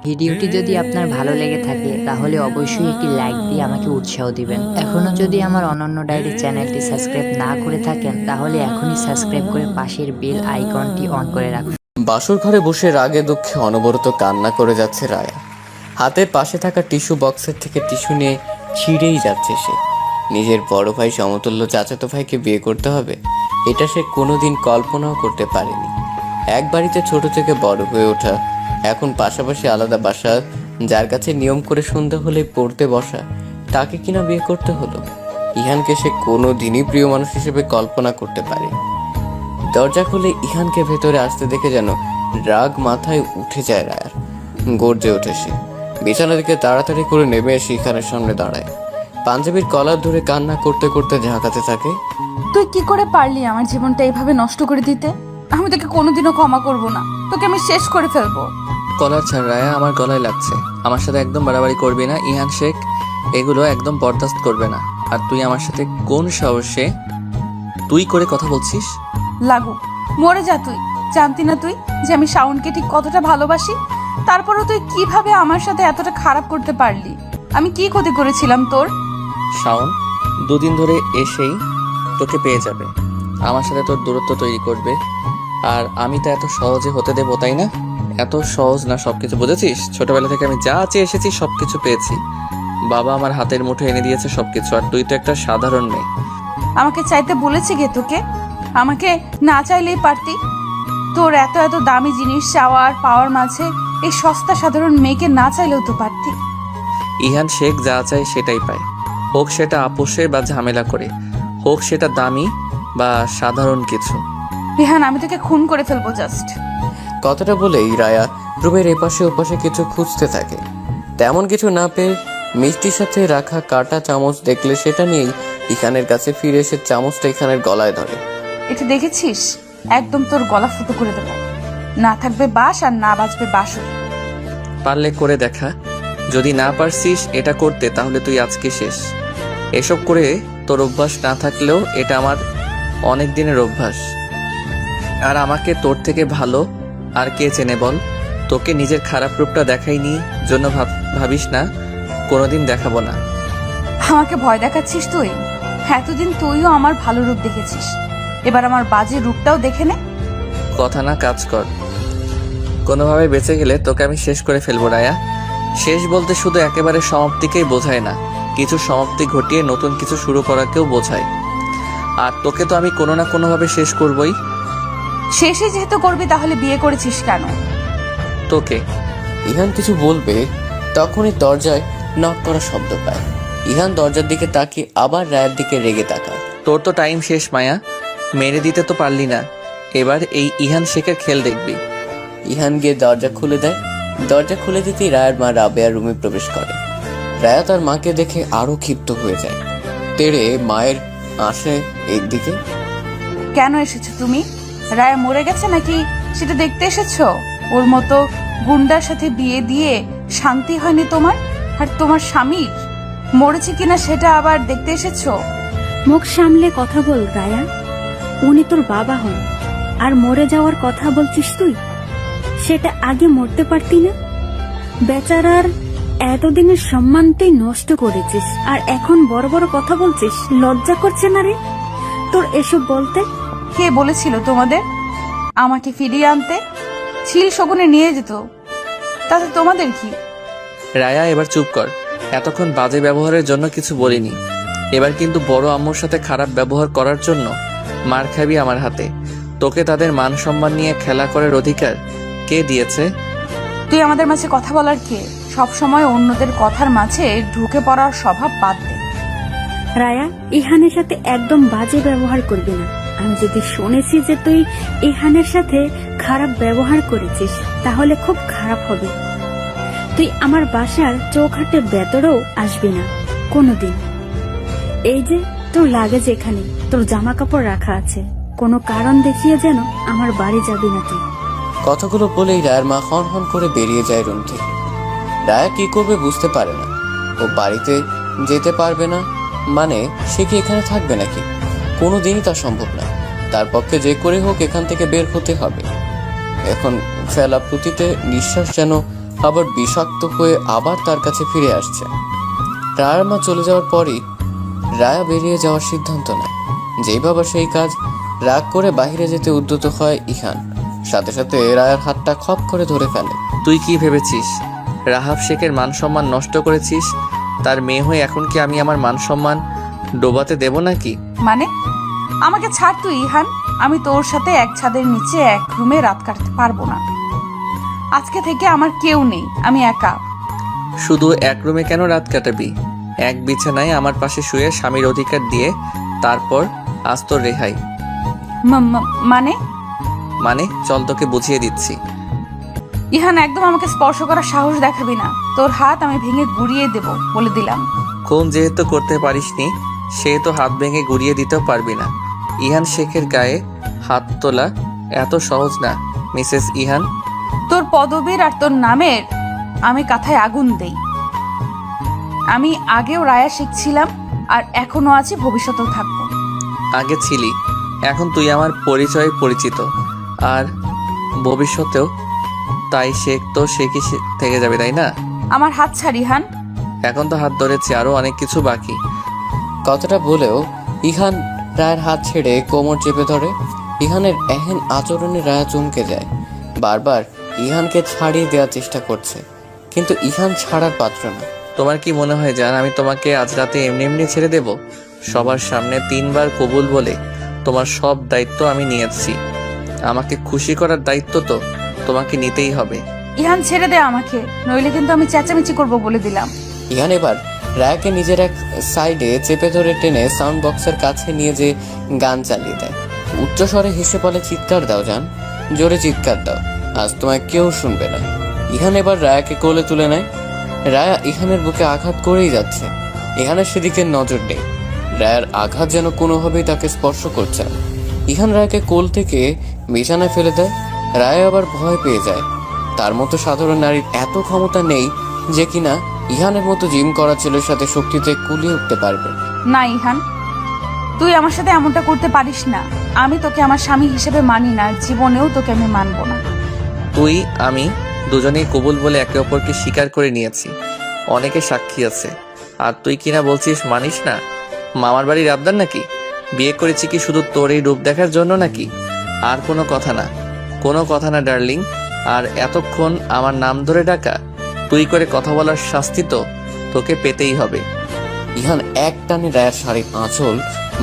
ভিডিওটি যদি আপনার ভালো লেগে থাকে তাহলে অবশ্যই একটি লাইক দিয়ে আমাকে উৎসাহ দিবেন। এখনও যদি আমার অনন্য ডায়েরি চ্যানেলটি সাবস্ক্রাইব না করে থাকেন তাহলে এখনই সাবস্ক্রাইব করে পাশের বেল আইকনটি অন করে রাখুন। বাসর ঘরে বসে রাগে দুঃখে অনবরত কান্না করে যাচ্ছে রায়া। হাতের পাশে থাকা টিস্যু বক্সের থেকে টিস্যু নিয়ে ছিঁড়েই যাচ্ছে সে। নিজের বড় ভাই সমতুল্য চাচাতো ভাইকে বিয়ে করতে হবে, এটা সে কোনোদিন কল্পনাও করতে পারেনি। এক বাড়িতে ছোট থেকে বড় হয়ে ওঠা, এখন পাশাপাশি আলাদা বাসা, যার কাছে নিয়ম করে সন্ধ্যা হলে পড়তে বসা, তাকে কিনা বিয়ে করতে হলো। ইহানকে সে কোনোদিনই প্রিয় মানুষ হিসেবে কল্পনা করতে পারেনি। দরজা খুলে ইহানকে ভেতরে আসতে দেখে যেন রাগ মাথায় উঠে যায় রায়ার। গর্জে ওঠে সে, বিছানা থেকে তাড়াতাড়ি করে নেমে এসে ইহানের সামনে দাঁড়ায়। পাঞ্জাবির কলার ধরে কান্না করতে করতে ঝাঁকাতে থাকে। তুই কি করে পারলি আমার জীবনটা এইভাবে নষ্ট করে দিতে? আমি তোকে কোনোদিনও ক্ষমা করব না, তোকে আমি শেষ করে ফেলবো। কলার ছাড় রায়া, আমার গলায় লাগছে। আমার সাথে একদম বাড়াবাড়ি করবি না ইহান শেখ, এগুলো একদম বরদাস্ত করবে না। আর তুই আমার সাথে কোন সাহসে তুই করে কথা বলছিস? লাগু, মরে যা তুই। জানতি না তুই যে আমি শাওনকে ঠিক কতটা ভালোবাসি? তারপরও তুই কিভাবে আমার সাথে এতটা খারাপ করতে পারলি? আমি কি ক্ষতি করেছিলাম তোর? শাওন দুদিন ধরে এসেই তোকে পেয়ে যাবে, আমার সাথে তোর দূরত্ব তৈরি করবে। আর আমি তো এত সহজে হতে দেবো, তাই না? এত সহজ না সবকিছু, বুঝেছিস? ছোটবেলা থেকে আমি যা চেয়ে এসেছি সবকিছু পেয়েছি। বাবা আমার হাতের মুঠো এনে দিয়েছে সবকিছু, আর তুই তো একটা সাধারণ মেয়ে। আমাকে চাইতে বলেছি গে তোকে? আমাকে না চাইলেই পারতি। তোর এত এত দামি জিনিস চাওয়া আর পাওয়ার মাঝে এই সস্তা সাধারণ মেয়েকে না চাইলেও তো পারতি। ইহান শেখ যা চায় সেটাই পায়, হোক সেটা আপোষে বা ঝামেলা করে, হোক সেটা দামি বা সাধারণ কিছু। রেহান, আমি তোকে খুন করে ফেলবো জাস্ট। কথাটা বলেই রায়া রুমের এপাশে ওপাশে কিছু খুঁজতে থাকে। তেমন কিছু না পেয়ে মিষ্টির সাথে রাখা কাটা চামচ দেখলে সেটা নিয়েই ইখানের কাছে ফিরে এসে চামচটা ইখানের গলায় ধরে। এটা দেখেছিস? একদম তোর গলা ফুটো করে দেবো। না থাকবে বাস আর না বাজবে বাসর। পারলে করে দেখা, যদি না পারছিস এটা করতে তাহলে তুই আজকে শেষ। এসব করে তোর অভ্যাস না থাকলেও এটা আমার অনেক দিনের অভ্যাস। আর আমাকে তোর থেকে ভালো আর কে চেনে বল? তোকে নিজের খারাপ রূপটা দেখাইনি জন্য ভাবিস না কোনোদিন দেখাবো না। আমাকে ভয় দেখাচ্ছিস তুই? এতদিন তুইও আমার ভালো রূপ দেখেছিস, এবার আমার বাজে রূপটাও দেখে নে। কথা না কাজ কর। কোনোভাবে বেঁচে গেলে তোকে আমি শেষ করে ফেলবো রায়া। শেষ বলতে শুধু একেবারে সমাপ্তিকেই বোঝায় না, কিছু সমাপ্তি ঘটিয়ে নতুন কিছু শুরু করাকেও বোঝায়। আর তোকে তো আমি কোনো না কোনোভাবে শেষ করবই। শেষে যেহেতু করবি তাহলে বিয়ে করেছিস কেন? তোকে। ইহান কিছু বলবে তখনই দরজায় নক করা শব্দ পায়। ইহান দরজার দিকে তাকিয়ে আবার রায়ের দিকে রেগে তাকায়। তোর তো টাইম শেষ মায়া, মেরে দিতে তো পারলি না, এবার এই ইহান শেখের খেল দেখবি। ইহান গিয়ে দরজা খুলে দেয়। দরজা খুলে দিতেই রায়ের মা রাবেয়ার রুমে প্রবেশ করে। রায়া তার মাকে দেখে আরো ক্ষিপ্ত হয়ে যায়। তেড়ে মায়ের আসে এর দিকে। কেন এসেছো তুমি? রায়া মরে গেছে নাকি সেটা দেখতে এসেছো? ওর মতো গুন্ডার সাথে বিয়ে দিয়ে শান্তি হয়নি তোমার? আর তোমার স্বামীর মরেছে কিনা সেটা আবার দেখতে এসেছো? মুখ সামলে কথা বল রায়া, উনি তোর বাবা হন। আর মরে যাওয়ার কথা বলছিস তুই? সেটা আগে মরতে পারতি না? বেচারার এতদিনের সম্মান তুই নষ্ট করেছিস, আর এখন বড় বড় কথা বলছিস। লজ্জা করছে না রে তোর এসব বলতে? কে বলেছিল তোমাদের আমাকে ফিরিয়ে আনতে? ছিল শগুনে নিয়ে যেত, তাতে তোমাদের কি? রায়া এবার চুপ কর, এতক্ষণ বাজে ব্যবহারের জন্য কিছু বলিনি। এবার কিন্তু বড় আম্মুর সাথে খারাপ ব্যবহার করার জন্য মার খাবি আমার হাতে। তোকে তাদের মান সম্মান নিয়ে খেলা করার অধিকার কে দিয়েছে? তুই আমাদের মাঝে কথা বলার কে? সব সময় অন্যদের কথার মাঝে ঢুকে পড়ার স্বভাব বাদ দে। রায়া, ইহানের সাথে একদম বাজে ব্যবহার করবি না। আমি যদি শুনেছি যে তুই ইহানের সাথে খারাপ ব্যবহার করেছিস তাহলে খুব খারাপ হবে। তুই আমার বাসার চৌখাটের ভেতরেও আসবি না কোনোদিন। এই যে তোর লাগেজ এখানে, তোর জামা কাপড় রাখা আছে, কোনো কারণ দেখিয়ে যেন আমার বাড়ি যাবি না তুই। কথাগুলো বলেই রায়ের মা হন হন করে বেরিয়ে যায় রুম থেকে। রায়া কি করবে বুঝতে পারে না। ও বাড়িতে যেতে পারবে না মানে সে কি এখানে থাকবে নাকি? কোনোদিনই তা সম্ভব না। তার পক্ষে যে করে হোক এখান থেকে বের হতে হবে। এখন ফেলা প্রতিটা নিঃশ্বাস যেন আবার বিষাক্ত হয়ে আবার তার কাছে ফিরে আসছে। রায়ার মা চলে যাওয়ার পরই রায়া বেরিয়ে যাওয়ার সিদ্ধান্ত নেয়। যেই ভাবা সেই কাজ। রাগ করে বাইরে যেতে উদ্যত হয় ইহান। সাথে সাথে রায়ার হাতটা খপ করে ধরে ফেলে। তুই কি ভেবেছিস রাহাব শেখের মান সম্মান নষ্ট করেছিস? তার মেয়ে হয়ে এখন কি আমি আমার মান সম্মান ডোবাতে দেব নাকি? মানে আমাকে ছাড় তুই ইহান, আমি তোর সাথে এক ছাদের নিচে এক রুমে রাত কাটাতে পারবো না। আজকে থেকে আমার কেউ নেই, আমি একা। শুধু এক রুমে কেন রাত কাটাবি? এক বিছানায় আমার পাশে শুয়ে স্বামীর অধিকার দিয়ে তারপর আজ তোর রেহাই। মানে মানে চল তোকে বুঝিয়ে দিচ্ছি। ইহান, একদম আমাকে স্পর্শ করার সাহস দেখাবি না। তোর হাত আমি ভেঙে গুড়িয়ে দেব বলে দিলাম। খুন যেহেতু করতে পারিসনি সেহেতু হাত ভেঙে গুড়িয়ে দিতেও পারবি না। ইহান শেখের গায়ে হাত তোলা এত সহজ না মিসেস ইহান। তোর পদবীর আর তোর নামের আমি কাঁথায় আগুন দেই। আমি আগেও রায়া শিখছিলাম, আর এখনো আছি, ভবিষ্যতেও থাকবো। আগে ছিলি, এখন তুই আমার পরিচয়ে পরিচিত, আর ভবিষ্যতেও তাই। শেখ তো শেখই থেকে যাবে, তাই না? আমার হাত ছাড় ইহান। এখন তো হাত ধরেছি, আরো অনেক কিছু বাকি। কথাটা বলেও ইহান রায়ের হাত ছেড়ে কোমর চেপে ধরে। ইহানের এহেন আচরণে রায়া চমকে যায়। বারবার ইহানকে ছাড়িয়ে দেওয়ার চেষ্টা করছে, কিন্তু ইহান ছাড়ার পাত্র না। তোমার কি মনে হয় জান আমি তোমাকে আজ রাতে এমনি এমনি ছেড়ে দেব? সবার সামনে 3 বার কবুল বলে তোমার সব দায়িত্ব আমি নিয়েছি। আমাকে খুশি করার দায়িত্ব তো তোমাকে নিতেই হবে। ইহান, ছেড়ে দে আমাকে, নইলে কিন্তু আমি চেঁচামেচি করবো বলে দিলাম। ইহান এবার রায়াকে নিজের এক সাইডে চেপে ধরে টেনে সাউন্ড বক্সের কাছে নিয়ে যে গান চালিয়ে দেয়। উচ্চস্বরে হেসে বলে, চিৎকার দাও জান, জোরে চিৎকার দাও, আজ তোমায় কেউ শুনবে না। ইহান এবার রায়াকে কোলে তুলে নেয়। রায়া ইহানের বুকে আঘাত করেই যাচ্ছে। ইহানের সেদিকে নজর নেই। রায়ার আঘাত যেন কোনোভাবেই তাকে স্পর্শ করছে না। ইহান রায়াকে কোল থেকে বিছানায় ফেলে দেয়। রায়া আবার ভয় পেয়ে যায়। তার মতো সাধারণ নারীর এত ক্ষমতা নেই যে কিনা ইহানের মতো জিম করা ছেলের সাথে শক্তিতে কুলিয়ে উঠতে পারবে। না ইহান, তুই আমার সাথে এমনটা করতে পারিস না। আমি তোকে আমার স্বামী হিসেবে মানি না, আর জীবনেও তোকে আমি মানবো না। তুই আমি দুজনেই কবুল বলে একে অপরকে স্বীকার করে নিয়েছি, অনেকে সাক্ষী আছে। আর তুই কিনা বলছিস মানিস না? মামার বাড়ির আবদার নাকি? বিয়ে করেছি কি শুধু তোর এই রূপ দেখার জন্য নাকি? আর কোনো কথা না, কোনো কথা না ডার্লিং। আর এতক্ষণ আমার নাম ধরে ডাকা, তুই করে কথা বলার শাস্তি তো তোকে পেতেই হবে। ইহান এক টানে রায়ার শাড়ির আঁচল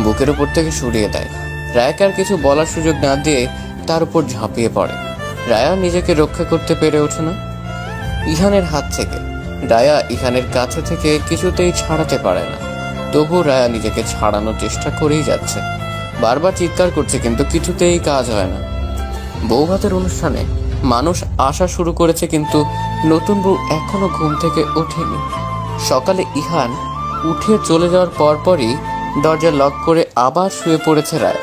বুকের উপর থেকে সরিয়ে দেয়। রায়াকে আর কিছু বলার সুযোগ না দিয়ে তার উপর ঝাঁপিয়ে পড়ে। রায়া নিজেকে রক্ষা করতে পেরে ওঠে না ইহানের হাত থেকে। রায়া ইহানের কাছে থেকে কিছুতেই ছাড়াতে পারে না। তবু রায়া নিজেকে ছাড়ানোর চেষ্টা করেই যাচ্ছে। বারবার চিৎকার করছে, কিন্তু কিছুতেই কাজ হয় না। বৌভাতের অনুষ্ঠানে মানুষ আসা শুরু করেছে, কিন্তু নতুন বউ এখনো ঘুম থেকে ওঠেনি। সকালে ইহান উঠে চলে যাওয়ার পরপরই দরজা লক করে আবার শুয়ে পড়েছে রায়।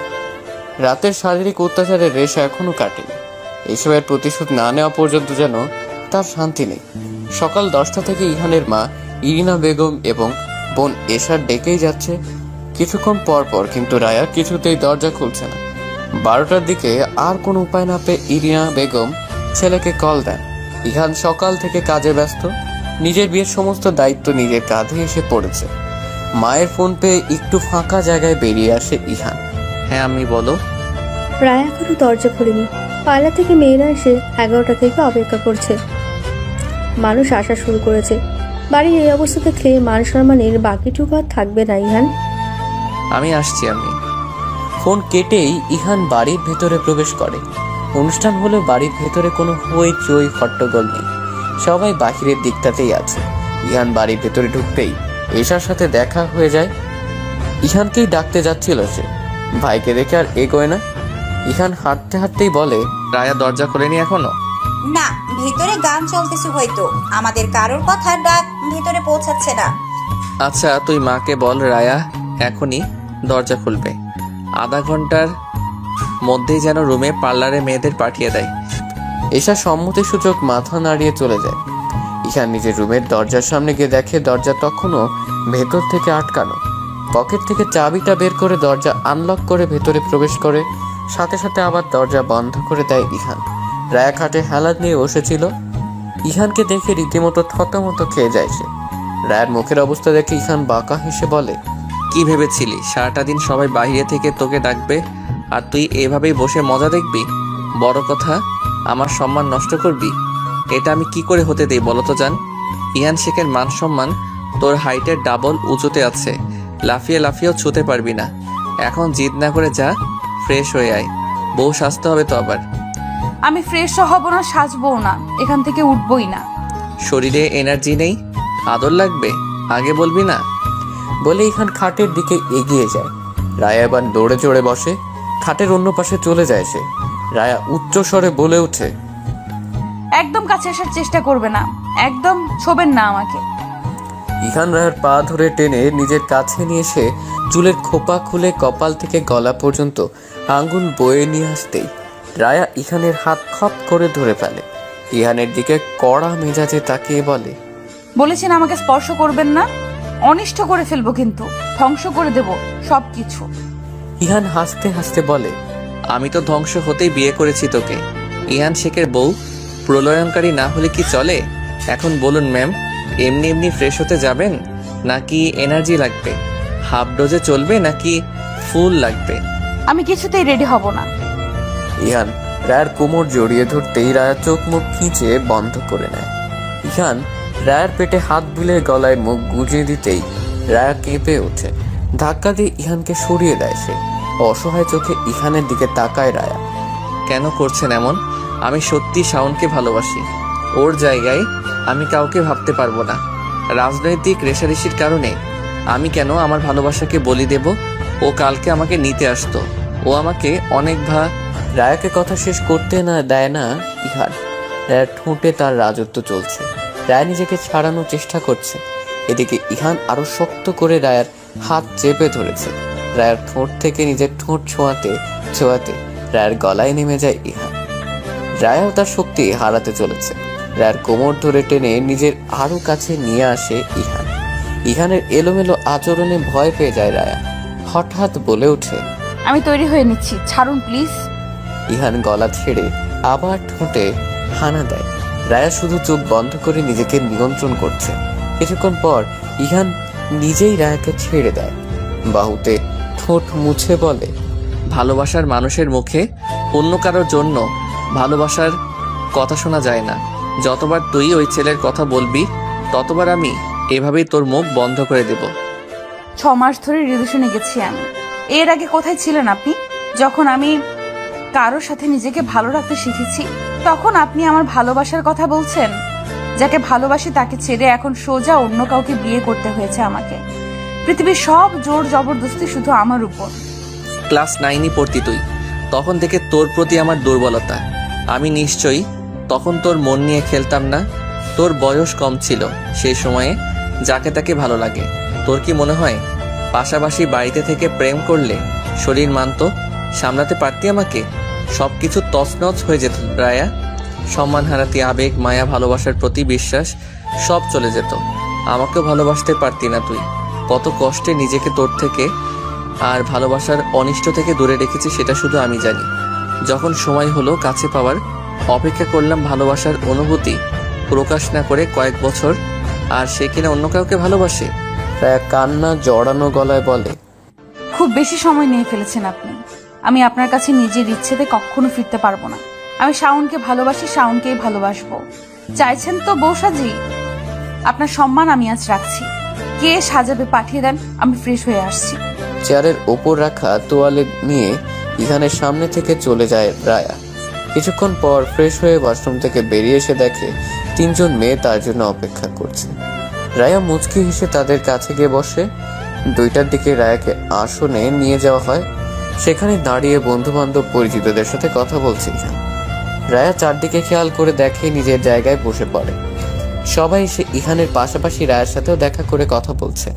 রাতের শারীরিক অত্যাচারের রেশা এখনো কাটেনি। এসবের প্রতিশোধ না নেওয়া পর্যন্ত যেন তার শান্তি নেই। সকাল 10টা থেকে ইহানের মা ইরিনা বেগম এবং বোন এশার ডেকেই যাচ্ছে কিছুক্ষণ পর পর, কিন্তু রায়া কিছুতেই দরজা খুলছে না। 12টার দিকে আর কোনো উপায় না পেয়ে ইরিনা বেগম ছেলেকে কল দেন। ইহান সকাল থেকে কাজে ব্যস্ত। নিজের বিয়ের সমস্ত দায়িত্ব নিজের কাঁধে এসে পড়েছে। মায়ের ফোন পেয়ে একটু ফাঁকা জায়গায় বেরিয়ে আসে ইহান। হ্যাঁ আমি বলো। রায় এখনো দরজা খোলেনি। পায়লা থেকে মেয়েরা এসে 11টা থেকে অপেক্ষা করছে। মানুষ আসা শুরু করেছে। বাড়ির এই অবস্থা দেখলে মান সম্মানের বাকিটুকু আর থাকবে না ইহান। আমি আসছি। আমি ফোন কেটেই ইহান বাড়ির ভেতরে প্রবেশ করে। অনুষ্ঠান হলেও বাড়ির ভেতরে কোনো হই চই হট্টগোল নেই। সবাই বাহিরের দিকটাতেই আছে। ইহান বাড়ির ভেতরে ঢুকতেই এশার সাথে দেখা হয়ে যায়। ইহানকেই ডাকতে যাচ্ছিল সে, ভাইকে দেখে আর এগোয় না। ইহান হাঁটতে হাঁটতেই বলে, রায়া দরজা খোলেনি এখনো? না, ভেতরে গান চলতেছে, হয়তো আমাদের কারোর কথা ডাক ভেতরে পৌঁছাচ্ছে না। আচ্ছা তুই মাকে বল রায়া এখনই দরজা খুলবে। আধা ঘন্টার মধ্যেই যেন রুমে পার্লারে মেয়েদের পাঠিয়ে দেয়। এশা সম্মতিসূচক মাথা নাড়িয়ে চলে যায়। ইহান নিজের রুমের দরজার সামনে গিয়ে দেখে দরজা তখনও ভেতর থেকে আটকানো। পকেট থেকে চাবিটা বের করে দরজা আনলক করে ভেতরে প্রবেশ করে, সাথে সাথে আবার দরজা বন্ধ করে দেয় ইহান। রায়া খাটে হেলাত নিয়ে বসেছিল। ইহানকে দেখে রীতিমতো থতমতো খেয়ে যায় সে। রায়ের মুখের অবস্থা দেখে ইহান বাঁকা হেসে বলে, কি ভেবেছিলি সারাটা দিন সবাই বাইরে থেকে তোকে ডাকবে আর তুই এভাবেই বসে মজা দেখবি? বড় কথা, আমার সম্মান নষ্ট করবি? এটা আমি কি করে হতে দেই বলো তো জান? ইহান শেখের মান সম্মান তোর হাইটের ডাবল উঁচুতে আছে, লাফিয়ে লাফিয়েও ছুতে পারবি না। এখন জিদ না করে যা, ফ্রেশ হয়ে আয়, বউ সাজতে হবে তো আবার। আমি ফ্রেশও হব না, সাজবও না, এখান থেকে উঠবই না। শরীরে এনার্জি নেই, আদর লাগবে, আগে বলবি না? বলে ইহান খাটের দিকে এগিয়ে যায়। রায়া এবার দৌড়ে চড়ে বসে, খাটের অন্য পাশে চলে যায় সে। রায়া উচ্চ স্বরে বলে ওঠে, একদম কাছে আসার চেষ্টা করবে না, একদম ছোবেন না আমাকে। ইহান রায়ার পা ধরে টেনে নিজের কাছে নিয়ে এসে চুলের খোপা খুলে কপাল থেকে গলা পর্যন্ত আঙ্গুল বয়ে নিয়ে আসতেই রায়া ইহানের হাত খপ করে ধরে ফেলে। ইহানের দিকে কড়া মেজাজে তাকিয়ে বলে, বলেছেন আমাকে স্পর্শ করবেন না, অনিষ্ট করে ফেলবো, কিন্তু ধ্বংস করে দেব সবকিছু। ইহান হাসতে হাসতে বলে, আমি তো ধ্বংস হতেই বিয়ে করেছি তোকে। ইহান শেখের বউ প্রলয়ঙ্কারী না হলে কি চলে? এখন বলুন ম্যাম, এমনি এমনি ফ্রেশ হতে যাবেন নাকি এনার্জি লাগবে? হাফ ডোজে চলবে নাকি ফুল লাগবে? আমি কিছুতেই রেডি হব না। ইহান রায়ের কোমর জড়িয়ে ধরতেই রায়া চোখ মুখ খিঁচে বন্ধ করে নেয়। ইহান রায়ের পেটে হাত বুলে গলায় মুখ গুঁজে দিতেই রায়া কেঁপে ওঠে। ধাক্কা দিয়ে ইহানকে সরিয়ে দেয় সে। অসহায় চোখে ইহানের দিকে তাকায় রায়া। কেন করছেন এমন? আমি সত্যি শাওনকে ভালোবাসি। ওর জায়গায় আমি কাউকে ভাবতে পারবো না। রাজনৈতিক রেষারেষির কারণে আমি কেন আমার ভালোবাসাকে বলি দেব? ও কালকে আমাকে নিতে আসতো, ও আমাকে অনেক রায়াকে কথা শেষ করতে না দেয় না ইহান। রায়ার ঠোঁটে তার রাজত্ব চলছে। রায়া নিজেকে ছাড়ানোর চেষ্টা করছে। এদিকে ইহান আরো শক্ত করে রায়ার হাত চেপে ধরেছে। রায়ার ঠোঁট থেকে নিজের ঠোঁট ছোঁয়াতে ছোঁয়াতে রায়ার গলায় নেমে যায় ইহান। রায়াও তার শক্তি হারাতে চলেছে। রায়ার কোমর ধরে টেনে নিজের আরো কাছে নিয়ে আসে ইহান। ইহানের এলোমেলো আচরণে ভয় পেয়ে যায় রায়া। হঠাৎ বলে ওঠে, আমি তৈরি হয়ে নিচ্ছি, ছাড়ুন প্লিজ। ইহান গলা ছেড়ে আবার ঠোঁটে হানা দেয়। রায়া শুধু চোখ বন্ধ করে নিজেকে নিয়ন্ত্রণ করছে। কিছুক্ষণ পর ইহান নিজেই রায়াকে ছেড়ে দেয়। বাহুতে ঠোঁট মুছে বলে, ভালোবাসার মানুষের মুখে অন্য কারোর জন্য ভালোবাসার কথা শোনা যায় না। যতবার তুই ওই ছেলের কথা বলবি ততবার আমি এভাবেই তোর মুখ বন্ধ করে দেব। 6 মাস ধরে রিলেশনে গেছি আমি। এর আগে কোথায় ছিলেন আপনি? যখন আমি কারোর সাথে নিজেকে ভালো রাখতে শিখেছি তখন আপনি আমার ভালোবাসার কথা বলছেন। যাকে ভালোবাসি তাকে ছেড়ে এখন সোজা অন্য কাউকে বিয়ে করতে হয়েছে আমাকে। পৃথিবীর সব জোর জবরদস্তি শুধু আমার উপর। ক্লাস 9-ই পড়তি তুই, তখন থেকে তোর প্রতি আমার দুর্বলতা। আমি নিশ্চয়ই তখন তোর মন নিয়ে খেলতাম না। তোর বয়স কম ছিল সেই সময়ে, যাকে তাকে ভালো লাগে। তোর কি মনে হয় পাশাপাশি বাড়িতে থেকে প্রেম করলে শরীর মানতো? সামলাতে পারতি আমাকে? সবকিছু তছনছ হয়ে যেত রায়া। সম্মান হারাতি, আবেগ, মায়া, ভালোবাসার প্রতি বিশ্বাস সব চলে যেত। আমাকেও ভালোবাসতে পারতি না তুই। কত কষ্টে নিজেকে তোর থেকে আর ভালোবাসার অনিষ্ট থেকে দূরে রেখেছি সেটা শুধু আমি জানি। যখন সময় হলো কাছে পাওয়ার, অপেক্ষা করলাম ভালোবাসার অনুভূতি প্রকাশ না করে কয়েক বছর, আর সে কিনা অন্য কাউকে ভালোবাসে। রায়া কান্না জড়ানো গলায় বলে, খুব বেশি সময় নিয়ে ফেলেছেন আপনি। আমি আপনার কাছে নিজের ইচ্ছেতে কখনো ফিরতে পারবো না। আমি শাওনকে ভালোবাসি, শাওনকেই ভালোবাসবো। চাইছেন তো বউ সাজি? আপনার সম্মান আমি আজ রাখছি। কে সাজাবে পাঠিয়ে দেন, আমি ফ্রেশ হয়ে আসছি। চেয়ারের ওপর রাখা তোয়ালে নিয়ে ইহানের সামনে থেকে চলে যায় রায়া। কিছুক্ষণ পর ফ্রেশ হয়ে ওয়াশরুম থেকে বেরিয়ে এসে দেখে 3 জন মেয়ে তার জন্য অপেক্ষা করছে। রায়া মুচকি হেসে তাদের কাছে গিয়ে বসে। 2টার দিকে রায়াকে আসনে নিয়ে যাওয়া হয়। সেখানে দাঁড়িয়ে বন্ধু বান্ধব পরিচিতদের সাথে কথা বলছে ইহান। রায়া চারদিকে খেয়াল করে দেখে নিজের জায়গায় বসে পড়ে। সবাই এসে ইহানের পাশাপাশি রায়ের সাথেও দেখা করে কথা বলছে।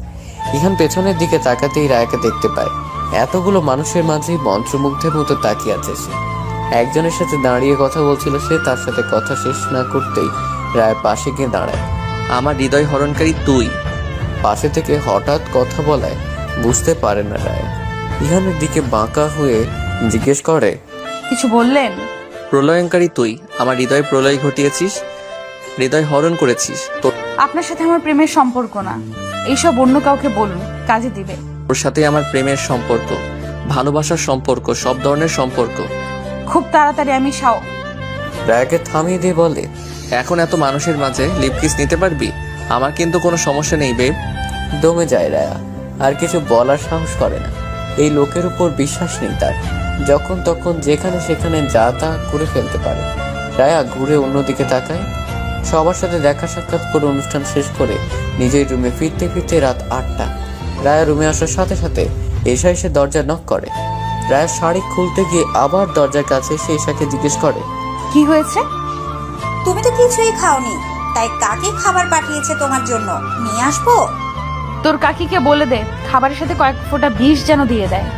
ইহান পেছনের দিকে তাকাতেই রায়াকে দেখতে পায়। এতগুলো মানুষের মাঝেই মন্ত্রমুগ্ধের মতো তাকিয়ে আছে সে। একজনের সাথে দাঁড়িয়ে কথা বলছিল সে, তার সাথে কথা শেষ না করতেই রায়ের পাশে গিয়ে দাঁড়ায়। আমার হৃদয় হরণকারী তুই। পাশে থেকে হঠাৎ কথা বলায় বুঝতে পারে না রায়। ইহানের দিকে বাঁকা হয়ে জিজ্ঞেস করে, কিছু বললেন? প্রলয়ঙ্কারী তুই, আমার হৃদয় প্রলয় ঘটিয়েছিস। হৃদয় হরণ করেছিস। আপনার সাথে আমার প্রেমের সম্পর্ক না, এইসব অন্য কাউকে বলুন, কাজে দিবে। তোর সাথে আমার প্রেমের সম্পর্ক, ভালোবাসার সম্পর্ক, সব ধরনের সম্পর্ক। খুব তাড়াতাড়ি আমি রায়াকে থামিয়ে দিয়ে বলে, এখন এত মানুষের মাঝে লিপ কিস নিতে পারবি? আমার কিন্তু কোনো সমস্যা নেই বেব। দমে যায় রায়া, আর কিছু বলার সাহস করে না। এই লোকের উপর বিশ্বাস নেই তার, যখন তখন যেখানে সেখানে যা তা করে ফেলতে পারে। রায়া ঘুরে অন্যদিকে তাকায়। সবার সাথে দেখা সাক্ষাৎ করে অনুষ্ঠান শেষ করে নিজের রুমে ফিরতে ফিরতে রাত 8টা। রায়া রুমে আসার সাথে সাথে এসা এসে দরজা নক করে। রায়া শাড়ি খুলতে গিয়ে আবার দরজার কাছে এসে এসাকে জিজ্ঞেস করে, কি হয়েছে? তুমি তো কিছুই খাওনি, তাই কাকে খাবার পাঠিয়েছে তোমার জন্য, নিয়ে আসবো? তোর কাকিকে বলে দে খাবারের সাথে কয়েক ফোঁটা বিষ যেন দিয়ে দেয়।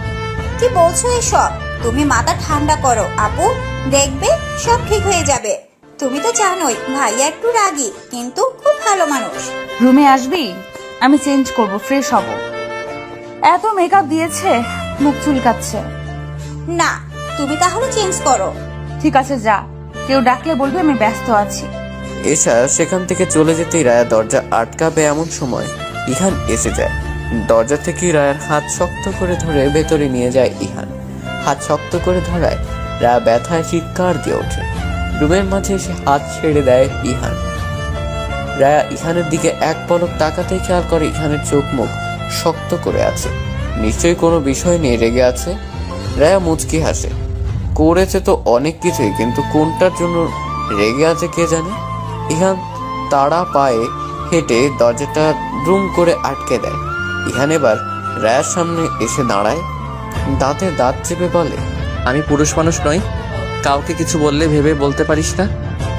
কি বলছো এসব? তুমি মাথা ঠান্ডা করো আপু, দেখবে সব ঠিক হয়ে যাবে। তুমি তো জানোই ভাইয়া একটু রাগী, কিন্তু খুব ভালো মানুষ। রুমে আসবি? আমি চেঞ্জ করব, ফ্রেশ হব। এত মেকআপ দিয়েছে, মুখ চুলকাচ্ছে। না, তুমি তাহলে চেঞ্জ করো। ঠিক আছে যা, কেউ ডাকলে বলবি আমি ব্যস্ত আছি। এসা সেখান থেকে চলে যেতেই রায়া দরজা আটকাবে এমন সময় ইহান এসে যায়। দরজা থেকে রায়ার হাত শক্ত করে ধরে ভেতরে নিয়ে যায় ইহান। হাত শক্ত করে ধরায় রায়া ব্যথায় চিৎকার দিয়ে ওঠে। রুমের মাঝে এসে হাত ছেড়ে দেয় ইহান। রায়া ইহানের দিকে এক পলক তাকাতেই খেয়াল করে ইহানের চোখ মুখ শক্ত করে আছে, নিশ্চয়ই কোনো বিষয় নিয়ে রেগে আছে। রায়া মুচকি হাসে। করেছে তো অনেক কিছুই, কিন্তু কোনটার জন্য রেগে আছে কে জানে। ইহান তাড়া পায়ে হেঁটে দরজাটা দ্রুম করে আটকে দেয়। ইহান এবার রায়ার সামনে এসে দাঁড়ায়, দাঁতে দাঁত চেপে বলে, আমি পুরুষ মানুষ নই? কাউকে কিছু বললে ভেবে বলতে পারিস না?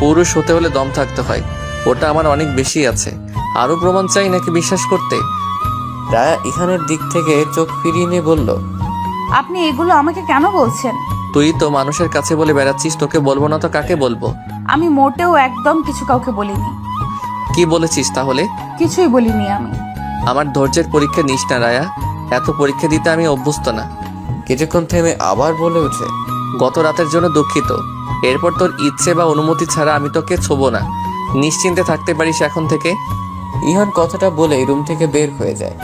পুরুষ হতে হলে দম থাকতে হয়, ওটা আমার অনেক বেশি আছে। আরো প্রমাণ চাই নাকি বিশ্বাস করতে? রায়া ইহানের দিক থেকে চোখ ফিরিয়ে নিয়ে বলল, আপনি এগুলো আমাকে কেন বলছেন? তুই তো মানুষের কাছে বলে বেড়াচ্ছিস, তোকে বলবো না তো কাকে বলবো? আমি মোটেও একদম কিছু কাউকে বলিনি। কি বলেছিস তাহলে? কিছুই বলিনি আমি। আমার ধৈর্যের পরীক্ষা নিস না রায়া, এত পরীক্ষা দিতে আমি অভ্যস্ত না। কিছুক্ষণ থেমে আবার বলে ওঠে, গত রাতের জন্য দুঃখিত। এরপর তোর ইচ্ছে বা অনুমতি ছাড়া আমি তোকে ছোবো না, নিশ্চিন্তে থাকতে পারিস এখন থেকে। ইহান কথাটা বলে রুম থেকে বের হয়ে যায়।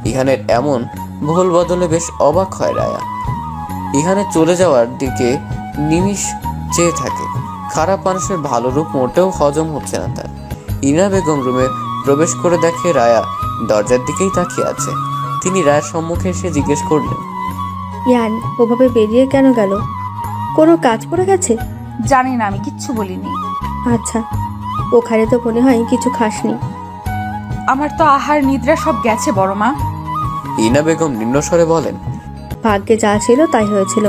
ইহানের এমন ভুল বদলে বেশ অবাক হয় রায়া। ইহানের চলে যাওয়ার দিকে নিমিষ চেয়ে থাকে। খারাপ মানুষের ভালো রূপ মোটেও হজম হচ্ছে না তার। ইনা বেগম রুমে প্রবেশ করে দেখে রায়া দরজার দিকেই তাকিয়ে আছে। তিনি রায়ার সম্মুখে এসে জিজ্ঞেস করলেন, ইয়ান ওভাবে বেরিয়ে কেন গেল? কোনো কাজ পড়ে গেছে? জানি না, আমি কিচ্ছু বলিনি। আচ্ছা, ওখানে তো মনে হয় কিছু খাসনি। আমার তো আহার নিদ্রা সব গেছে বড় মা। ইনা বেগম নিম্নস্বরে বলেন, ভাগ্যে যা ছিল তাই হয়েছিল,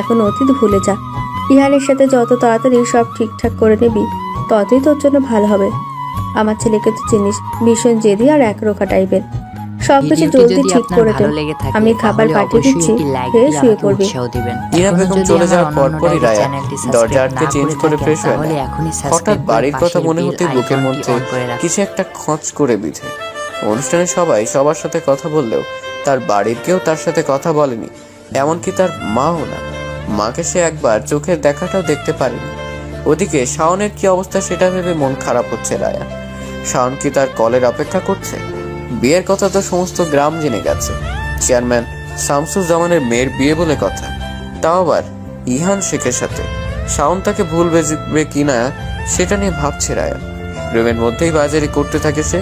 এখন অতীত ভুলে যা। ইহানের সাথে যত তাড়াতাড়ি সব ঠিকঠাক করে নিবি ততই তোর জন্য ভালো হবে। আমার ছেলেকে তো চিনিস, ভীষণ জেদি আর একরোখা টাইপের। সবকিছু ভিডিওটি জলদি যদি ঠিক আপনার করে দে, ভালো লেগে থাকে আমি খাবার তাহলে পাঠিয়ে অবশ্যই দিচ্ছি, একটি লাইক খেয়ে দিয়ে শুয়ে আমাকে পড়বি। উৎসাহ দিবেন। ইনা এখনো বেগম যদি চলে আমার যাওয়ার অনন্য পরপরই ডায়েরি রায়া চ্যানেলটি দরজা সাবস্ক্রাইব আটকে না চেঞ্জ করে করে থাকেন, ফ্রেশ হয়ে তাহলে নেয়। এখনই হঠাৎ সাবস্ক্রাইব করে বাড়ির কথা পাশের মনে বেল হতে বুকের আইকনটি মধ্যে অন করে রাখুন। কিছু একটা খচ করে বিঁধে। অনুষ্ঠানে সবাই সবার সাথে কথা বললেও তার বাড়ির কেউ তার সাথে কথা বলেনি, এমনকি তার মাও না। মাকে সে একবার চোখের দেখাটাও দেখতে পারেনি। ওদিকে শাওনের কি অবস্থা সেটা ভেবে মন খারাপ হচ্ছে রায়া। শাওন কি তার কলের অপেক্ষা করছে? বিয়ের কথা তো সমস্ত গ্রাম জেনে গেছে। চেয়ারম্যান শামসুজ্জামানের মেয়ের বিয়ে বলে কথা, তাও আবার ইহান শেখের সাথে। শাওন তাকে ভুল বেজবে কিনা সেটা নিয়ে ভাবছে রায়া। রুমের মধ্যেই বাজারি করতে থাকে সে।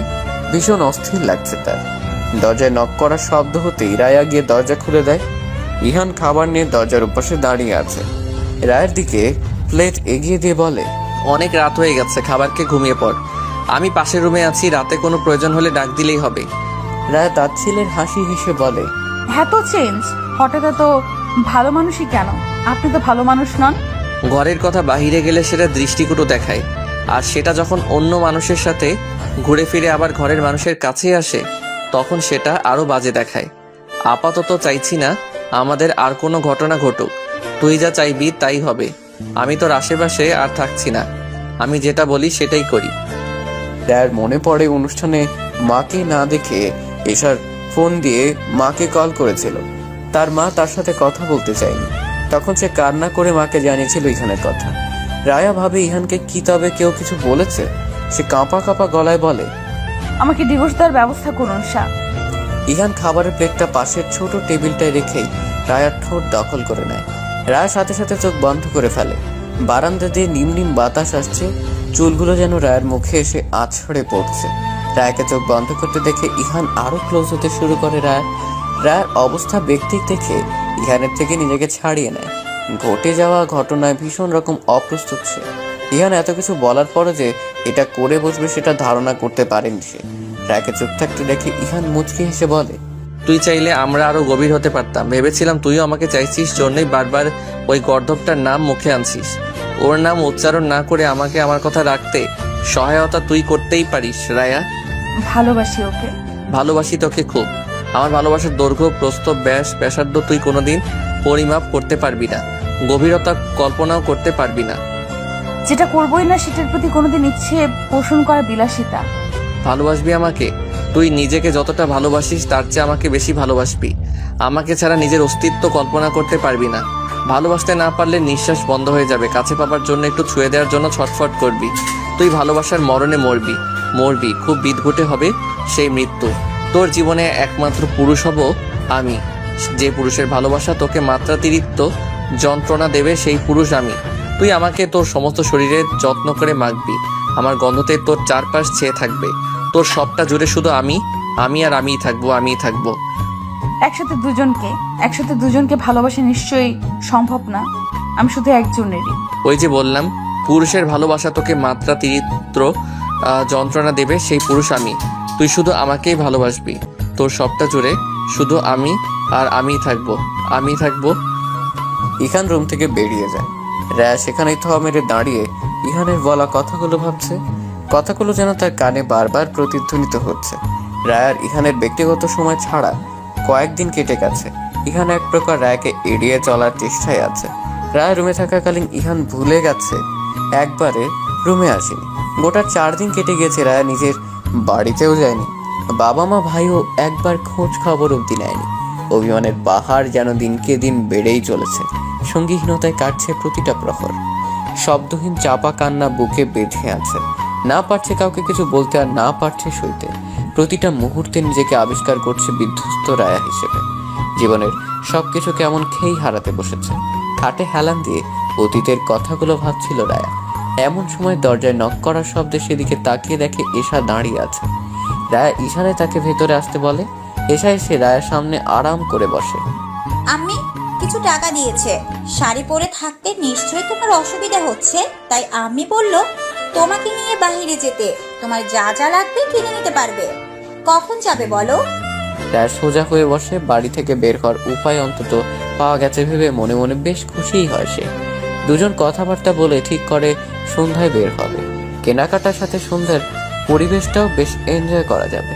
ভীষণ অস্থির লাগছে তার। দরজায় নক করার শব্দ হতেই রায়া গিয়ে দরজা খুলে দেয়। ইহান খাবার নিয়ে দরজার উপাশে দাঁড়িয়ে আছে। রায়ের দিকে প্লেট এগিয়ে দিয়ে বলে, অনেক রাত হয়ে গেছে, খাবারকে ঘুমিয়ে পড়। আমি পাশের রুমে আছি, রাতে কোনো প্রয়োজন হলে ডাক দিলেই হবে। রায়া তাচ্ছিলের হাসি হেসে বলে, এত চেঞ্জ হঠাৎ এত ভালো মানুষই কেন? আপনি তো ভালো মানুষ নন। ঘরের কথা বাহিরে গেলে সেটা দৃষ্টিকটু দেখায়, আর সেটা যখন অন্য মানুষের সাথে ঘুরে ফিরে আবার ঘরের মানুষের কাছে আসে তখন সেটা আরো বাজে দেখায়। আপাতত চাইছি না আমাদের আর কোনো ঘটনা ঘটুক, তুই যা চাইবি তাই হবে। আমি তোর আশেপাশে আর থাকছি না, আমি যেটা বলি সেটাই করি। রায়ার মনে পড়ে অনুষ্ঠানে মাকে না দেখে এসার ফোন দিয়ে মাকে কল করেছিল। তার মা তার সাথে কথা বলতে চায়নি, তখন সে কান্না করে মাকে জানিয়েছিল ইহানের কথা। রায়া ভাবে ইহানকে কি তবে কেউ কিছু বলেছে? সে কাঁপা কাঁপা গলায় বলে, আমাকে ডিভোর্স দেওয়ার ব্যবস্থা করুন শাহ। ইহান খাবারের প্লেটটা পাশের ছোট টেবিলটায় রেখেই রায়ার ঠোঁট দখল করে নেয়। রায়া সাথে সাথে চোখ বন্ধ করে ফেলে। বারান্দা দিয়ে নিম নিম বাতাস আসছে, চুলগুলো যেন রায়ের মুখে এসে আছড়ে পড়ছে। রায়াকে চোখ বন্ধ করতে দেখে ইহান আরো ক্লোজ হতে শুরু করে। রায়ের অবস্থা ব্যক্তিক দেখে ইহানের থেকে নিজেকে ছাড়িয়ে নেয়। ঘটে যাওয়া ঘটনায় ভীষণ রকম অপ্রস্তুত সে। ইহান এত কিছু বলার পরও যে এটা করে বসবে সেটা ধারণা করতে পারেনি সে। রায়াকে চুপ থাকতে দেখে ইহান মুচকি হেসে বলে, তুই চাইলে আমরা আরো গভীর হতে পারতাম। ভেবেছিলাম তুইও আমাকে চাইছিস, জন্যই বারবার ওই গর্দভটার নাম মুখে আনছিস। ওর নাম উচ্চারণ না করে আমাকে আমার কথা রাখতে সহায়তা তুই করতেই পারিস রায়া। ভালোবাসি ওকে। ভালোবাসি তোকে খুব। আমার ভালোবাসার দৈর্ঘ্য, প্রস্থ, ব্যাস, ব্যাসার্ধ তুই কোনোদিন পরিমাপ করতে পারবি না, গভীরতা কল্পনাও করতে পারবি না। যেটা করবোই না সেটার প্রতি কোনোদিন ইচ্ছে পোষণ করা বিলাসিতা। ভালোবাসবি আমাকে? তুই নিজেকে যতটা ভালোবাসিস তার চেয়ে আমাকে বেশি ভালোবাসবি। আমাকে ছাড়া নিজের অস্তিত্ব কল্পনা করতে পারবি না। ভালোবাসতে না পারলে নিঃশ্বাস বন্ধ হয়ে যাবে, কাছে পাবার জন্য একটু ছুঁয়ে দেওয়ার জন্য ছটফট করবি। তুই ভালোবাসার মরণে মরবি, খুব বিদঘুটে হবে সেই মৃত্যু। তোর জীবনে একমাত্র পুরুষ হব আমি, যে পুরুষের ভালোবাসা তোকে মাত্রাতিরিক্ত যন্ত্রণা দেবে সেই পুরুষ আমি। তুই আমাকে তোর সমস্ত শরীরে যত্ন করে মাখবি, আমার গন্ধতে তোর চারপাশ ছেয়ে থাকবে। তোর সবটা জুড়ে শুধু আমি আর আমিই থাকবো। একসাথে দুজনকে ভালোবাসা নিশ্চয়ই সম্ভব না। আমি শুধু একজনেরই। ওই যে বললাম, পুরুষের ভালোবাসা তোকে মাত্রাতিরিক্ত যন্ত্রণা দেবে সেই পুরুষ আমি। তুই শুধু আমাকেই ভালোবাসবি, তোর সবটা জুড়ে শুধু আমি আর আমিই থাকবো। ইহান রুম থেকে বেরিয়ে যায়। রায়া সেখানেই থ মেরে দাঁড়িয়ে ইহানের বলা কথাগুলো ভাবছে। কথাগুলো যেন তার কানে বারবার প্রতিধ্বনিত হচ্ছে। রায়ার ইহানের ব্যক্তিগত সময় ছাড়া কয়েকদিন কেটে গেছে। ইহান এক প্রকার রায়াকে এড়িয়ে চলার চেষ্টায় আছে। রায় রুমে থাকাকালীন ইহান ভুলে গেছে একবারে রুমে আসেনি। গোটা 4 দিন কেটে গেছে, রায়া নিজের বাড়িতেও যায়নি। বাবা মা ভাইও একবার খোঁজ খবর অবধি নেয়নি। অভিমানের পাহাড় যেন দিনকে দিন বেড়েই চলেছে। সঙ্গীহীনতায় কাটছে প্রতিটা প্রহর। শব্দহীন চাপা কান্না বুকে বেঁধে আছে। না পারছে কাউকে কিছু বলতে, আর না পারছে সইতে। প্রতিটা মুহূর্তে নিজেকে আবিষ্কার করছে বিধ্বস্ত রায়া হিসেবে। জীবনের সবকিছু কেমন খেই হারাতে বসেছে। খাটে হেলান দিয়ে অতীতের কথাগুলো ভাবছিল রায়া। এমন সময় দরজায় নক করার শব্দে সেদিকে তাকিয়ে দেখে এশা দাঁড়িয়ে আছে। রায়া ইশারায় তাকে ভেতরে আসতে বলে। এশা এসে রায়ার সামনে আরাম করে বসে। আমি কিছু টাকা দিয়েছে, শাড়ি পরে থাকতে নিশ্চয়ই তোমার অসুবিধা হচ্ছে, তাই আমি বলল তোমাকে নিয়ে বাইরে যেতে, তোমার যা যা লাগবে কিনে নিতে পারবে। কখন যাবে বলো? রায়া সোজা হয়ে বসে। বাড়ি থেকে বের হওয়ার উপায় অন্তত পাওয়া গেছে ভেবে মনে মনে বেশ খুশিই হয় সে। দুজন কথাবার্তা বলে ঠিক করে সন্ধ্যায় বের হবে। কেনাকাটার সাথে সন্ধ্যার পরিবেশটাও বেশ এনজয় করা যাবে।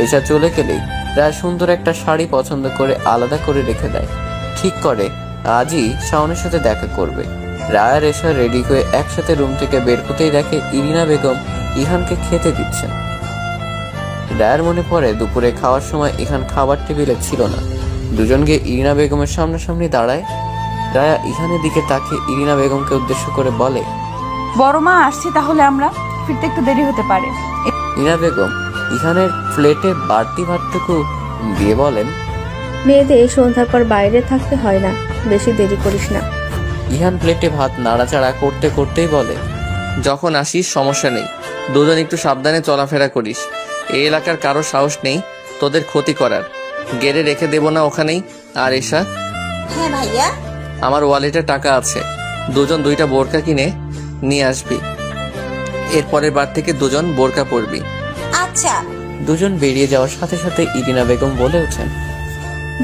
এসা চলে গেলেই রায় সুন্দর একটা শাড়ি পছন্দ করে আলাদা করে রেখে দেয়। ঠিক করে আজই শাওনের সাথে দেখা করবে। রায় আর এসা রেডি হয়ে একসাথে রুম থেকে বের হতেই দেখে ইরিনা বেগম ইহানকে খেতে দিচ্ছেন। রায়ের মনে পড়ে দুপুরে খাওয়ার সময় ইহান খাবার টেবিলে ছিল না। দুজন গিয়ে ইরিনা বেগমের সামনাসামনি দাঁড়ায়। রায়া ইহানের দিকে তাকিয়ে ইরিনা বেগমকে উদ্দেশ্য করে বলে, বড় মা আসছি, তাহলে আমরা ফিরতে একটু দেরি হতে পারে। ইরিনা বেগম ইহানের প্লেটে বাড়তি ভাতটুকু দিয়ে বলেন, মেয়েদের সন্ধ্যার পর বাইরে থাকতে হয় না, বেশি দেরি করিস না। ইহান প্লেটে ভাত নাড়াচাড়া করতে করতেই বলে, যখন আসিস সমস্যা নেই, দুজন একটু সাবধানে চলাফেরা করিস। এই এলাকার কারো সাহস নেই তোদের ক্ষতি করার। গেড়ে রেখে দেব না ওখানেই। আর এসা, হ্যাঁ ভাইয়া। আমার ওয়ালেটে টাকা আছে, দুজন 2টা বোরকা কিনে নিয়ে আসবি। এরপরের বার থেকে দুজন বোরকা পরবি। আচ্ছা। দুজন বেরিয়ে যাওয়ার সাথে সাথে ইরিনা বেগম বলে ওঠেন,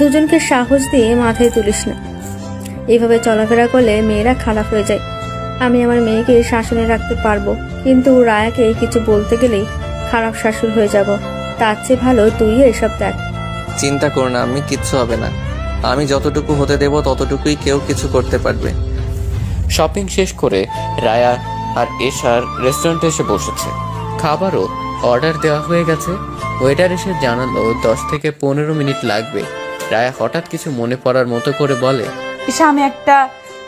দুজনকে সাহস দিয়ে মাথায় তুলিস না। এইভাবে চলাফেরা করলে মেয়েরা খারাপ হয়ে যায়। আমি আমার মেয়েকে শাসনে রাখতে পারবো, কিন্তু রায়াকে কিছু বলতে গেলেই খারাপ শাশুড় হয়ে যাব। তার চেয়ে ভালো তুই এসব দেখ। চিন্তা কর না, আমি কিচ্ছু হবে না। আমি যতটুকু হতে দেব ততটুকুই কেউ কিছু করতে পারবে। শপিং শেষ করে রায়া আর এশার রেস্টুরেন্টে এসে বসেছে। খাবারও অর্ডার দেওয়া হয়ে গেছে। ওয়েটার এসে জানালো 10 থেকে 15 মিনিট লাগবে। রায়া হঠাৎ কিছু মনে পড়ার মতো করে বলে, এসা, আমি একটা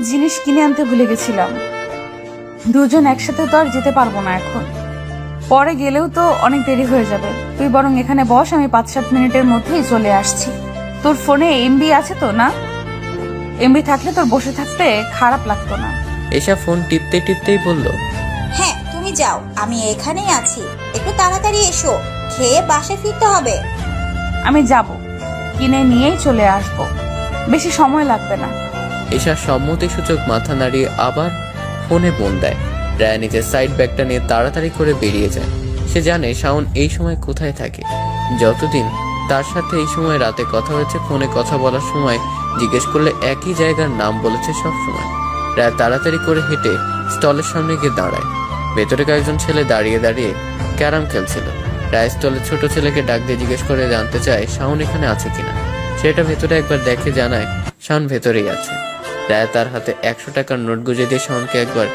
জিনিস কিনে আনতে ভুলে গেছিলাম। দুজন একসাথে তো আর যেতে পারবো না এখন। পরে গেলেও তো অনেক দেরি হয়ে যাবে। তুই বরং এখানে বস, আমি 5-7 মিনিটের মধ্যেই চলে আসছি। তোর ফোনে এমবি আছে তো না? এমবি থাকলে তোর বসে থাকতে খারাপ লাগতো না। এসা ফোন টিপতে টিপতেই বলল, হ্যাঁ তুমি যাও, আমি এখানেই আছি। একটু তাড়াতাড়ি এসো, খেয়ে বাসায় ফিরতে হবে। আমি যাব, কিনে নিয়েই চলে আসব, বেশি সময় লাগবে না। এসা সম্মতিসূচক মাথা নাড়িয়ে আবার ফোনে ফোন দেয়। রায়া নিজের সাইড ব্যাগটা নিয়ে তাড়াতাড়ি করে বেরিয়ে যায়। সে জানে শাওন এই সময় কোথায় থাকে। যতদিন তার সাথে এই সময় রাতে কথা হয়েছে, ফোনে কথা বলার সময় জিজ্ঞেস করলে একই জায়গার নাম বলেছে সব সময়। রায়া তাড়াতাড়ি করে হেঁটে স্টলের সামনে গিয়ে দাঁড়ায়। ভেতরে কয়েকজন ছেলে দাঁড়িয়ে দাঁড়িয়ে ক্যারাম খেলছিল। রায় স্টলের ছোট ছেলেকে ডাক দিয়ে জিজ্ঞেস করে জানতে চায় শাওন এখানে আছে কিনা। সেটা ভেতরে একবার দেখে জানায় শাওন ভেতরেই আছে। রায় তার হাতে 100 টাকার নোট গুঁজে দিয়ে শাওনকে একবার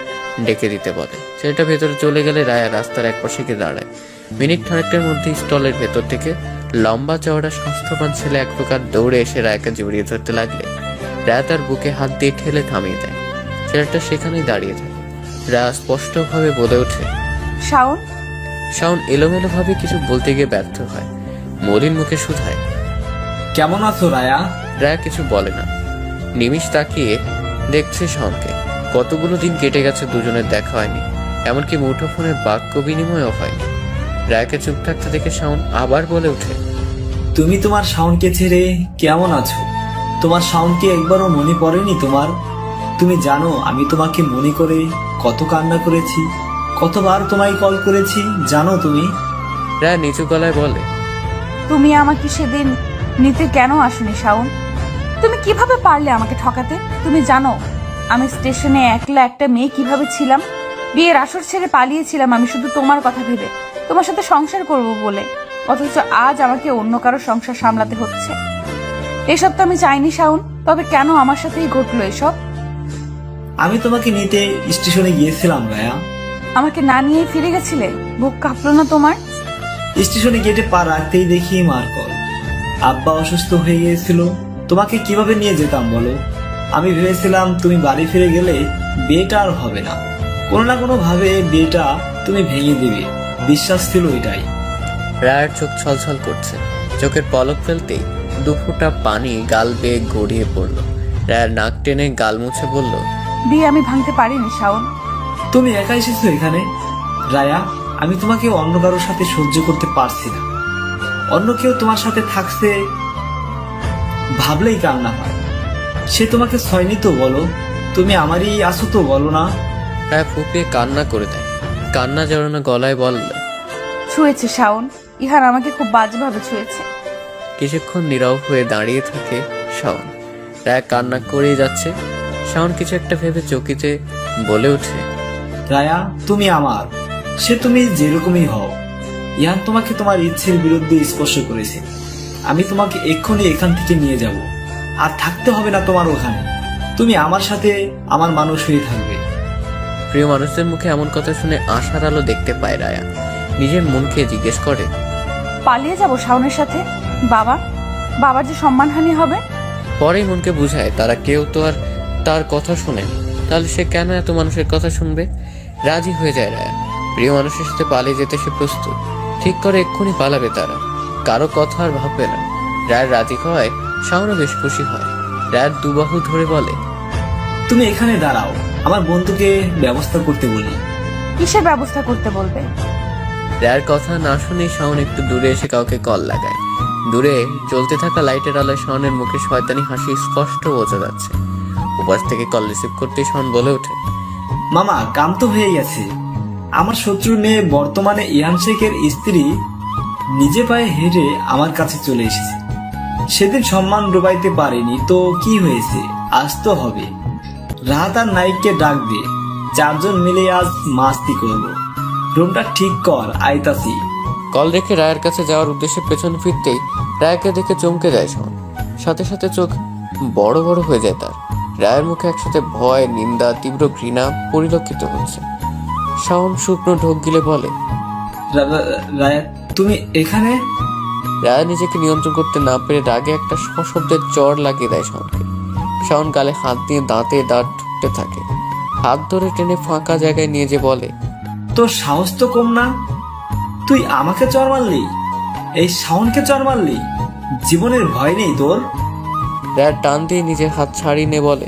ডেকে দিতে বলে। ছেলেটা ভেতরে চলে গেলে রায়া রাস্তার এক পাশে গিয়ে দাঁড়ায়। মিনিট খানেকের মধ্যে স্টলের ভেতর থেকে লম্বা চওড়া স্বাস্থ্যবান ছেলে এক প্রকার দৌড়ে এসে রায়কে জড়িয়ে ধরতে লাগলে রায়া তার বুকে হাত দিয়ে ঠেলে থামিয়ে দেয়। ছেলেটা সেখানেই দাঁড়িয়ে থাকে। রায়া স্পষ্টভাবে বলে ওঠে, শাওন। শাওন এলোমেলো ভাবে কিছু বলতে গিয়ে ব্যর্থ হয়। মলিন মুখে শুধায়, কেমন আছো রায়া? রায়া কিছু বলে না। নিমিষ তাকিয়ে দেখছে শাওনকে। কতগুলো দিন কেটে গেছে, দুজনের দেখা হয়নি, এমনকি মুঠোফোনের বাক্য বিনিময়ও হয়নি। রায়াকে চুপ থাকতে দেখে শাওন আবার বলে ওঠে, তুমি তোমার শাওনকে ছেড়ে কেমন আছো? তোমার শাওনকে একবারও মনে পড়েনি তোমার? তুমি জানো আমি তোমাকে মনে করে কত কান্না করেছি, কতবার তোমায় কল করেছি জানো তুমি? রায়া নিচু গলায় বলে, তুমি আমাকে সেদিন নিতে কেন আসনি শাওন? তুমি কিভাবে পারলে আমাকে ঠকাতে? তুমি জানো আমি স্টেশনে একলা একটা মেয়ে কিভাবে ছিলাম? বিয়ের আসর ছেড়ে পালিয়েছিলাম আমি শুধু তোমার কথা ভেবে, তোমার সাথে সংসার করব বলে। অথচ আজ আমাকে অন্য কারো সংসার সামলাতে হচ্ছে। এসব তো আমি চাইনি শাওন, তবে কেন আমার সাথেই ঘটলো এসব? আমি তোমাকে নিতে স্টেশনে গিয়েছিলাম রায়া। আমাকে না নিয়ে ফিরে গেছিলে? বুক কাঁপলো না তোমার? স্টেশনে গেটে পা রাখতেই দেখি মার কল। আব্বা অসুস্থ হয়ে গিয়েছিল, তোমাকে কিভাবে নিয়ে যেতাম বলো? আমি ভেবেছিলাম তুমি বাড়ি ফিরে গেলে বিয়েটা আর হবে না, কোনো না কোনো ভাবে বিয়েটা তুমি ভেঙে দেবে, বিশ্বাস ছিল এটাই। রায়ার চোখ ছলছল করছে। চোখের পলক ফেলতেই 2 ফোঁটা পানি গাল বেয়ে গড়িয়ে পড়ল। রায়ার নাক টেনে গাল মুছে বলল, বিয়ে আমি ভাঙতে পারিনি শাওন। তুমি একা এসেছো এখানে রায়া। আমি তোমাকে অন্য কারোর সাথে সহ্য করতে পারছি না। অন্য কেউ তোমার সাথে থাকছে ভাবলেই কান্না হয়। সে তোমাকে ছয়নি তো বলো, তুমি আমারই আছো তো বলো না? রায়া ফুপিয়ে কান্না করে দেয়। কান্না জড়ানো গলায় বলল, ছুঁয়েছে শাওন, ইহার আমাকে খুব বাজেভাবে ছুঁয়েছে। কিছুক্ষণ নীরব হয়ে দাঁড়িয়ে থাকে শাওন। রায়া কান্না করেই যাচ্ছে। শাওন কিছু একটা ভেবে চকিতে বলে ওঠে, রায়া তুমি আমার, সে তুমি যেরকমই হও। ইহান তোমাকে তোমার ইচ্ছের বিরুদ্ধে স্পর্শ করেছে। আমি তোমাকে এক্ষুনি এখান থেকে নিয়ে যাব, আর থাকতে হবে না তোমার ওখানে। তুমি আমার সাথে আমার মানুষ হয়ে থাকবে। প্রিয় মানুষদের মুখে এমন কথা শুনে আশার আলো দেখতে পায় রায়া। নিজের মনকে জিজ্ঞেস করে, পালিয়ে যাব শাওনের সাথে? বাবার যে সম্মানহানি হবে। পরেই মনকে বুঝায় তারা কেউ তো আর তার কথা শোনেনি, তাহলে সে কেন এত মানুষের কথা শুনবে? রাজি হয়ে যায় রায়া। প্রিয় মানুষের সাথে পালিয়ে যেতে সে প্রস্তুত। ঠিক করে এক্ষুনি পালাবে তারা, কারো কথা আর ভাববে না। রায়ের রাজি হওয়ায় শাওনও বেশ খুশি হয়। রায়ের দুবাহু ধরে বলে, তুমি এখানে দাঁড়াও, আমার বন্ধুকে ব্যবস্থা করতে বলি। কিসের ব্যবস্থা করতে বলবে? রায়ের কথা না শুনেই শাওন একটু দূরে এসে কাউকে কল লাগায়। দূরে জ্বলতে থাকা লাইটের আলোয় শাওনের মুখে শয়তানি হাসি স্পষ্ট বোঝা যাচ্ছে। উপাস থেকে কল রিসিভ করতেই শাওন বলে ওঠে, মামা কাম তো হয়ে গেছে। আমার শত্রুর মেয়ে বর্তমানে ইয়ান শেখের স্ত্রী নিজে পায়ে হেঁটে আমার কাছে চলে এসেছে। সেদিন সম্মান ডুবাইতে পারিনি তো কি হয়েছে, আজ তো হবে। রাহাত আর নাইককে ডাক দে, 4 জন মিলে আজ মাস্তি করব। রুমটা ঠিক কর, আইতাছি। কল রেখে রায়ের কাছে যাওয়ার উদ্দেশ্যে পেছন ফিরতেই রায়কে দেখে চমকে যায় শাওন। সাথে সাথে চোখ বড় বড় হয়ে যায় তার। রায়ের মুখে একসাথে ভয়, নিন্দা, তীব্র ঘৃণা পরিলক্ষিত হচ্ছে। শাওন শুকনো ঢোক গিলে বলে, রায়া তুমি এখানে? রায়া নিজেকে নিয়ন্ত্রণ করতে না পেরে রাগে একটা সশব্দের চড় লাগিয়ে দেয় শাওনকে। শাওন গালে হাত দিয়ে দাঁতে দাঁত ঠুকতে থাকে। হাত ধরে টেনে ফাঁকা জায়গায় নিয়ে যে বলে, তোর সাহস তো কম না, তুই আমাকে চর মারলি, এই শাওনকে চর মারলি, জীবনের ভয় নেই তোর? রায়া টান দিয়ে নিজের হাত ছাড়িয়ে নিয়ে বলে,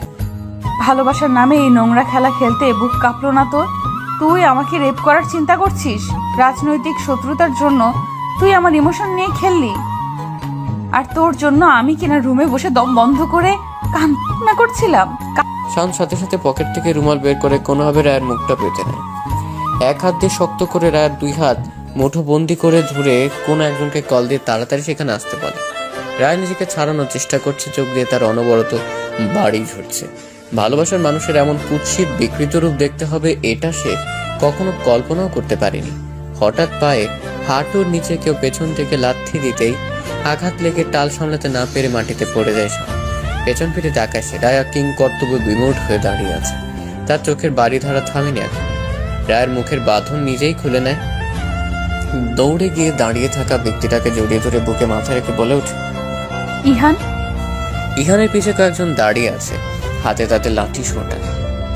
ভালোবাসার নামে এই নোংরা খেলা খেলতে বুক কাঁপলো না তোর? তুই আমাকে রেপ করার চিন্তা করছিস? রাজনৈতিক শত্রুতার জন্য তুই আমার ইমোশন নিয়ে খেললি, আর তোর জন্য আমি কিনা রুমে বসে দম বন্ধ করে কান্না করছিলাম। শাওন সাথে সাথে পকেট থেকে রুমাল বের করে কোনোভাবে রায়ের মুখটা পেতে নেয়। এক হাত দিয়ে শক্ত করে রায়ের দুই হাত মুঠোবন্দি করে ধরে কোনো একজনকে কল দিয়ে তাড়াতাড়ি সেখানে আসতে পারে। রায় নিজেকে ছাড়ানোর চেষ্টা করছে, চোখ দিয়ে তার অনবরত বাড়ি ঝরছে। ভালোবাসার মানুষের এমন কুৎসিত বিকৃত রূপ দেখতে হবে এটা সে কখনো কল্পনাও করতে পারেনি। হঠাৎ পায়ে হাঁটুর নিচে কেউ পেছন থেকে লাথি দিতেই আঘাত লেগে টাল সামলাতে না পেরে মাটিতে পড়ে যায় শাওন। পেছন ফিরে তাকায় সে, রায়া কিং কর্তব্য বিমূঢ় হয়ে দাঁড়িয়ে আছে। তার চোখের বাড়ি ধারা থামেনি এখন। রায়ের মুখের বাঁধন নিজেই খুলে নেয়। দৌড়ে গিয়ে দাঁড়িয়ে থাকা ব্যক্তিটাকে জড়িয়ে ধরে বুকে মাথা রেখে বলে ওঠে, ইহান। ইহানের পিছে কয়েকজন দাঁড়িয়ে আছে, হাতে তাতে লাঠি সোঁটা।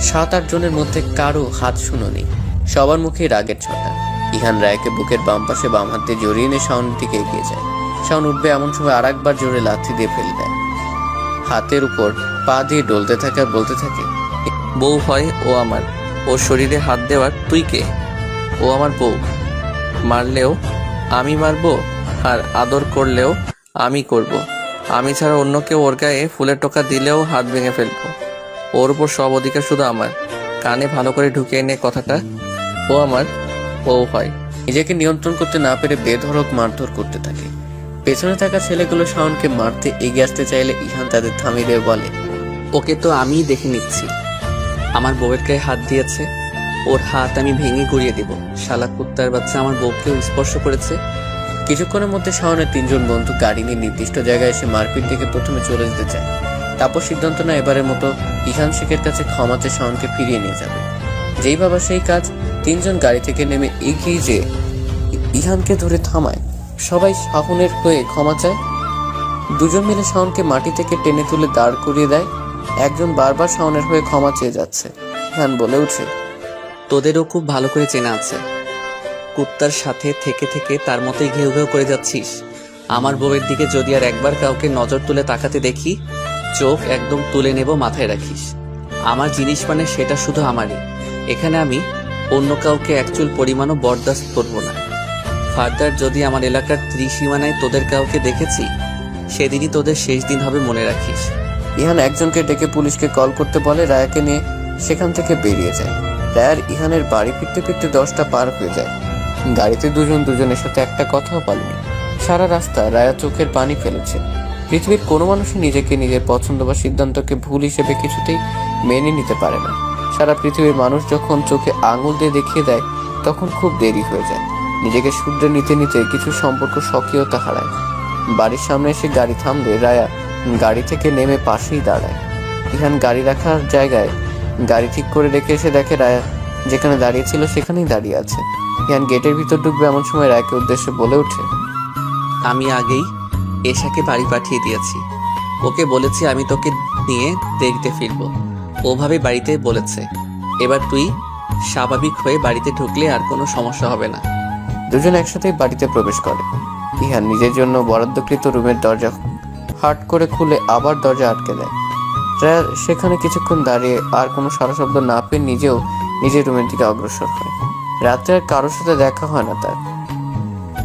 7-8 জনের মধ্যে কারো হাত শুনো নেই, সবার মুখে রাগের ছটা। ইহান রায়কে বুকের বাম পাশে বাম হাত দিয়ে জড়িয়ে নিয়ে শাওনের দিকে এগিয়ে যায়। শাওন উঠবে এমন সময় আরেকবার জোরে লাথি দিয়ে ফেলে দেয়। হাতের উপর পা দিয়ে ডলতে থাকে আর বলতে থাকে, বউ হয় ও আমার, ওর শরীরে হাত দেওয়ার তুই কে? ও আমার বউ, মারলেও আমি মারবো, আর আদর করলেও আমি করব। আমি ছাড়া অন্য কেউ ওর গায়ে ফুলের টোকা দিলেও হাত ভেঙে ফেলবো। ওর উপর সব অধিকার শুধু আমার। কানে ভালো করে ঢুকিয়ে নে কথাটা, ও আমার বউ হয়। নিজেকে নিয়ন্ত্রণ করতে না পেরে বেধড়ক মারধর করতে থাকে। পেছনে থাকা ছেলেগুলো শাওনকে মারতে এগিয়ে আসতে চাইলে ইহান তাদের থামিয়ে দিয়ে বলে, ওকে তো আমিই দেখে নিচ্ছি। আমার বউয়ের গায়ে হাত দিয়েছে, ওর হাত আমি ভেঙে গুড়িয়ে দিব। শালা কুত্তার বাচ্চা আমার বউকেও স্পর্শ করেছে। কিছুক্ষণের মধ্যে শাওনের 3 জন বন্ধু গাড়ি নিয়ে নির্দিষ্ট জায়গায় এসে মারপিট দেখে প্রথমে চলে যেতে চায়। তারপর সিদ্ধান্ত না এবারের মতো ইহান শেখের কাছে ক্ষমা চেয়ে শাওনকে ফিরিয়ে নিয়ে যাবে। যেই ভাবা সেই কাজ। 3 জন গাড়ি থেকে নেমে এগিয়ে যে ইহানকে ধরে থামায়। সবাই শাওনের হয়ে ক্ষমা চায়। 2 জন মিলে শাওনকে মাটি থেকে টেনে তুলে দাঁড় করিয়ে দেয়। একজন বারবার শাওনের হয়ে ক্ষমা চেয়ে যাচ্ছে। ইহান বলে উঠে, তোদেরও খুব ভালো করে চেনা আছে। কুত্তার সাথে থেকে থেকে তার মতোই ঘেউ ঘেউ করে যাচ্ছিস। আমার বউয়ের দিকে যদি আর একবার কাউকে নজর তুলে তাকাতে দেখি, চোখ একদম তুলে নেব, মাথায় রাখিস। আমার জিনিস মানে সেটা শুধু আমারই। এখানে আমি অন্য কাউকে একচুল পরিমাণও বরদাস্ত করব না। ফার্দার যদি আমার এলাকার ত্রিসীমানায় তোদের কাউকে দেখেছি, সেদিনই তোদের শেষ দিন হবে, মনে রাখিস। ইহান একজনকে ডেকে পুলিশকে কল করতে বলে। রায়াকে নিয়ে সেখান থেকে বেরিয়ে যায়। রায়ার ইহানের বাড়ি ফিরতে ফিরতে 10টা পার হয়ে যায়। গাড়িতে দুজনের সাথে একটা কথাও বলেনি। সারা রাস্তা রায়া চোখের পানি ফেলেছে। পৃথিবীর কোনো মানুষই নিজেকে নিজের পছন্দ বা সিদ্ধান্তকে ভুল হিসেবে কিছুতেই মেনে নিতে পারে না। সারা পৃথিবীর মানুষ যখন চোখে আঙুল দিয়ে দেখিয়ে দেয়, তখন খুব দেরি হয়ে যায়। নিজেকে শুধরে নিতে নিতে কিছু সম্পর্ক স্বকীয়তা হারায়। বাড়ির সামনে এসে গাড়ি থামলে রায়া গাড়ি থেকে নেমে পাশেই দাঁড়ায়। ইহান গাড়ি রাখার জায়গায় গাড়ি ঠিক করে রেখে এসে দেখে রায়া যেখানে দাঁড়িয়ে ছিল সেখানেই দাঁড়িয়ে আছে। ইহান গেটের ভিতর ঢুকবে এমন সময় রায়াকে উদ্দেশ্যে বলে ওঠে, আমি আগেই এশাকে বাড়ি পাঠিয়ে দিয়েছি। ওকে বলেছি আমি তোকে নিয়ে দেরিতে ফিরবো। ওভাবে বাড়িতে বলেছে। এবার তুই স্বাভাবিক হয়ে বাড়িতে ঢুকলে আর কোনো সমস্যা হবে না। 2 জন একসাথেই বাড়িতে প্রবেশ করে। ইহান নিজের জন্য বরাদ্দকৃত রুমের দরজা হাট করে খুলে আবার দরজা আটকে দেয়। রায়া সেখানে কিছুক্ষণ দাঁড়িয়ে আর কোনো সারা শব্দ না পেয়ে নিজেও নিজের রুমের দিকে অগ্রসর হয়। রাতে আর কারোর সাথে দেখা হয় না তার।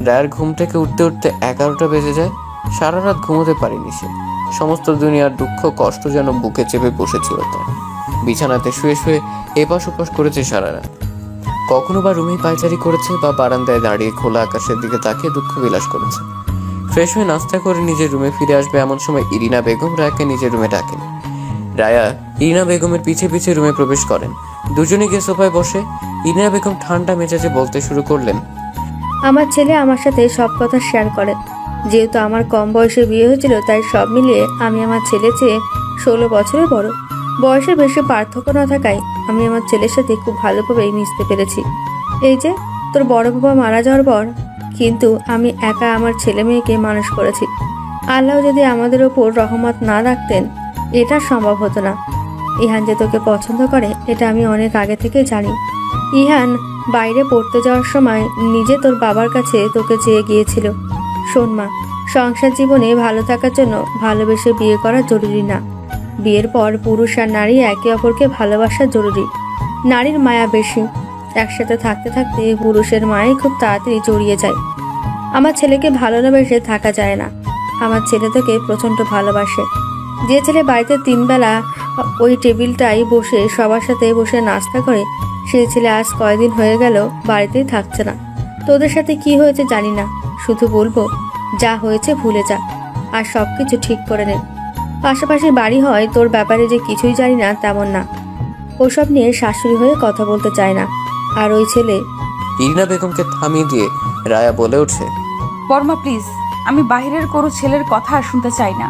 রায়ার ঘুম থেকে উঠতে উঠতে 11টা বেজে যায়। সারা রাত ঘুমোতে পারেনি সে। সমস্ত দুনিয়ার দুঃখ কষ্ট যেন বুকে চেপে বসেছিল তার। বিছানাতে শুয়ে শুয়ে এপাশ ওপাশ করেছে সারা রাত। কখনো বা রুমেই পায়চারি করেছে বা বারান্দায় দাঁড়িয়ে খোলা আকাশের দিকে তাকিয়ে দুঃখ বিলাস করেছে। ফ্রেশ হয়ে নাস্তা করে নিজের রুমে ফিরে আসবে এমন সময় ইরিনা বেগম রায়াকে নিজের রুমে ডাকেন। রায়া ইরিনা বেগমের পিছে পিছে রুমে প্রবেশ করেন। দুজনে গিয়ে সোফায় বসে ইরিনা বেগম ঠান্ডা মেজাজে বলতে শুরু করলেন, আমার ছেলে আমার সাথে সব কথা শেয়ার করে। যেহেতু আমার কম বয়সে বিয়ে হয়েছিল, তাই সব মিলিয়ে আমি আমার ছেলে চেয়ে 16 বছরের বড়। বয়সের বেশি পার্থক্য না থাকায় আমি আমার ছেলের সাথে খুব ভালোভাবেই মিশতে পেরেছি। এই যে তোর বড় বাবা মারা যাওয়ার পর কিন্তু আমি একা আমার ছেলে মেয়েকে মানুষ করেছি। আল্লাহ যদি আমাদের ওপর রহমত না রাখতেন, এটা সম্ভব হতো না। ইহান যে তোকে পছন্দ করে এটা আমি অনেক আগে থেকে জানি। ইহান বাইরে পড়তে যাওয়ার সময় নিজে তোর বাবার কাছে তোকে চেয়ে গিয়েছিল। শোন মা, সংসার জীবনে ভালো থাকার জন্য ভালোবেসে বিয়ে করা জরুরি না। বিয়ের পর পুরুষ আর নারী একে অপরকে ভালোবাসা জরুরি। নারীর মায়া বেশি, একসাথে থাকতে থাকতে পুরুষের মায়াই খুব তাড়াতাড়ি জড়িয়ে যায়। আমার ছেলেকে ভালো না বেসে থাকা যায় না। আমার ছেলে তোকে প্রচণ্ড ভালোবাসে। যে ছেলে বাড়িতে 3 বেলা ওই টেবিলটাই বসে সবার সাথে বসে নাস্তা করে, সেই ছেলে আজ কয়দিন হয়ে গেল বাড়িতেই থাকছে না। তোদের সাথে কি হয়েছে জানি না, শুধু বলবো যা হয়েছে ভুলে যা আর সব কিছু ঠিক করে নে। পাশাপাশি বাড়ি হয়, তোর ব্যাপারে যে কিছুই জানি না তেমন না। ওসব নিয়ে শাশুড়ি হয়ে কথা বলতে চায় না। আর ওই ছেলে। ইরিনা বেগমকে থামিয়ে দিয়ে রায়া বলে ওঠে। বর্মা প্লিজ, আমি বাইরের কোনো ছেলের কথা আর শুনতে চাই না।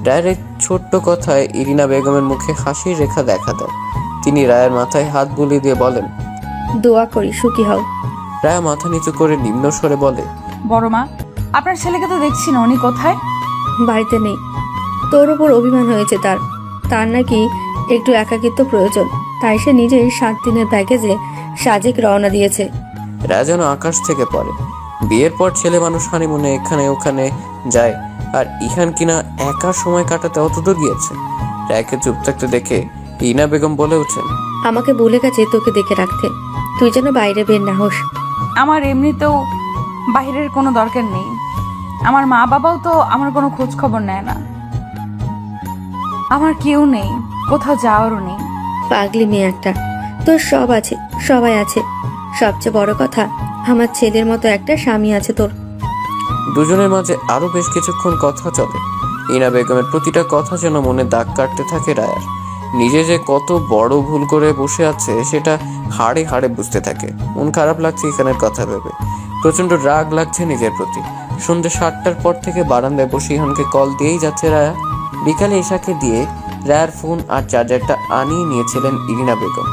রায়ের এই ছোট্ট কথায় ইরিনা বেগমের মুখে হাসির রেখা দেখা দেয়। তিনি রায়ের মাথায় হাত বুলিয়ে দিয়ে বলেন, দোয়া করি সুখী হও। রায়া মাথা নিচু করে নিম্ন স্বরে বলে, বড়মা, আপনার ছেলেকে তো দেখছি না, উনি কোথায়? বাড়িতে নেই। তোর ওপর অভিমান হয়েছে তার। তার নাকি একটু একাকিত্ব প্রয়োজন, তাই সে নিজেই 7 দিনের প্যাকেজে সাজেক রওনা দিয়েছে। রায়া যেন আকাশ থেকে পড়ে। বিয়ের পর ছেলে মানুষ হানিমুনে এখানে ওখানে যায়, আর ইহান কিনা একা সময় কাটাতে অতদূর গিয়েছে। রায়কে চুপ থাকতে দেখে ইরিনা বেগম বলে ওঠেন, আমাকে বলে গেছে তোকে দেখে রাখতে, তুই যেন বাইরে বের না হোস। আমার এমনিতেও বাইরের কোনো দরকার নেই। আমার মা বাবাও তো আমার কোনো খোঁজ খবর নেয় না। আমার কেউ নেই, কোথাও যাওয়ারও নেই। পাগলি মেয়ে একটা। তোর সব আছে, সবাই আছে। সবচেয়ে বড় কথা, আমার ছেলের মতো একটা স্বামী আছে তোর। দুজনের মাঝে আরো বেশ কিছুক্ষণ কথা চলে। ইরিনা বেগমের প্রতিটা কথা যেন মনে দাগ কাটতে থাকে রায়ার। নিজে যে কত বড় ভুল করে বসে আছে সেটা হাড়ে হাড়ে বুঝতে থাকে। মন খারাপ লাগছে এখানের কথা ভেবে, প্রচন্ড রাগ লাগছে নিজের প্রতি। সন্ধ্যে 7টার পর থেকে বারান্দায় বসে ইহানকে কল দিয়েই যাচ্ছে রায়া। বিকালে এশাকে দিয়ে রায়ার ফোন আর চার্জারটা আনিয়ে নিয়েছিলেন ইরিনা বেগম।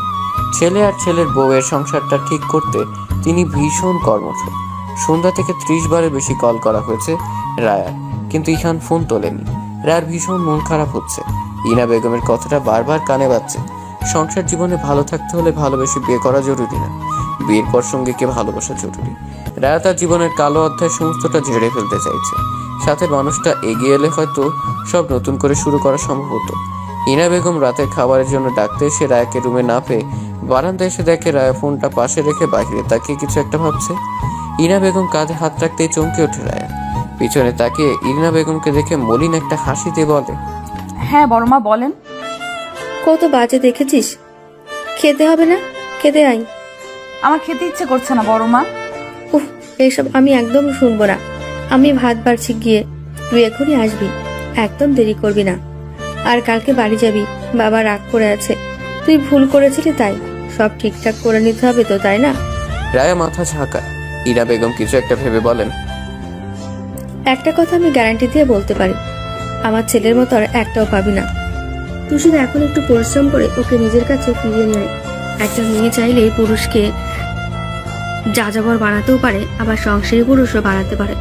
ছেলে আর ছেলের বউয়ের সংসারটা ঠিক করতে তিনি ভীষণ কর্মঠ। সন্ধ্যা থেকে 30 বারের বেশি কল করা হয়েছে রায়ার, কিন্তু ইহান ফোন তোলেনি। রায়ার ভীষণ মন খারাপ হচ্ছে। ইরিনা বেগমের কথাটা বারবার কানে বাজছে। সংসার জীবনে ভালো থাকতে হলে ভালোবেসে বিয়ে করা জরুরি না, বিয়ের পর সঙ্গীকে ভালোবাসা জরুরি। রায়া তার জীবনের কালো অধ্যায় সমস্তটা ঝেড়ে ফেলতে চাইছে। সাথে মানুষটা এগিয়ে এলে হয়তো সব নতুন করে শুরু করা সম্ভব হতো। ইরিনা বেগম রাতের খাবারের জন্য ডাকতে এসে রায়াকে রুমে না পেয়ে বারান্দায় এসে দেখে রায়া ফোনটা পাশে রেখে বাইরে তাকিয়ে কিছু একটা ভাবছে। ইরিনা বেগম কাঁধে হাত রাখতেই চমকে ওঠে রায়া। পিছনে তাকিয়ে ইরিনা বেগমকে দেখে মলিন একটা হাসি দিয়ে বলে, হ্যাঁ বড়মা বলেন। কত বাজে দেখেছিস? খেতে হবে না? খেতে আই। আমার খেতে ইচ্ছে করছে না বড়মা। উফ, এসব আমি একদম শুনবো না। আমি ভাত বাড়ছি গিয়ে, তুই এখনই আসবি, একদম দেরি করবি না। আর কালকে বাড়ি যাবি, বাবা রাগ করে আছে। তুই ভুল করেছিলি, তাই সব ঠিকঠাক করে নিতে হবে তো, তাই না? রায়া মাথা ঝাঁকায়। ইরিনা বেগম কিছু একটা ভেবে বলেন, একটা কথা আমি গ্যারান্টি দিয়ে বলতে পারি, আমার ছেলের মতো আর একটাও পাবি না। তুই শুধু এখন একটু পরিশ্রম করে ওকে নিজের কাছে ফিরিয়ে নিয়ে আয়। একটা মেয়ে চাইলে পুরুষকে যাযাবর বানাতেও পারে, আবার সংসারী পুরুষও বানাতে পারে।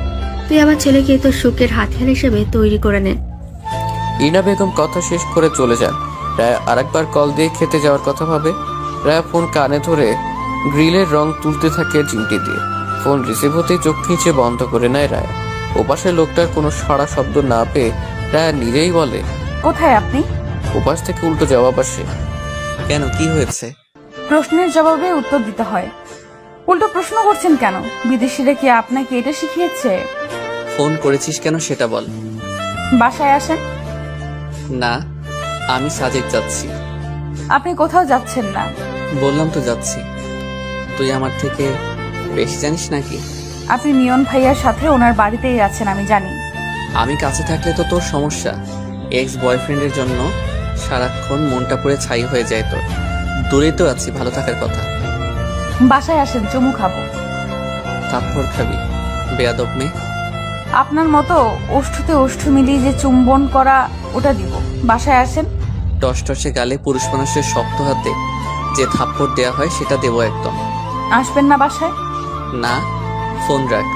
তুই আমার ছেলেকে তোর সুখের হাতিয়ার হিসেবে তৈরি করে নে। ইরিনা বেগম কথা শেষ করে চলে যান। রায়া আরেকবার কল দিয়ে খেতে যাওয়ার কথা ভাবে। রায়া ফোন কানে ধরে গ্রিলের রং তুলতে থাকে চিমটি দিয়ে। ফোন রিসিভ হতেই চোখ খিঁচে বন্ধ করে নেয় রায়া। ওপাশে লোকটার কোনো সাড়া শব্দ না পেয়ে রায়া নিজেই বলে, কোথায় আপনি? ওপাশ থেকে উল্টো জবাব আসে, কেন, কি হয়েছে? প্রশ্নের জবাবে উত্তর দিতে হয়, উল্টো প্রশ্ন করছেন কেন? বিদেশিরা কি আপনাকে এটা শিখিয়েছে? ফোন করেছিস কেন সেটা বল। বাসায় আসেন। না, আমি সাজেক যাচ্ছি। আপনি কোথাও যাচ্ছেন না। বললাম তো যাচ্ছি। তুই আমার থেকে বেশি জানিস নাকি? আপনি নিয়ন ভাইয়ার সাথে ওনার বাড়িতেই আছেন, আমি জানি। আমি কাছে থাকলে তো তোর সমস্যা। এক্স বয়ফ্রেন্ডের জন্য সারাক্ষণ মনটা পুরো ছাই হয়ে যায় তোর। দূরেই তো আছি, ভালো থাকার কথা। বাসায় আসেন, চুমু খাবো। থাপ্পড় খাবি, বেয়াদব মেয়ে। আপনার মতো ওষ্ঠতে ওষ্ঠ মিলিয়ে যে চুম্বন করা, ওটা দিব। বাসায় আসেন। টসটসে গালে পুরুষ মানুষের শক্ত হাতে যে থাপ্পড় দেয়া হয় সেটা দেবো একদম। আসবেন না বাসায়? না, ফোন রাখ।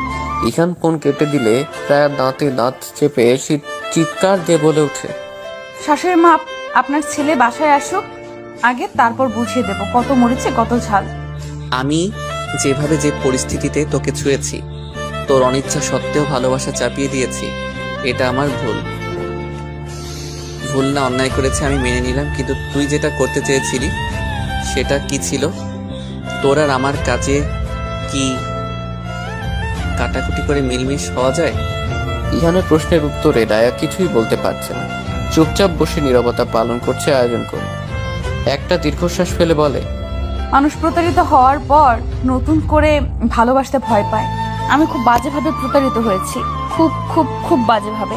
ইহান ফোন কেটে দিলে রায়া দাঁতে দাঁত চেপে চিৎকার দিয়ে বলে ওঠে, শাশুড়ি মা, আপনার ছেলে বাসায় আসুক আগে, তারপর বুঝিয়ে দেব কত মরেছে কত ঝাল। আমি যেভাবে যে পরিস্থিতিতে তোকে ছুঁয়েছি, তোর অনিচ্ছা সত্ত্বেও ভালোবাসা চাপিয়ে দিয়েছি, এটা আমার ভুল না অন্যায় করেছে আমি মেনে নিলাম, কিন্তু তুই যেটা করতে চেয়েছিলি সেটা কি ছিল? তোর আর আমার কাজে কি কাটাকুটি করে মিলমিশ হওয়া যায়? ইহানের প্রশ্নের উত্তরে রায়া কিছুই বলতে পারছে না। চুপচাপ বসে নীরবতা পালন করছে আয়োজন করে। একটা দীর্ঘশ্বাস ফেলে বলে, মানুষ প্রতারিত হওয়ার পর নতুন করে ভালোবাসতে ভয় পায়। আমি খুব বাজেভাবে প্রতারিত হয়েছি, খুব খুব খুব বাজেভাবে।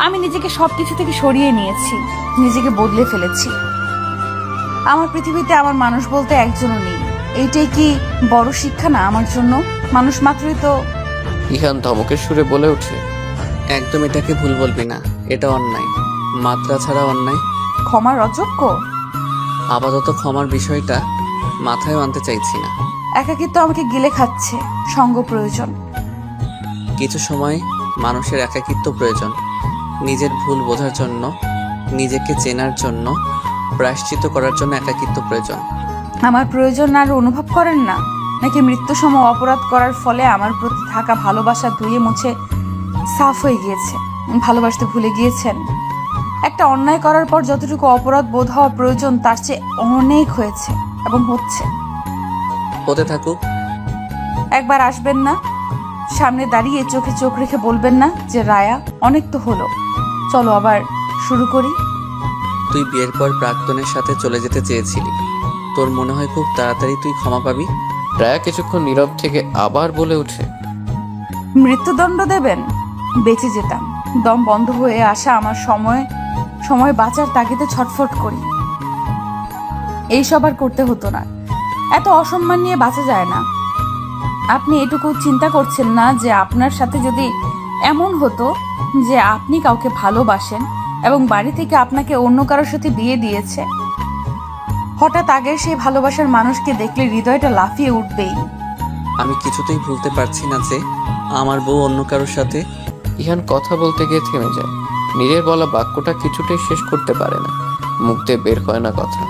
আমি নিজেকে সবকিছু থেকে সরিয়ে নিয়েছি, নিজেকে বদলে ফেলেছি। আমার পৃথিবীতে আমার মানুষ বলতে একজনও নেই। এইটাই কি বড় শিক্ষা না আমার জন্য? মানুষ মাত্রই তো। ইহান ধমকের সুরে বলে ওঠে, একদম এটাকে ভুল বলবি না, এটা অন্যায়, মাত্রা ছাড়া অন্যায়। ক্ষমার অযোগ্য? আপাতত ক্ষমার বিষয়টা মাথায় আনতে চাইছি না। একাকিত্ব আমাকে গিলে খাচ্ছে, সঙ্গ প্রয়োজন। কিছু সময় মানুষের একাকিত্ব প্রয়োজন, নিজের ভুল বোঝার জন্য, নিজেকে চেনার জন্য, প্রায়শ্চিত্ত করার জন্য একাকিত্ব প্রয়োজন। আমার প্রয়োজন আর অনুভব করেন না? নাকি মৃত্যুসম অপরাধ করার ফলে আমার প্রতি থাকা ভালোবাসা ধুয়ে মুছে সাফ হয়ে গিয়েছে? ভালোবাসতে ভুলে গিয়েছেন? একটা অন্যায় করার পর যতটুকু অপরাধ বোধ হওয়া প্রয়োজন তার চেয়ে অনেক হয়েছে এবং হচ্ছে। হতে থাকুক। একবার আসবেন না? সামনে দাঁড়িয়ে চোখে চোখ রেখে বলবেন না যে রায়া, অনেক তো হলো, চলো আবার শুরু করি? তুই বিয়ের পর প্রাক্তনের সাথে চলে যেতে চেয়েছিলি, তোর মনে হয় খুব তাড়াতাড়ি তুই ক্ষমা পাবি? রায়া কিছুক্ষণ নীরব থেকে আবার বলে ওঠে, মৃত্যুদণ্ড দেবেন? বেঁচে যেতাম। দম বন্ধ হয়ে আসা আমার সময় বাঁচার তাগিদে ছটফট করি। এইসব আর করতে হতো না। এত অসম্মান নিয়ে বাঁচা যায় না। আপনি এটুকু চিন্তা করছেন না যে আপনার সাথে যদি এমন হতো যে আপনি কাউকে ভালোবাসেন এবং বাড়ি থেকে আপনাকে অন্য কারোর সাথে বিয়ে দিয়েছে, হঠাৎ আগের সেই ভালোবাসার মানুষকে দেখলে হৃদয়টা লাফিয়ে উঠবেই। আমি কিছুতেই ভুলতে পারছি না যে আমার বউ অন্য কারোর সাথে। ইহান কথা বলতে গিয়ে থেমে যায়। নীরের বলা বাক্যটা কিছুতেই শেষ করতে পারে না, মুখ দিয়ে বের হয় না কথা।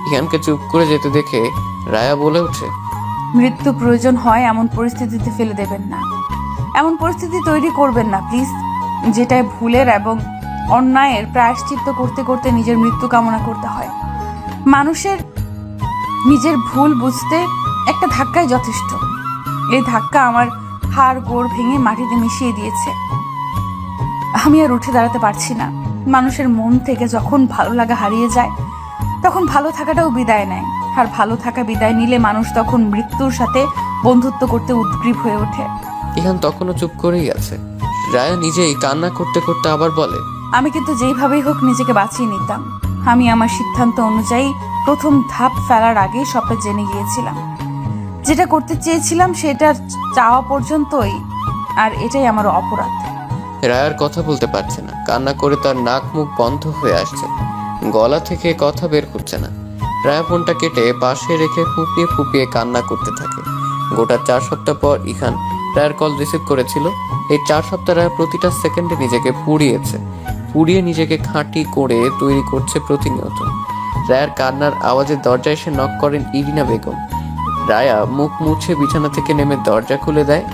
ইহানকে চুপ করে যেতে দেখে রায়া বলে ওঠে, মৃত্যু প্রয়োজন হয় এমন পরিস্থিতিতে ফেলে দেবেন না, এমন পরিস্থিতি তৈরি করবেন না প্লিজ, যেটায় ভুলের এবং অন্যায়ের প্রায়শ্চিত্ত করতে করতে নিজের মৃত্যু কামনা করতে হয়। মানুষের নিজের ভুল বুঝতে একটা ধাক্কাই যথেষ্ট। এই ধাক্কা আমার হাড় গোড় ভেঙে মাটিতে মিশিয়ে দিয়েছে। আমি আর উঠে দাঁড়াতে পারছি না। মানুষের মন থেকে যখন ভালো লাগা হারিয়ে যায় তখন ভালো থাকাটাও বিদায় নেয়, আর ভালো থাকা বিদায় নিলে মানুষ তখন মৃত্যুর সাথে বন্ধুত্ব করতে উদ্গ্রীব হয়ে ওঠে। ইহান তখনও চুপ করেই আছে। রায়া নিজেই কান্না করতে করতে আবার বলে, আমি কিন্তু যেইভাবেই হোক নিজেকে বাঁচিয়ে নিতাম। আমি আমার সিদ্ধান্ত অনুযায়ী প্রথম ধাপ ফেলার আগেই সবটা জেনে গিয়েছিলাম। যেটা করতে চেয়েছিলাম সেটা চাওয়া পর্যন্তই, আর এটাই আমার অপরাধ। রায়ার কথা বলতে পারছে না, কান্না করে তার নাক মুখ বন্ধ হয়ে আসছে, গলা থেকে কথা বের হচ্ছে না। রায়া ফোনটা কেটে পাশে রেখে ফুপিয়ে ফুপিয়ে কান্না করতে থাকে। গোটা 4 সপ্তাহ পর ইহান রায়ার কল রিসিভ করেছিল। এই 4 সপ্তাহ রায়া প্রতিটা সেকেন্ডে নিজেকে পুড়িয়ে নিজেকে খাঁটি করে তৈরি করছে প্রতিনিয়ত। রায়ার কান্নার আওয়াজে দরজায় এসে নক করেন ইরিনা বেগম। রায়া মুখ মুছে বিছানা থেকে নেমে দরজা খুলে দেয়।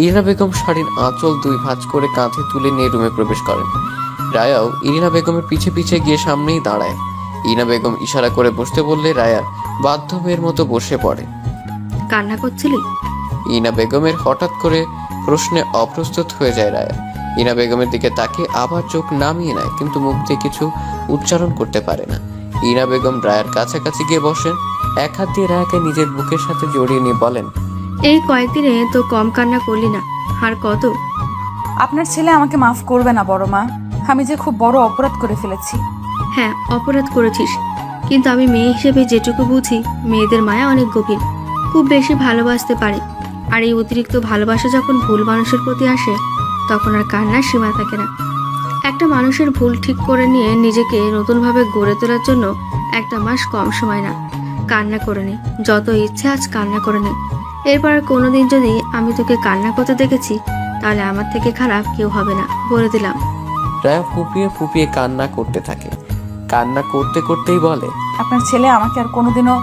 ইরিনা বেগম শাড়ির আঁচল 2 ভাঁজ করে কাঁধে তুলে নিয়ে রুমে প্রবেশ করেন। রায়াও ইরিনা বেগমের পিছে পিছে গিয়ে সামনেই দাঁড়ায়। ইরিনা বেগম ইশারা করে বসতে বললে রায়া বাধ্য মেয়ের মতো বসে পড়ে। কান্না করছিলি? ইরিনা বেগমের হঠাৎ করে প্রশ্নে অপ্রস্তুত হয়ে যায় রায়া। ইরিনা বেগমের দিকে তাকিয়ে আবার চোখ নামিয়ে নেয়, কিন্তু মুখ দিয়ে কিছু উচ্চারণ করতে পারে না। ইরিনা বেগম রায়ার কাছাকাছি গিয়ে বসেন। এক হাত দিয়ে রায়াকে নিজের বুকের সাথে জড়িয়ে নিয়ে বলেন, এই কয়েকদিনে তো কম কান্না করলি না, আর কত? আপনার ছেলে আমাকে মাফ করবে না বড় মা। আমি যে খুব বড় অপরাধ করে ফেলেছি। হ্যাঁ, অপরাধ করেছিস, কিন্তু আমি মেয়ে হিসেবে যেটুকু বুঝি, মেয়েদের মায়া অনেক গভীর, খুব বেশি ভালোবাসতে পারে। আর এই অতিরিক্ত ভালোবাসা যখন ভুল মানুষের প্রতি আসে তখন আর কান্নার সীমা থাকে না। একটা মানুষের ভুল ঠিক করে নিয়ে নিজেকে নতুনভাবে গড়ে তোলার জন্য 1 মাস কম সময় না। কান্না করে নে, যত ইচ্ছে আজ কান্না করে নে। এরপর কোনোদিন যদি আমি তোকে কান্না করতে দেখেছি তাহলে আমার থেকে খারাপ কেউ হবে না, বলে দিলাম। রায়া ফুপিয়ে ফুপিয়ে কান্না করতে থাকে। কান্না করতে করতেই বলে, আপনার ছেলে আমাকে আর কোনোদিনও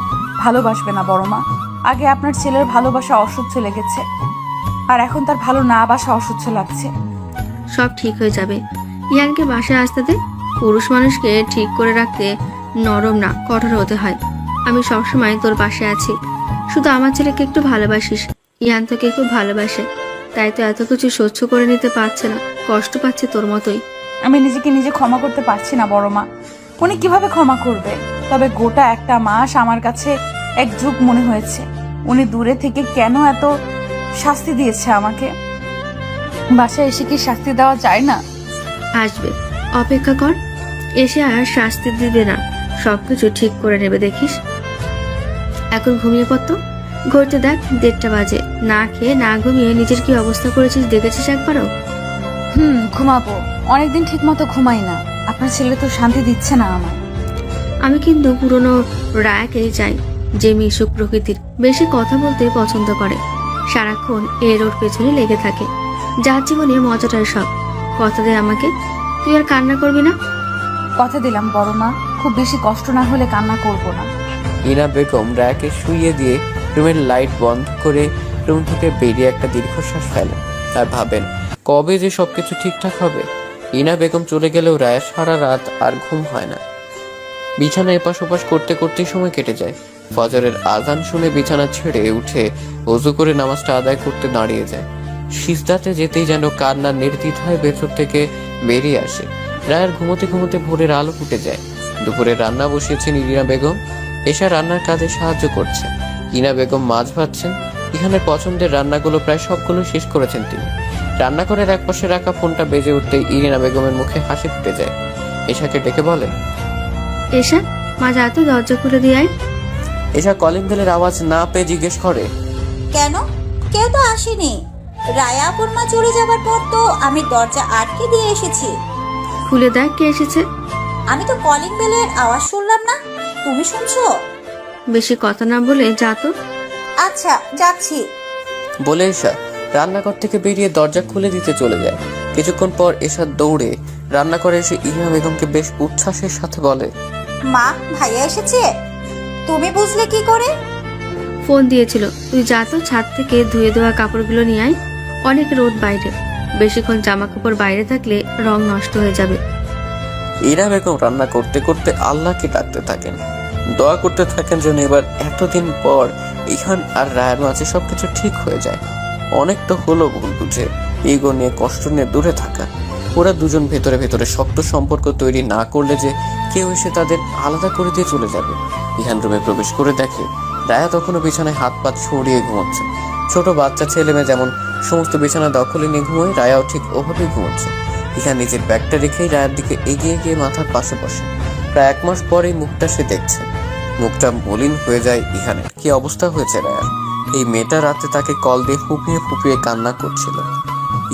ভালোবাসবে না বড় মা। আগে আপনার ছেলের ভালোবাসা অসহ্য লেগেছে, আর এখন তার ভালো না বাসা অসহ্য লাগছে। সব ঠিক হয়ে যাবে। ইয়ানকে বাসায় আসতে দে। পুরুষ মানুষকে ঠিক করে রাখতে নরম না কঠোর হতে হয়। আমি সবসময় তোর পাশে আছি। শুধু আমার ছেলেকে একটু ভালোবাসিস। ইয়ান তোকে খুব ভালোবাসে, তাই তো এত কিছু সহ্য করে নিতে পারছে না, কষ্ট পাচ্ছে তোর মতোই। আমি নিজেকে নিজে ক্ষমা করতে পারছি না বড় মা। উনি কিভাবে ক্ষমা করবে? তবে গোটা একটা মাস আমার কাছে এক যুগ মনে হয়েছে। উনি দূরে থেকে কেন এত শাস্তি দিয়েছে আমাকে? বাসায় এসে কি শাস্তি দেওয়া যায় না? আসবে, অপেক্ষা কর। এসে আর শাস্তি দিবে না, সবকিছু ঠিক করে নেবে দেখিস। এখন ঘুমিয়ে পড়তো। ঘুরতে দেখ 1:30 বাজে। না খেয়ে না ঘুমিয়ে নিজের কি অবস্থা করেছিস দেখেছিস একবারও? ঘুমাবো। অনেকদিন ঠিক মতো ঘুমাই না। আপনার ছেলে তো শান্তি দিচ্ছে না আমার। আমি কিন্তু পুরনো রায়াকেই চাই, যে মিশুক প্রকৃতির, বেশি কথা বলতে পছন্দ করে, সারাক্ষণ ওর পেছনে লেগে থাকে, যার জীবনে মজাটার সব। কথা দে আমাকে, তুই আর কান্না করবি না। কথা দিলাম বড় মা, খুব বেশি কষ্ট না হলে কান্না করব না। ইনা বেগম রায়াকে শুইয়ে দিয়ে রুমের লাইট বন্ধ করে রুম থেকে বেরিয়ে একটা দীর্ঘশ্বাস ফেলেন আর ভাবেন কবে যে সবকিছু ঠিকঠাক হবে। ইনা বেগম চলে গেলেও রায়া সারা রাত আর ঘুম হয় না। বিছানা এপাশ ওপাশ করতে করতেই সময় কেটে যায়। ফজরের আজান শুনে বিছানা ছেড়ে উঠে ওযু করে নামাজটা আদায় করতে দাঁড়িয়ে যায়। সিজদাতে যেতেই যেন কান্নার নির্দ্বিধায় ভেতর থেকে বেরিয়ে আসে। রায়ার ঘুমোতে ঘুমোতে ভোরের আলো ফুটে যায়। দুপুরে রান্না বসিয়েছেন ইনা বেগম। এসা রান্নার কাজে সাহায্য করছে। ইনা বেগম মাছ ভাজছেন। ইহানের পছন্দের রান্নাগুলো প্রায় সবগুলো শেষ করেছেন তিনি। রান্নাঘরের একপাশে রাখা ফোনটা বেজে উঠতেই ইরিনা বেগমের মুখে হাসি ফুটে যায়। এশাকে ডেকে বলে, এসা মা যা তো দরজা খুলে দিয়ে আয়। এশা কলিং বেলের আওয়াজ না পেয়ে জিজ্ঞেস করে, কেন? কেউ তো আসেনি। রায়া আপুর মা চলে যাবার পর তো আমি দরজা আটকে দিয়ে এসেছি। খুলে দেখ কে এসেছে। আমি তো কলিং বেলের আওয়াজ শুনলাম না, তুমি শুনছো? বেশি কথা না বলে যা তো। আচ্ছা, যাচ্ছি। বলে এশা রান্নাঘর থেকে বেরিয়ে দরজা খুলে দিতে চলে যায়। কিছুক্ষণ পর এশা দৌড়ে রান্নাঘরে এসে ইরিনা বেগমকে বেশ উচ্ছ্বাসের সাথে বলে, মা, ভাইয়া এসেছে। তুমি বুঝলে কি করে? ফোন দিয়েছিল। তুই যা তো ছাদ থেকে ধুয়ে দেওয়া কাপড়গুলো নিয়ে আয়। অনেক রোদ বাইরে, বেশিক্ষণ জামা কাপড় বাইরে থাকলে রং নষ্ট হয়ে যাবে। ইরিনা বেগম রান্না করতে করতে আল্লাহকে ডাকতে থাকেন, দোয়া করতে থাকেন যেন এবার এতদিন পর ইহান আর রায়ের মাঝে সবকিছু ঠিক হয়ে যায়। অনেক তো হলো ভুল বুঝে ইগো নিয়ে কষ্ট নিয়ে দূরে থাকা। ওরা দুজন ভেতরে ভেতরে শক্ত সম্পর্ক তৈরি না করলে যে কেউ এসে তাদের আলাদা করে দিয়ে চলে যাবে। ইহান রুমে প্রবেশ করে দেখে রায়া তখনও বিছানায় হাত পা ছড়িয়ে ঘুমোচ্ছে। ছোট বাচ্চা ছেলে মেয়ে যেমন সমস্ত বিছানা দখলে নিয়ে ঘুমোয়, রায়াও ঠিক ওভাবেই ঘুমোচ্ছে। ইহান নিজের ব্যাগটা রেখেই রায়ের দিকে এগিয়ে গিয়ে মাথার পাশে বসে। প্রায় 1 মাস পরেই মুখটা সে দেখছে। মুখটা মলিন হয়ে যায় ইহানের। কি অবস্থা হয়েছে রায়ার। এই মেয়েটা রাতে তাকে কল দিয়ে ফুপিয়ে ফুপিয়ে কান্না করছিল।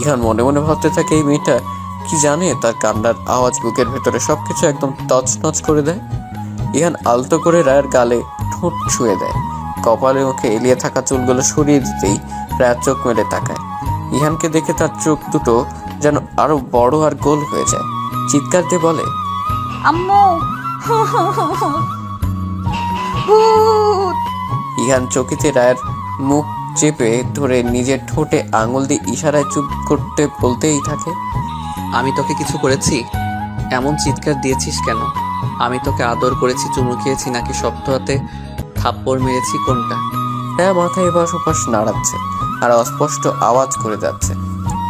ইহান মনে মনে ভাবতে থাকে এই মেয়েটা কি জানে তার কান্নার আওয়াজ বুকের ভেতরে সবকিছু একদম তছনছ করে দেয়। ইহান আলতো করে রায়ের গালে ঠোঁট ছুঁয়ে দেয়। কপালে মুখে এলিয়ে থাকা চুলগুলো সরিয়ে দিতেই রায়ার চোখ মেলে তাকায়। ইহানকে দেখে তার চোখ দুটো যেন আরো বড় আর গোল হয়ে যায়। চিৎকার দিয়ে বলে, আম্মু, ভূত! ইহান চকিতে রায়ের মুখ চেপে ধরে নিজের ঠোঁটে আঙুল দিয়ে ইশারায় চুপ করতে বলতেই থাকে, আমি তোকে কিছু করেছি? এমন চিৎকার দিয়েছিস কেন? আমি তোকে আদর করেছি, চুমু খেয়েছি, নাকি শক্ত হাতে থাপ্পড় মেরেছি, কোনটা? রায়া মাথায় এপাশ ওপাশ নাড়াচ্ছে আর অস্পষ্ট আওয়াজ করে যাচ্ছে।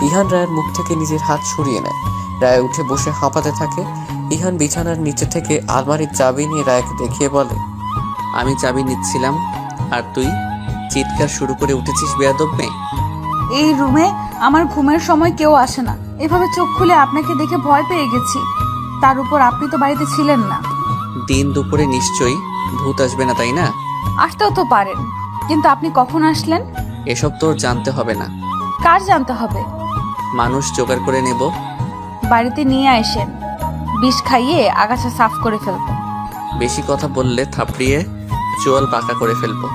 ইহান রায়ের মুখ থেকে নিজের হাত সরিয়ে নেয়। রায় উঠে বসে হাঁপাতে থাকে। ইহান বিছানার নিচে থেকে আলমারির চাবি নিয়ে রায়কে দেখিয়ে বলে, আমি চাবি নিচ্ছিলাম আর তুই চিৎকার শুরু করে উঠেছিস, বেয়াদব মেয়ে। এই রুমে আমার ঘুমের সময় কেউ আসে না। এভাবে চোখ খুলে আপনাকে দেখে ভয় পেয়ে গেছি। তার উপর আপনি তো বাড়িতে ছিলেন না। দিন দুপুরে নিশ্চয়ই ভূত আসবে না, তাই না? আসতেও তো পারেন, কিন্তু আপনি কখন আসলেন? এসব তোর জানতে হবে না। কার জানতে হবে? মানুষ জোগাড় করে নেব। বাড়িতে নিয়ে আসেন, বিষ খাইয়ে আগাছা সাফ করে ফেলবো। বেশি কথা বললে থাপড়িয়ে চোয়াল পাকা করে ফেলবো।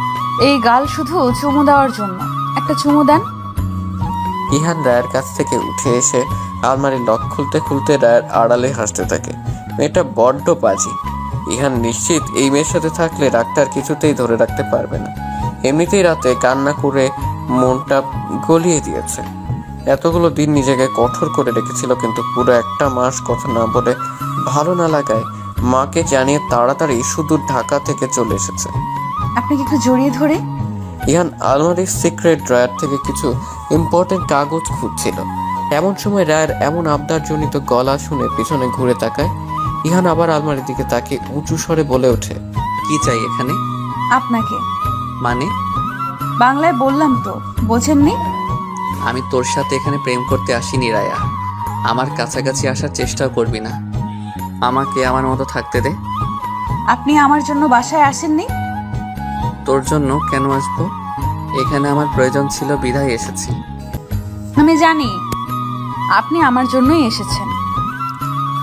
এই গাল শুধু চুমু দেওয়ার জন্য। একটা চুমু দেন। ইহান রায়ের কাছ থেকে উঠে এসে আলমারির লক খুলতে খুলতে রায়ের আড়ালে হাসতে থাকে। মেয়েটা বড্ড বাজি। ইহান নিশ্চিত এই মেয়ের সাথে থাকলে রাগটার কিছুতেই ধরে রাখতে পারবে না। এমনিতেই রাতে কান্না করে মনটা গলিয়ে দিয়েছে। এতগুলো দিন নিজেকে কঠোর করে রেখেছিল, কিন্তু পুরো একটা মাস কথা না বলে ভালো না লাগায় মাকে জানিয়ে তাড়াতাড়ি সুদূর ঢাকা থেকে চলে এসেছে। আপনাকে একটু জড়িয়ে ধরে। ইহান আলমারির সিক্রেট ড্রয়ার থেকে কিছু ইম্পর্টেন্ট কাগজ খুঁজছিল। এমন সময় রায়ের এমন আবদারজনিত গলা শুনে পিছনে ঘুরে তাকায়। ইহান আবার আলমারির দিকে তাকিয়ে উঁচু স্বরে বলে ওঠে, কি চাই এখানে? আপনাকে। মানে? বাংলায় বললাম তো, বোঝেননি? আমি তোর সাথে এখানে প্রেম করতে আসিনি রায়া। আমার কাছাকাছি আসার চেষ্টাও করবি না। আমাকে আমার মতো থাকতে দে। আপনি আমার জন্য বাসায় আসেননি? তোর জন্য কেন আসবো? এখানে আমার প্রয়োজন ছিল বিধায় এসেছি। আমি জানি আপনি আমার জন্যই এসেছেন।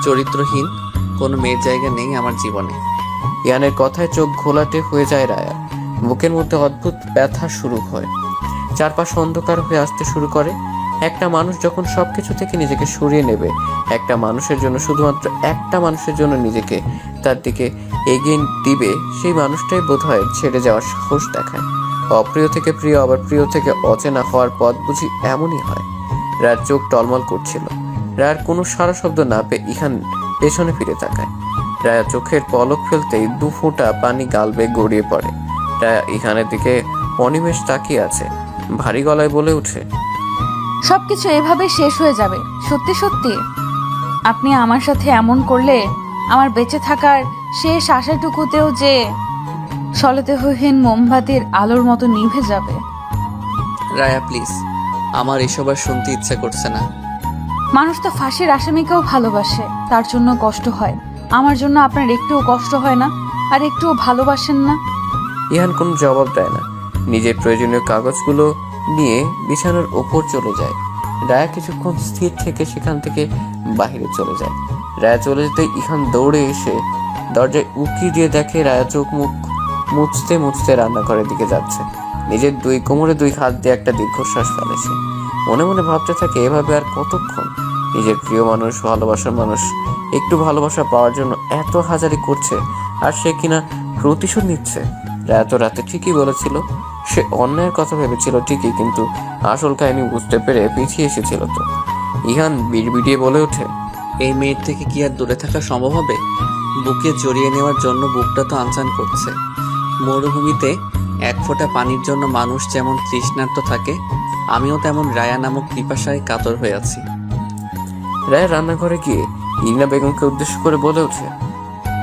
চরিত্রহীন কোনো মেয়ের জায়গা নেই আমার জীবনে। ইহানের কথায় চোখ ঘোলাটে হয়ে যায় রায়া। বুকের মধ্যে অদ্ভুত ব্যথা শুরু হয়, চারপাশ অন্ধকার হয়ে আসতে শুরু করে। একটা মানুষ যখন সবকিছু থেকে নিজেকে সরিয়ে নেবে, একটা মানুষের জন্য, শুধুমাত্র একটা মানুষের জন্য নিজেকে তার দিকে এগিয়ে দিবে, সেই মানুষটাই বোধহয় ছেড়ে যাওয়ার সাহস দেখায়। অপ্রিয় থেকে প্রিয়, আবার প্রিয় থেকে অচেনা হওয়ার পথ বুঝি এমনই হয়। রায়ের চোখ টলমল করছিল। রায়ের কোনো সারা শব্দ না পেয়ে ইহান পেছনে ফিরে তাকায়। রায়া চোখের পলক ফেলতেই 2 ফোঁটা পানি গাল বেয়ে গড়িয়ে পড়ে। রায়া ইহানের দিকে অনিমেষ তাকিয়ে আছে, ভারী গলায় বলে ওঠে, সবকিছু এভাবে শেষ হয়ে যাবে? সত্যি সত্যি? আপনি আমার সাথে এমন করলে আমার বেঁচে থাকার শেষ আশাটুকুতেও যে সলতেহীন মোমবাতির আলোর মতো নিভে যাবে। রায়া প্লিজ, আমার এসব আর শুনতে ইচ্ছা করছে না। মানুষ তো ফাঁসির আসামিকেও ভালোবাসে, তার জন্য কষ্ট হয়। আমার জন্য আপনার একটুও কষ্ট হয় না, আর একটুও ভালোবাসেন না? ইহান কোনো জবাব দেয় না। নিজের প্রয়োজনীয় কাগজগুলো নিয়ে বিছানার ওপর চলে যায়। রায়া কিছুক্ষণ স্থির থেকে সেখান থেকে বাহিরে চলে যায়। রায়া চলে যেতে ইহান দৌড়ে এসে দরজায় উকি দিয়ে দেখে রায়া চোখ মুখ মুছতে মুছতে রান্নাঘরের দিকে যাচ্ছে। নিজের 2 কোমরে 2 হাত দিয়ে একটা দীর্ঘশ্বাস ফেলেছে। মনে মনে ভাবতে থাকে, এভাবে আর কতক্ষণ? নিজের প্রিয় মানুষ, ভালোবাসার মানুষ একটু ভালোবাসা পাওয়ার জন্য এত হাজারি করছে, আর সে কিনা প্রতিশোধ নিচ্ছে। রায়া তো রাতে ঠিকই বলেছিল, সে অন্যায়ের কথা ভেবেছিল ঠিকই, কিন্তু আসল কাহিনী বুঝতে পেরে পিছিয়ে এসেছিল তো। ইহান বিড়বিড়িয়ে বলে ওঠে, এই মেয়ের থেকে কি আর দূরে থাকা সম্ভব হবে? বুকে জড়িয়ে নেওয়ার জন্য বুকটা তো আনচান করছে। মরুভূমিতে 1 ফোঁটা পানির জন্য মানুষ যেমন তৃষ্ণার্ত থাকে, আমিও তেমন রায়া নামক পিপাসায় কাতর হয়ে আছি। রায়া রান্নাঘরে গিয়ে ইরিনা বেগমকে উদ্দেশ্য করে বলে ওঠে,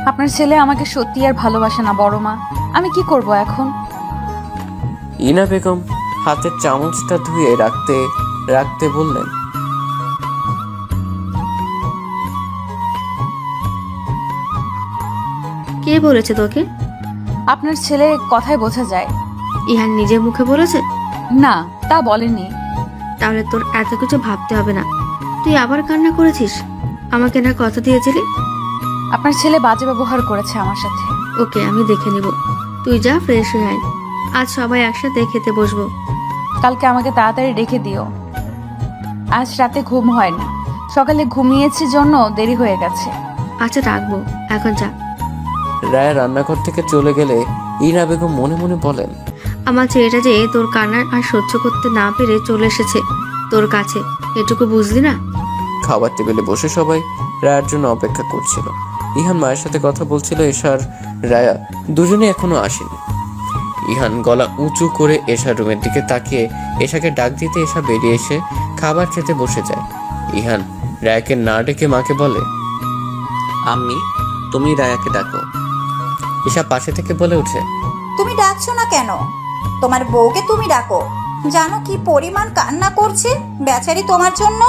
আপনার ছেলে আমাকে সত্যি আর ভালোবাসে না বড় মা। আমি কি করব এখন? ইরিনা বেগম হাতের চামচটা ধুয়ে রাখতে রাখতে বললেন, কে বলেছে তোকে? আপনার ছেলে কথায় বোঝা যায়। ইহান নিজের মুখে বলেছে? না, তা বলেনি। তাহলে তোর এত কিছু ভাবতে হবে না। তুই আবার কান্না করেছিস? আমাকে না কথা দিয়েছিলি? আপনার ছেলে বাজে ব্যবহার করেছে আমার সাথে। ওকে, আমি দেখে নিব। তুই যা, ফ্রেশ হয়ে আয়। আজ সবাই একসাথে খেতে বসবো। কালকে আমাকে তাড়াতাড়ি রেখে দিও। আজ রাতে ঘুম হয়নি, সকালে ঘুমিয়েছি জন্য দেরি হয়ে গেছে। আচ্ছা, রাখবো, এখন যা। রায়া রান্নাঘর থেকে চলে গেলে ইরিনা বেগম মনে মনে বলেন, আমার ছেলেটা যে তোর কান্না আর সহ্য করতে না পেরে চলে এসেছে তোর কাছে, এটুকু বুঝলি না? খাবার টেবিলে বসে সবাই রায়ার জন্য অপেক্ষা করছিল। ইহান মায়ের সাথে কথা বলছিল, এশার রায়া দুজনে এখনো আসেনি। ইহান গলা উঁচু করে এশার রুমের দিকে তাকিয়ে এশাকে ডাক দিতে এশা বেরিয়ে এসে খাবার খেতে বসে যায়। ইহান রায়াকে না ডেকে মাকে বলে, আম্মি, তুমি রায়াকে ডাকো। এশা পাশে থেকে বলে ওঠে, তুমি ডাকছো না কেন? তোমার বউকে তুমি ডাকো। জানো কি পরিমাণ কান্না করছে বেচারি তোমার জন্য?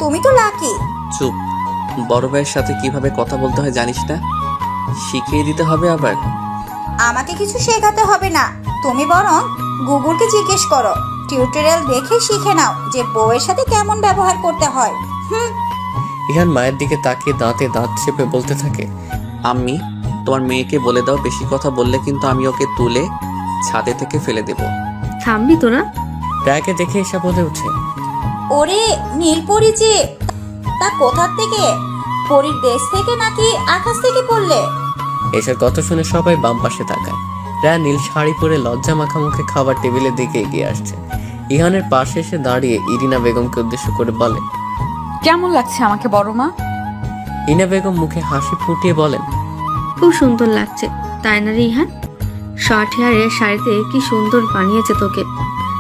তুমি তো লাকি। চুপ। বড় ভাইয়ের সাথে কিভাবে কথা বলতে হয় জানিস না? শিখিয়ে দিতে হবে আবার? আমাকে কিছু শেখাতে হবে না, তুমি বরং গুগলকে জিজ্ঞেস করো। টিউটোরিয়াল দেখে শিখে নাও যে বউয়ের সাথে কেমন ব্যবহার করতে হয়। ইহান মায়ের দিকে তাকিয়ে দাঁতে দাঁত চেপে বলতে থাকে, আম্মি, তোমার মেয়েকে বলে দাও, বেশি কথা বললে কিন্তু আমি ওকে তুলে ছাদে থেকে ফেলে দেব। থামবি তোরা? রায়াকে দেখে এসা বলে ওঠে, ওরে নীলপরি যে, তা কোথা থেকে? পরীর দেশ থেকে নাকি আকাশ থেকে পড়লে? এসার কথা শুনে সবাই বাম পাশে তাকায়। রায়া নীল শাড়ি পরে লজ্জা মাখা মুখে খাবার টেবিলের দিকে এগিয়ে আসছে। ইহানের পাশে এসে দাঁড়িয়ে ইরিনা বেগমকে উদ্দেশ্য করে বলে, কেমন লাগছে আমাকে বড় মা? ইনা বেগম মুখে হাসি ফুটিয়ে বলেন, খুব সুন্দর লাগছে, তাই না রে ইহান? শর্ট হেয়ারের শাড়িতে কি সুন্দর বানিয়েছে তোকে,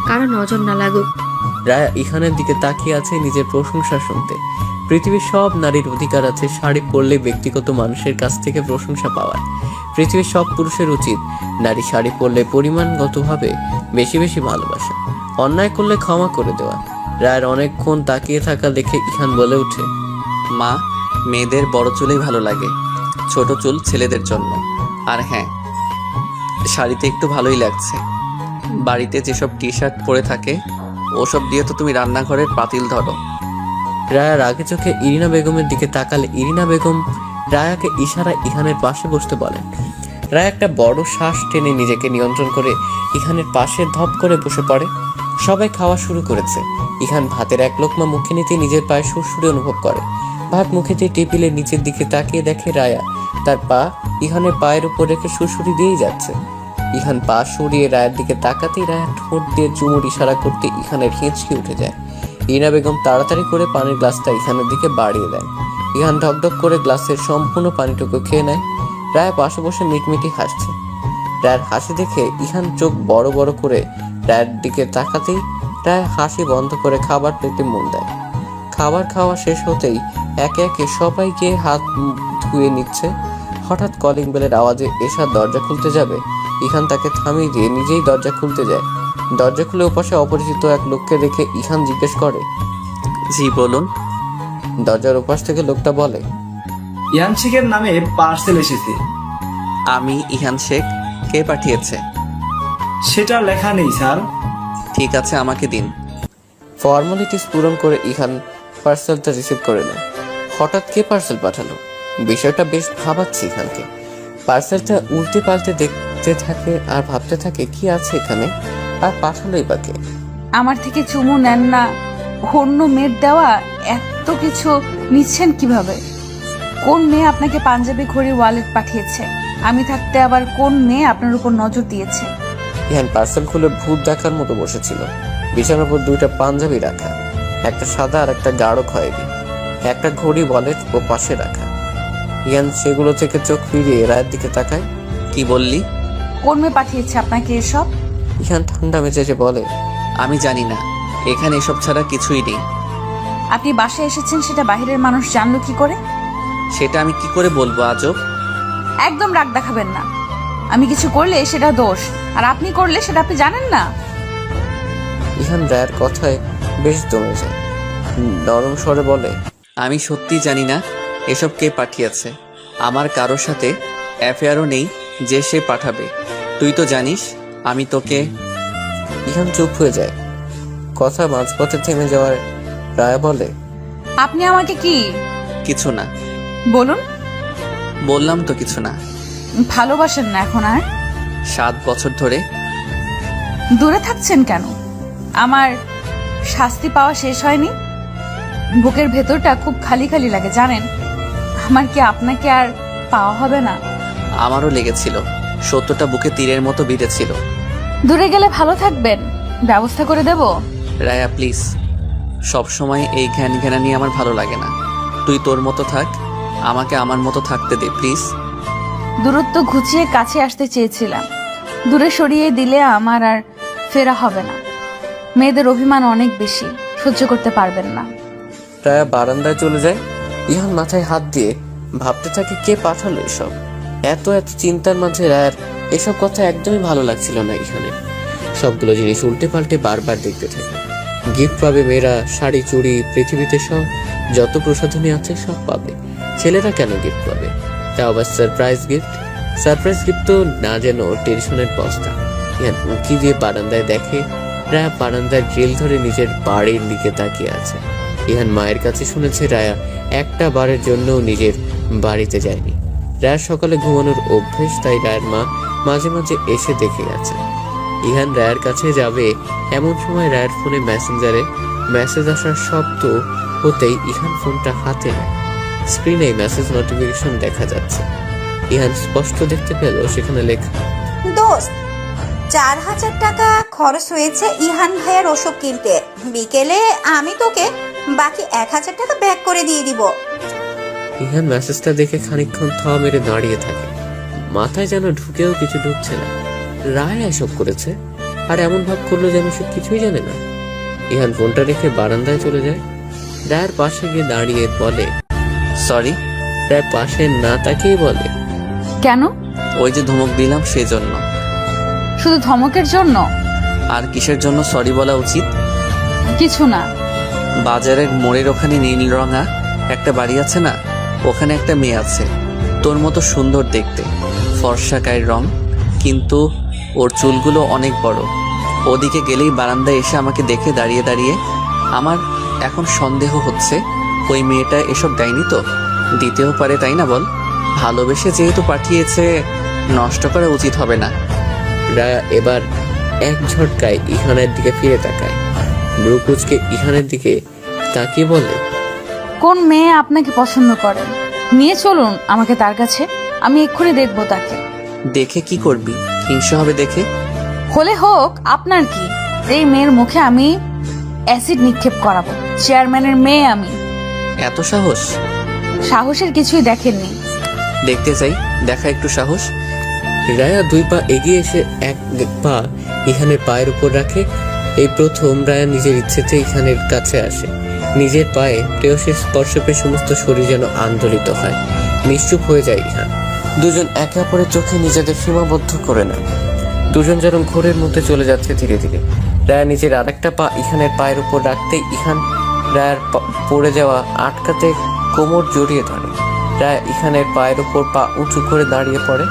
কারো নজর না লাগুক। রায়া ইহানের দিকে তাকিয়ে আছে নিজের প্রশংসা শুনতে। পৃথিবীর সব নারীর অধিকার আছে শাড়ি পরলে ব্যক্তিগত মানুষের কাছ থেকে প্রশংসা পাওয়ার। পৃথিবীর সব পুরুষের উচিত নারী শাড়ি পরলে পরিমাণগতভাবে বেশি বেশি ভালোবাসা, অন্যায় করলে ক্ষমা করে দেওয়া। রায়ের অনেকক্ষণ তাকিয়ে থাকা দেখে ইহান বলে ওঠে, মা, মেয়েদের বড় চুলই ভালো লাগে, ছোট চুল ছেলেদের জন্য। আর হ্যাঁ, শাড়িতে একটু ভালোই লাগছে। বাড়িতে যেসব টি শার্ট পরে থাকে ওসব দিয়ে তো তুমি রান্নাঘরের পাতিল ধরো। রায়ার আগে চোখে ইরিনা বেগমের দিকে তাকালে ইরিনা বেগম রায়াকে ইশারা ইহানের পাশে বসতে বলেন। রায়া একটা বড় শ্বাস টেনে নিজেকে নিয়ন্ত্রণ করে ইহানের পাশে ধপ করে বসে পড়ে। সবাই খাওয়া শুরু করেছে। ইহান ভাতের এক লোকমা মুখে নিতে নিজের পায়ে সুরসুরি অনুভব করে। ভাত মুখেতে টেবিলের নিচের দিকে তাকিয়ে দেখে রায়া তার পা ইহানের পায়ের উপর রেখে সুরসুরি দিয়েই যাচ্ছে। ইহান পা সরিয়ে রায়ের দিকে তাকাতেই রায়া ঠোঁট দিয়ে চুমুর ইশারা করতে ইহানের হিঁচকি উঠে যায়। ইরিনা বেগম তাড়াতাড়ি করে পানির গ্লাসটা ইহানের দিকে বাড়িয়ে দেয়। ইহান ঢকঢক করে গ্লাসের সম্পূর্ণ পানিটুকু খেয়ে নেয়। রায়া পাশে বসে মিটমিটি হাসছে। রায়ের হাসি দেখে ইহান চোখ বড় বড় করে রায়ের দিকে তাকাতেই রায় হাসি বন্ধ করে খাবার প্লেটে মন দেয়। খাবার খাওয়া শেষ হতেই একে একে সবাই গিয়ে হাত মুখ ধুয়ে নিচ্ছে। হঠাৎ কলিং বেলের আওয়াজে এশা দরজা খুলতে যাবে, ইহান তাকে থামিয়ে দিয়ে নিজেই দরজা খুলতে যায়। দরজা খুলে ওপাশে অপরিচিত এক লোককে দেখে ইহান জিজ্ঞেস করে, জি বলুন। দরজার ওপাশ থেকে লোকটা বলে, ইহান শেখের নামে পার্সেল এসেছে। আমি ইহান শেখ। কে পাঠিয়েছে? সেটা লেখা নেই স্যার। ঠিক আছে, আমাকে দিন। ফর্মালিটিস পূরণ করে ইহান পার্সেলটা রিসিভ করে নেয়। হঠাৎ কে পার্সেল পাঠালো, বিষয়টা বেশ ভাবাচ্ছে ইহানকে। পার্সেলটা উল্টে পাল্টে দেখতে থাকে আর ভাবতে থাকে কি আছে এখানে, আর পাঠালোই বা কে? আমার থেকে চুমু নেন না, অন্য মেয়ের দেওয়া এত কিছু নিচ্ছেন কিভাবে? কোন মেয়ে আপনাকে পাঞ্জাবি ঘড়ি ওয়ালেট পাঠিয়েছে? আমি থাকতে আবার কোন মেয়ে আপনার উপর নজর দিয়েছে? ইহান পার্সেল খুলে ভূত দেখার মতো বসেছিল। বিছানার উপর দুইটা পাঞ্জাবি রাখা, একটা সাদা আর একটা গাঢ় খয়েরি, একটা ঘড়ি ওয়ালেট ও পাশে রাখা। ইহান সেগুলো থেকে চোখ ফিরিয়ে রায়ের দিকে তাকায়। কি বললি? কোন মেয়ে পাঠিয়েছে আপনাকে এসব? ইহান ঠান্ডা মেজাজে বলে, আমি জানি না, এখানে এসব ছাড়া কিছুই নেই। আপনি বাসায় এসেছেন সেটা বাইরের মানুষ জানলো কি করে? সেটা আমি কি করে বলবো আজব? একদম রাগ দেখাবেন না। আমি কিছু করলে সেটা দোষ, আর আপনি করলে সেটা আপনি জানেন না। ইহান রায়ের কথায় বেশ দমে যায়। নরম স্বরে বলে, আমি সত্যি জানি না এসব কে পাঠিয়েছে। আমার কারোর সাথে অ্যাফেয়ারও নেই যে সে পাঠাবে। তুই তো জানিস আমি তোকে। ইহান চুপ হয়ে যায়। কথা মাঝপথে থেমে যাওয়ার রায়া বলে, আপনি আমাকে কি? কিছু না। বলুন। বললাম তো কিছু না। ভালোবাসেন না এখন আর? 7 বছর ধরে। দূরে থাকছেন কেন? আমার শাস্তি পাওয়া শেষ হয়নি? বুকের ভেতরটা খুব খালি খালি লাগে জানেন। আমার কি আপনাকে আর পাওয়া হবে না? আমারও লেগেছিল, সত্যটা বুকে তীরের মতো বিঁধেছিল। দূরে গেলে ভালো থাকবেন, ব্যবস্থা করে দেব। রায়া প্লিজ, সব সময় এই ঘ্যান ঘ্যানা নিয়ে আমার ভালো লাগে না। তুই তোর মতো থাক, আমাকে আমার মতো থাকতে দে প্লিজ। দূরত্ব ঘুচিয়ে কাছে আসতে চেয়েছিলাম, দূরে সরিয়ে দিলে আমার আর ফেরা হবে না। মেয়েদের অভিমান অনেক বেশি, সহ্য করতে পারবেন না। রায়া বারান্দায় চলে যায়। ইহান মাথায় হাত দিয়ে ভাবতে থাকে কে পাঠালো এসব। এত এত চিন্তার মাঝে রায়ার এসব কথা একদমই ভালো লাগছিল না ইহানের। সবগুলো জিনিস উল্টে পাল্টে বারবার দেখতে থাকে। গিফট পাবে মেয়েরা, শাড়ি চুড়ি, পৃথিবীতে সব যত প্রসাধনী আছে সব পাবে। ছেলেরা কেন গিফট পাবে, তা আবার সারপ্রাইজ গিফট। সারপ্রাইজ গিফট তো না যেন টেনশনের বস্তা। ইহান উঁকি দিয়ে বারান্দায় দেখে রায়া বারান্দার গ্রিল ধরে নিজের বাড়ির দিকে তাকিয়ে আছে। ইহান মায়ের কাছে শুনেছে রায়া একটা বারের জন্যও নিজের বাড়িতে যায়নি। রায়ার সকালে ঘুমানোর অভ্যেস, তাই রায়ের মা মাঝে মাঝে এসে দেখে গেছে। ইহান রায়ের কাছে যাবে এমন সময় রায়ের ফোনে মেসেঞ্জারে মেসেজ আসার শব্দ হতেই ইহান ফোনটা হাতে নেয়। স্ক্রিনে মেসেজ নোটিফিকেশন দেখা যাচ্ছে। ইহান স্পষ্ট দেখতে পেল সেখানে লেখা, দোস্ত, 4,000 টাকা খরচ হয়েছে ইহান ভাইয়ের ওষুধ কিনতে। বিকেলে আমি তোকে বাকি 1,000 টাকা ব্যাক করে দিয়ে দিব। ইহান মেসেজটা দেখে খানিকক্ষণ থাওয়া মেরে দাঁড়িয়ে থাকে। মাথায় যেন ঢুকেও কিছু ঢুকছে না। রায় এসব করেছে, আর এমন ভাব করলো যেন সে কিছুই জানে না। ইহান ফোনটা রেখে বারান্দায় চলে যায়। রায়ের পাশে গিয়ে দাঁড়িয়ে বলে, সরি। রায় পাশে না তাকিয়ে বলে, কেন? ওই যে ধমক দিলাম সেজন্য। শুধু ধমকের জন্য? আর কিসের জন্য সরি বলা উচিত? কিছু না। বাজারের মোড়ের ওখানে নীল রঙা একটা বাড়ি আছে না, ওখানে একটা মেয়ে আছে তোর মতো সুন্দর দেখতে, ফর্সা গায়ের রং, কিন্তু ওর চুলগুলো অনেক বড়। ওদিকে গেলেই বারান্দায় এসে আমাকে দেখে দাঁড়িয়ে দাঁড়িয়ে। আমার এখন সন্দেহ হচ্ছে ওই মেয়েটা এসব দেয়নি তো, দিতেও পারে, তাই না বল? ভালোবেসে যেহেতু পাঠিয়েছে, নষ্ট করা উচিত হবে না। রায়া এবার এক ঝটকায় ইহানের দিকে ফিরে তাকায়। ব্রুকুচকে ইহানের দিকে তাকিয়ে বলে, কোন মেয়ে আপনাকে পছন্দ করে? নিয়ে চলুন আমাকে তার কাছে, আমি এক্ষুনি দেখবো তাকে। দেখে কি করবি? হিংসা হবে দেখে? হলে হোক, আপনার কি? এই মেয়ের মুখে আমি অ্যাসিড নিক্ষেপ করাবো। চেয়ারম্যানের মেয়ে আমি। এত সাহস? সাহসের কিছুই দেখেননি। দেখতে চাই, দেখা একটু সাহস। রায়া 2 পা এগিয়ে এসে এক পা ইহানের পায়ের উপর রাখে। এই প্রথম রায়া নিজের ইচ্ছেতে ইহানের কাছে আসে। নিজের পায়ে প্রেয়সীর স্পর্শ পেয়ে সমস্ত শরীর যেন আন্দোলিত হয়। নিশ্চুপ হয়ে যায় ইহান। দুজন একে অপরের চোখে নিজেদের সীমাবদ্ধ করে নেয়। দুজন যেন ঘোরের মধ্যে চলে যাচ্ছে ধীরে ধীরে। রায়া নিজের আরেকটা পা ইহানের পায়ের উপর রাখতেই ইহান রায়ার পড়ে যাওয়া আটকাতে কোমর জড়িয়ে ধরে। রায়া ইহানের পায়ের উপর পা উঁচু করে দাঁড়িয়ে পড়ে।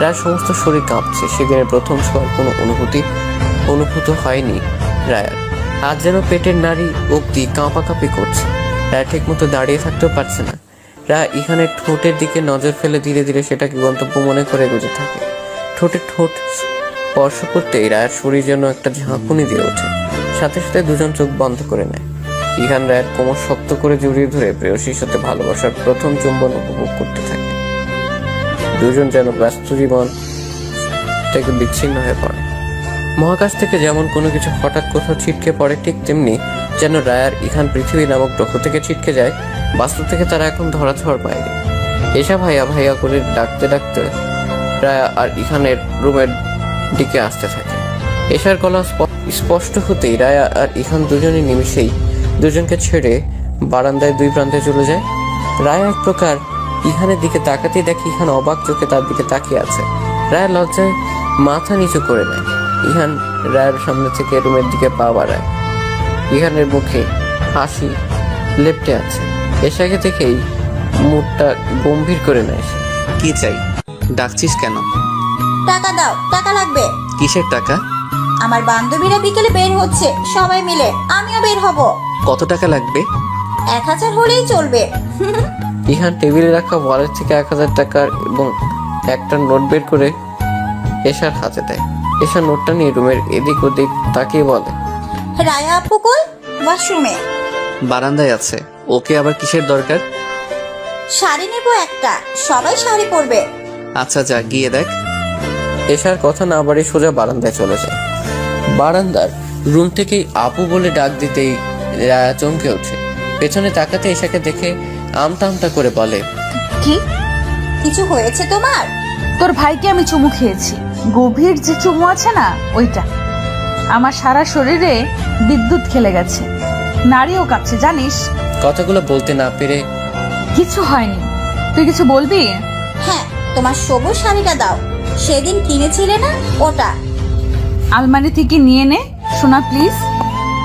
রায়ার সমস্ত শরীর কাঁপছে। সেদিনের প্রথম ছোঁয়ার কোনো অনুভূত হয়নি রায়ার। আজ যেন পেটের নাড়ি অবধি কাঁপাকাঁপি করছে। রায়া ঠিক মতো দাঁড়িয়ে থাকতেও পারছে না। রায়া ইহানের ঠোঁটের দিকে নজর ফেলে ধীরে ধীরে সেটাকে গন্তব্য মনে করে এগোতে থাকে। ঠোঁট স্পর্শ করতেই রায়ার শরীর যেন একটা ঝাঁকুনি দিয়ে ওঠে। সাথে সাথে দুজন চোখ বন্ধ করে নেয়। ইহান রায়ের কোমর শক্ত করে জড়িয়ে ধরে প্রেয়সীর সাথে ভালোবাসার প্রথম চুম্বন উপভোগ করতে থাকে। দুজন যেন ব্যস্ত জীবন থেকে বিচ্ছিন্ন হয়ে পড়ে। মহাকাশ থেকে যেমন কোনো কিছু হঠাৎ কোথাও ছিটকে পড়ে, ঠিক তেমনি যেন রায়ার ইহান পৃথিবী নামক গ্রহ থেকে ছিটকে যায়। বাস্তব থেকে তারা এখন ধরাছোঁয়ার বাইরে। এসা ভাইয়া ভাইয়া করে ডাকতে ডাকতে রায়া আর ইহানের রুমের দিকে আসতে থাকে। এশার গলা স্পষ্ট হতেই রায়া আর ইহান দুজনের নিমিষেই দুজনকে ছেড়ে বারান্দায় 2 প্রান্তে চলে যায়। রায়া এক প্রকার ইহানের দিকে তাকাতেই দেখে ইহান অবাক চোখে তার দিকে তাকিয়ে আছে। রায়া লজ্জায় মাথা নিচু করে নেয়। ইহান রায়ের সামনে থেকে রুমের দিকে পা বাড়ায়। ইহানের মুখে হাসি লেপ্টে আছে। এশাকে দেখেই মুখটা গম্ভীর করে নেয় সে। কি চাই? ডাকছিস কেন? টাকা দাও, টাকা লাগবে। কিসের টাকা? আমার বান্ধবীরা বিকেলে বের হচ্ছে, সবাই মিলে, আমিও বের হব। কত টাকা লাগবে? 1,000 হলেই চলবে। ইহান টেবিলে রাখা ওয়ালেট থেকে 1,000 টাকার এবং একটা নোট বের করে এশার হাতে দেয়। এশা নোটটা নিয়ে রুমের এদিক ওদিক তাকিয়ে বলে, রায়া আপু কই? ওয়াশরুমে। বারান্দায় আছে। ওকে আবার কিসের দরকার? শাড়ি নেব একটা, সবাই শাড়ি পরবে। আচ্ছা যা, গিয়ে দেখ। এশার কথা না বাড়ি সোজা বারান্দায় চলে যায়। বারান্দার রুম থেকেই আপু বলে ডাক দিতেই রায়া চমকে ওঠে। পেছনে তাকাতে এশাকে দেখে আমতা আমতা করে বলে, কি? কিছু হয়েছে তোমার? তোর ভাইকে আমি চুমু খেয়েছি। গভীর যে চুমু আছে না, ওইটা। আমার সারা শরীরে বিদ্যুৎ খেলে গেছে, নাড়িও কাঁপছে, জানিস? কথাগুলো বলতে না পেরে, কিছু হয়নি, তুই কিছু বলবি? হ্যাঁ, তোমার সবুজ শাড়িটা দাও, সেদিন কিনেছিলে না, ওটা। আলমারি থেকে নিয়ে নে সোনা, প্লিজ।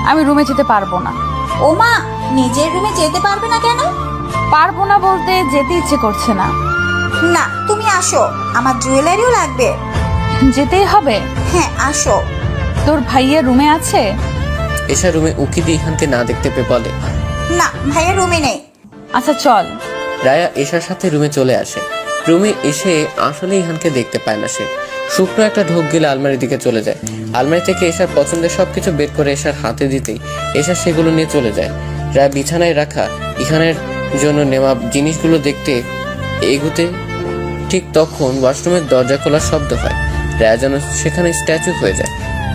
আমি রুমে যেতে পারবো না। ও মা, নিজের রুমে যেতে পারবে না কেন? পারবো না বলতে যেতে ইচ্ছে করছে না। না, তুমি আসো, আমার জুয়েলারিও লাগবে। যেতেই হবে? হ্যাঁ, আসো। তোর ভাইয়ের রুমে আছে? এশা রুমে উকি দিয়ে ইহানকে না দেখতে পেয়ে বলে, না, ভাইয়ের রুমে নেই। আচ্ছা চল। রায়া এশার সাথে রুমে চলে আসে। রুমে এসে আসলে ইহানকে দেখতে পায় না সে। শুকনো একটা ঢোক গেলে আলমারির দিকে চলে যায়। আলমারি থেকে এশার পছন্দের সবকিছু বের করে এশার হাতে দিতেই এশা সেগুলো নিয়ে চলে যায়। রায়া বিছানায় রাখা ইহানের জন্য নেওয়া জিনিসগুলো দেখতে এগুতে ঠিক তখন ওয়াশরুমের দরজা খোলার শব্দ হয়। রায়া যেন সেখানে স্ট্যাচু হয়ে যায়।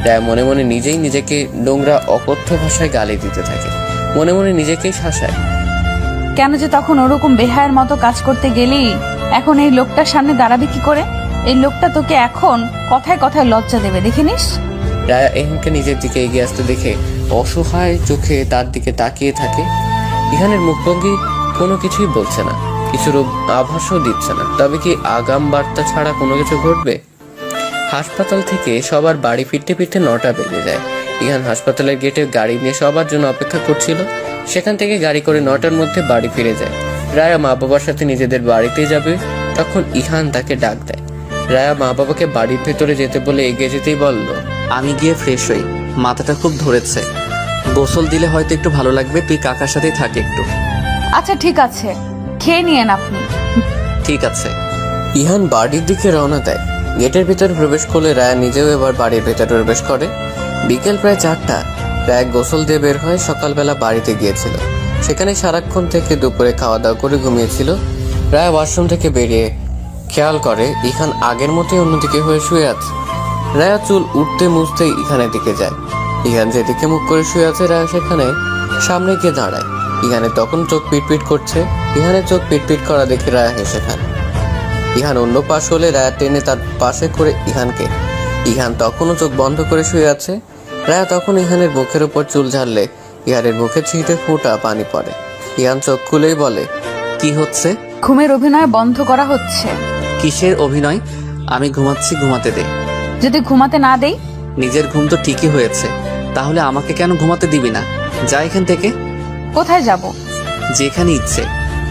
রায়া মনে মনে নিজেই নিজেকে নোংরা অকথ্য ভাষায় গালি দিতে থাকে, মনে মনে নিজেকেই শাসায়। কেন যে তখন ওরকম বেহায়ের মতো কাজ করতে গেলি? এখন এই লোকটার সামনে দাঁড়াবে কি করে? এই লোকটা তোকে এখন কথায় কথায় লজ্জা দেবে, দেখে নিস। রায়া ইহানকে নিজের দিকে এগিয়ে আসতে দেখে অসহায় চোখে তার দিকে তাকিয়ে থাকে। ইহানের মুখভঙ্গি কোনো কিছুই বলছে না, কিছুর আভাসও দিচ্ছে না। তবে কি আগাম বার্তা ছাড়া কোনো কিছু ঘটবে? হাসপাতাল থেকে সবার বাড়ি ফিরতে ফিরতে 9টা বেজে যায়। ইহান হাসপাতালের গেটে গাড়ি নিয়ে সবার জন্য অপেক্ষা করছিল। সেখান থেকে গাড়ি করে 9টার মধ্যে বাড়ি ফিরে যায়। রায়া মা বাবার সাথে নিজেদের বাড়িতে যাবে, তখন ইহান তাকে ডাক দেয়। রায়া মা বাবাকে বাড়ির ভেতরে যেতে বলে এগিয়ে যেতেই বলল, আমি গিয়ে ফ্রেশ হই, মাথাটা খুব ধরেছে। গোসল দিলে হয়তো একটু ভালো লাগবে, তুই কাকার সাথেই থাক একটু। আচ্ছা ঠিক আছে, খেয়ে নিয়েন আপনি। ঠিক আছে। ইহান বাড়ির দিকে রওনা দেয়। গেটের ভিতরে প্রবেশ করলে রায়া নিজেও এবার বাড়ির ভেতরে প্রবেশ করে। বিকেল প্রায় 4টা। রায়া গোসল দিয়ে বের হয়ে সকালবেলা বাড়িতে গিয়েছিল। সেখানে সারাক্ষণ থেকে দুপুরে খাওয়া দাওয়া করে ঘুমিয়েছিল। রায়া ওয়াশরুম থেকে বেরিয়ে খেয়াল করে ইহান আগের মতোই অন্যদিকে হয়ে শুয়ে আছে। রায়া চুল উঠতে মুছতে ইহানের দিকে যায়। ইহান যেদিকে মুখ করে শুয়ে আছে রায়া সেখানে সামনে গিয়ে দাঁড়ায়। ইহানের তখন চোখ পিটপিট করছে। ইহানের চোখ পিটপিট করা দেখে রায়া হেসে খায়। ইহান অন্য পাশ হলে রায়া টেনে তার পাশে করে ইহানকে। ইহান তখনও চোখ বন্ধ করে শুয়ে আছে। রায়া তখন ইহানের মুখের উপর চুল ঝাড়লে ইহানের মুখে ছিটে ফোঁটা পানি পড়ে। ইহান চোখ খুলেই বলে, কি হচ্ছে? ঘুমের অভিনয় বন্ধ করা হচ্ছে। কিসের অভিনয়? আমি ঘুমাচ্ছি, ঘুমাতে দে। যদি ঘুমাতে না দেই? নিজের ঘুম তো ঠিকই হয়েছে, তাহলে আমাকে কেন ঘুমাতে দিবি না? যা এখান থেকে। কোথায় যাব? যেখানে ইচ্ছে।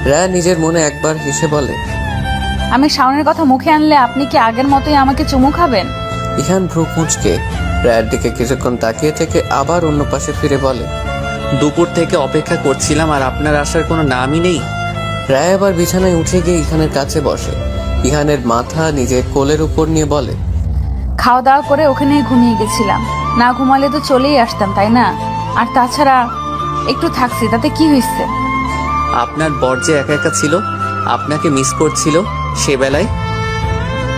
রায়া নিজের মনে একবার হেসে বলে, আমি শাওনের কথা মুখে আনলে আপনি কি আগের মতোই আমাকে চুমু খাবেন? ইহান ভ্রু কুঁচকে রায়ের দিকে কিছুক্ষণ তাকিয়ে থেকে আবার অন্য পাশে ফিরে বলে, দুপুর থেকে অপেক্ষা করছিলাম আর আপনার আসার কোনো নামই নেই। রায় আবার বিছানায় উঠে গিয়ে ইহানের কাছে বসে। ইহানের মাথা নিজের কোলের উপর নিয়ে বলে, খাওয়া দাওয়া করে ওখানেই ঘুমিয়ে গেছিলাম। না ঘুমালে তো চলেই আসতাম, তাই না? আর তাছাড়া একটু থাকছি, তাতে কি হয়েছে? আপনার বর যে একা একা ছিল, আপনাকে মিস করছিল, সে বেলায়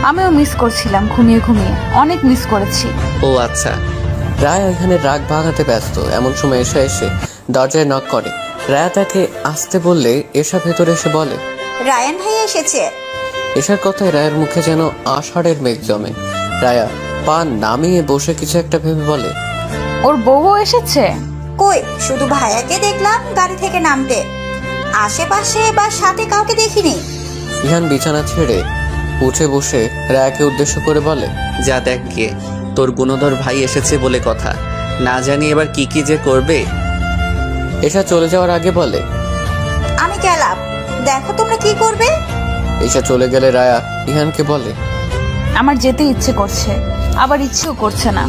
আমিও মিস করছিলাম, ঘুমিয়ে ঘুমিয়ে অনেক মিস করেছি। ও আচ্ছা। রায় এখানে রাগ ভাগাতে ব্যস্ত। এমন সময় এসে দরজায় নক করে। রায়া তাকে আসতে বললে এসা ভেতরে এসে বলে, রায়ান ভাই এসেছে। এসার কথায় রায়ের মুখে যেন আষাঢ়ের মেঘ জমে। রায়া পা নামিয়ে বসে কিছু একটা ভেবে বলে, ওর বউও এসেছে? কই, শুধু ভাইয়াকে দেখলাম গাড়ি থেকে নামতে, আশেপাশে বা সাথে কাউকে দেখিনি। ইহান বিছানা ছেড়ে উঠে বসে রায়াকে উদ্দেশ্য করে বলে, যা দেখ গিয়ে, তোর গুণধর ভাই এসেছে বলে কথা, না জানি এবার কি কি যে করবে। এসা চলে যাওয়ার আগে বলে, আমি গেলাম, দেখো তোমরা কি করবে। এসা চলে গেলে রায়া ইহানকে বলে, আমার যেতে ইচ্ছে করছে, আবার ইচ্ছেও করছে না।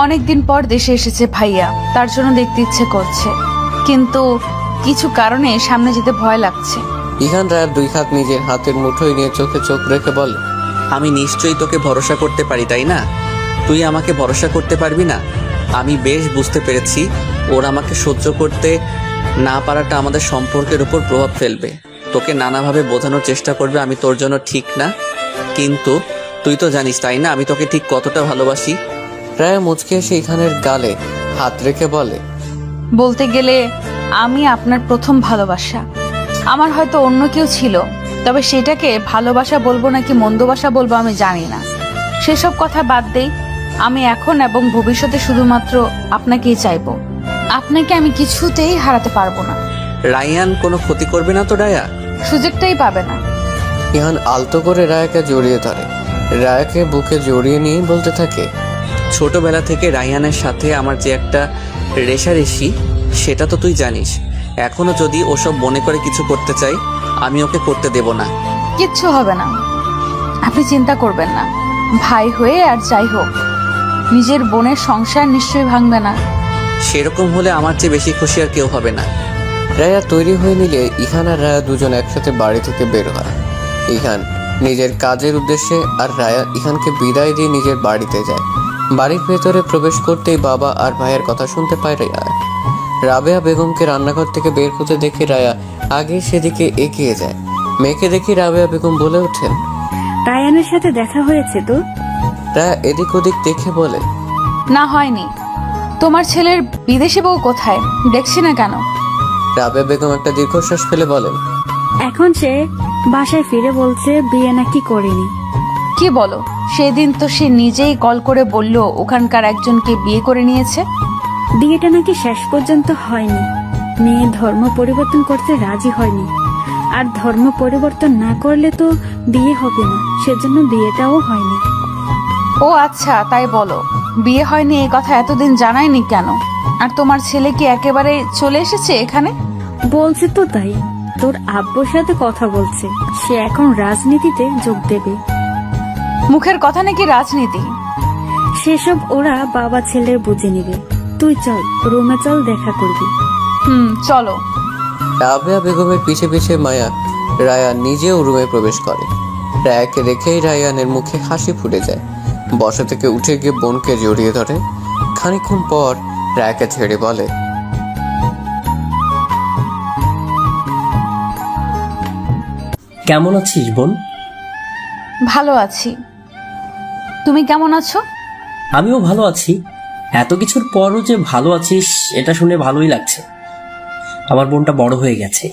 অনেকদিন পর দেশে এসেছে ভাইয়া, তার জন্য দেখতে ইচ্ছে করছে, কিন্তু কিছু কারণে সামনে যেতে ভয় লাগছে। ইহান রায়ার 2 হাত নিজের হাতের মুঠোয় নিয়ে চোখে চোখ রেখে বলে, আমি নিশ্চয়ই তোকে ভরসা করতে পারি, তাই না? তুই আমাকে ভরসা করতে পারবি না? আমি বেশ বুঝতে পেরেছি ওর আমাকে সহ্য করতে না পারাটা আমাদের সম্পর্কের উপর প্রভাব ফেলবে, তোকে নানাভাবে বোঝানোর চেষ্টা করবে আমি তোর জন্য ঠিক না। কিন্তু তুই তো জানিস, তাই না, আমি তোকে ঠিক কতটা ভালোবাসি। রায়া মুচকে এসে ইহানের গালে হাত রেখে বলে, বলতে গেলে আমি আপনার প্রথম ভালোবাসা। আমার হয়তো অন্য কেউ ছিল, তবে সেটাকে ভালোবাসা বলবো নাকি মন্দবাসা বলবো আমি জানি না। সেসব কথা বাদ দেই, আমি এখন এবং ভবিষ্যতে শুধুমাত্র আপনাকেই চাইবো। আপনাকে আমি কিছুতেই হারাতে পারবো না। রায়ান কোনো ক্ষতি করবে না তো? রায়া সুযোগটাই পাবে না। ইহান আলতো করে রায়াকে জড়িয়ে ধরে। রায়াকে বুকে জড়িয়ে নিয়ে বলতে থাকে, ছোটবেলা থেকে রায়ানের সাথে আমার যে একটা রেশারেশি, সেটা তো তুই জানিস। এখনো যদি ওসব মনে করে কিছু করতে চাই, আমি ওকে করতে দেব না। কিচ্ছু হবে না, আপনি চিন্তা করবেন না। ভাই হয়ে আর যাই হোক, নিজের বোনের সংসার নিশ্চয়ই ভাঙবে না। সেরকম হলে আমার চেয়ে বেশি খুশি আর কেউ হবে না। রায়া তৈরি হয়ে নিলে ইহান আর রায়া দুজন একসাথে বাড়ি থেকে বের হয়। ইহান নিজের কাজের উদ্দেশ্যে আর রায়া ইহানকে বিদায় দিয়ে নিজের বাড়িতে যায়। বাড়ির ভেতরে প্রবেশ করতেই বাবা আর ভাইয়ের কথা শুনতে পায় রায়া। রাবেয়া বেগমকে রান্নাঘর থেকে বের হতে দেখে রায়া আগে সেদিকে এগিয়ে যায়। মেয়েকে দেখে রাবেয়া বেগম বলে ওঠেন, রায়ানের সাথে দেখা হয়েছে তো? রায়া এদিক ওদিক দেখে বলে, না হয়নি। তোমার ছেলের বিদেশি বউ কোথায়? দেখছি না কেন? রাবেয়া বেগম একটা দীর্ঘশ্বাস ফেলে বলেন, এখন সে বাসায় ফিরে বলছে বিয়ে নাকি করেনি। কি বলো? সেদিন তো সে নিজেই কল করে বলল ওখানকার একজনকে বিয়ে করে নিয়েছে। বিয়েটা নাকি শেষ পর্যন্ত হয়নি। মেয়ে ধর্ম পরিবর্তন করতে রাজি হয়নি, আর ধর্ম পরিবর্তন না করলে তো বিয়ে হবে না, সেজন্য বিয়েটাও হয়নি। ও আচ্ছা, তাই বলো। বিয়ে হয়নি এই কথা এতদিন জানায়নি কেন? আর তোমার ছেলে কি একেবারে চলে এসেছে এখানে? বলছে তো তাই, তোর আব্বুর সাথে কথা বলছে, সে এখন রাজনীতিতে যোগ দেবে। মুখের কথা নাকি রাজনীতি? সেসব ওরা বাবা ছেলে বুঝে নেবে। তুই চল, রুমে চল, দেখা করবি। চলো। রাবেয়া বেগমের পিছে পিছে রায়া নিজেও রুমে প্রবেশ করে। রায়াকে দেখেই রায়ানের মুখে হাসি ফুটে যায়। বসা থেকে উঠে গিয়ে বোনকে জড়িয়ে ধরে। খানিকক্ষণ পর রায়াকে ছেড়ে বলে, কেমন আছিস বোন? ভালো আছি, তুমি কেমন আছো? আমিও ভালো আছি। এত কিছুর পরও যে ভালো আছিস এটা শুনে ভালোই লাগছে। আমার বোনটা বড় হয়ে গেছে,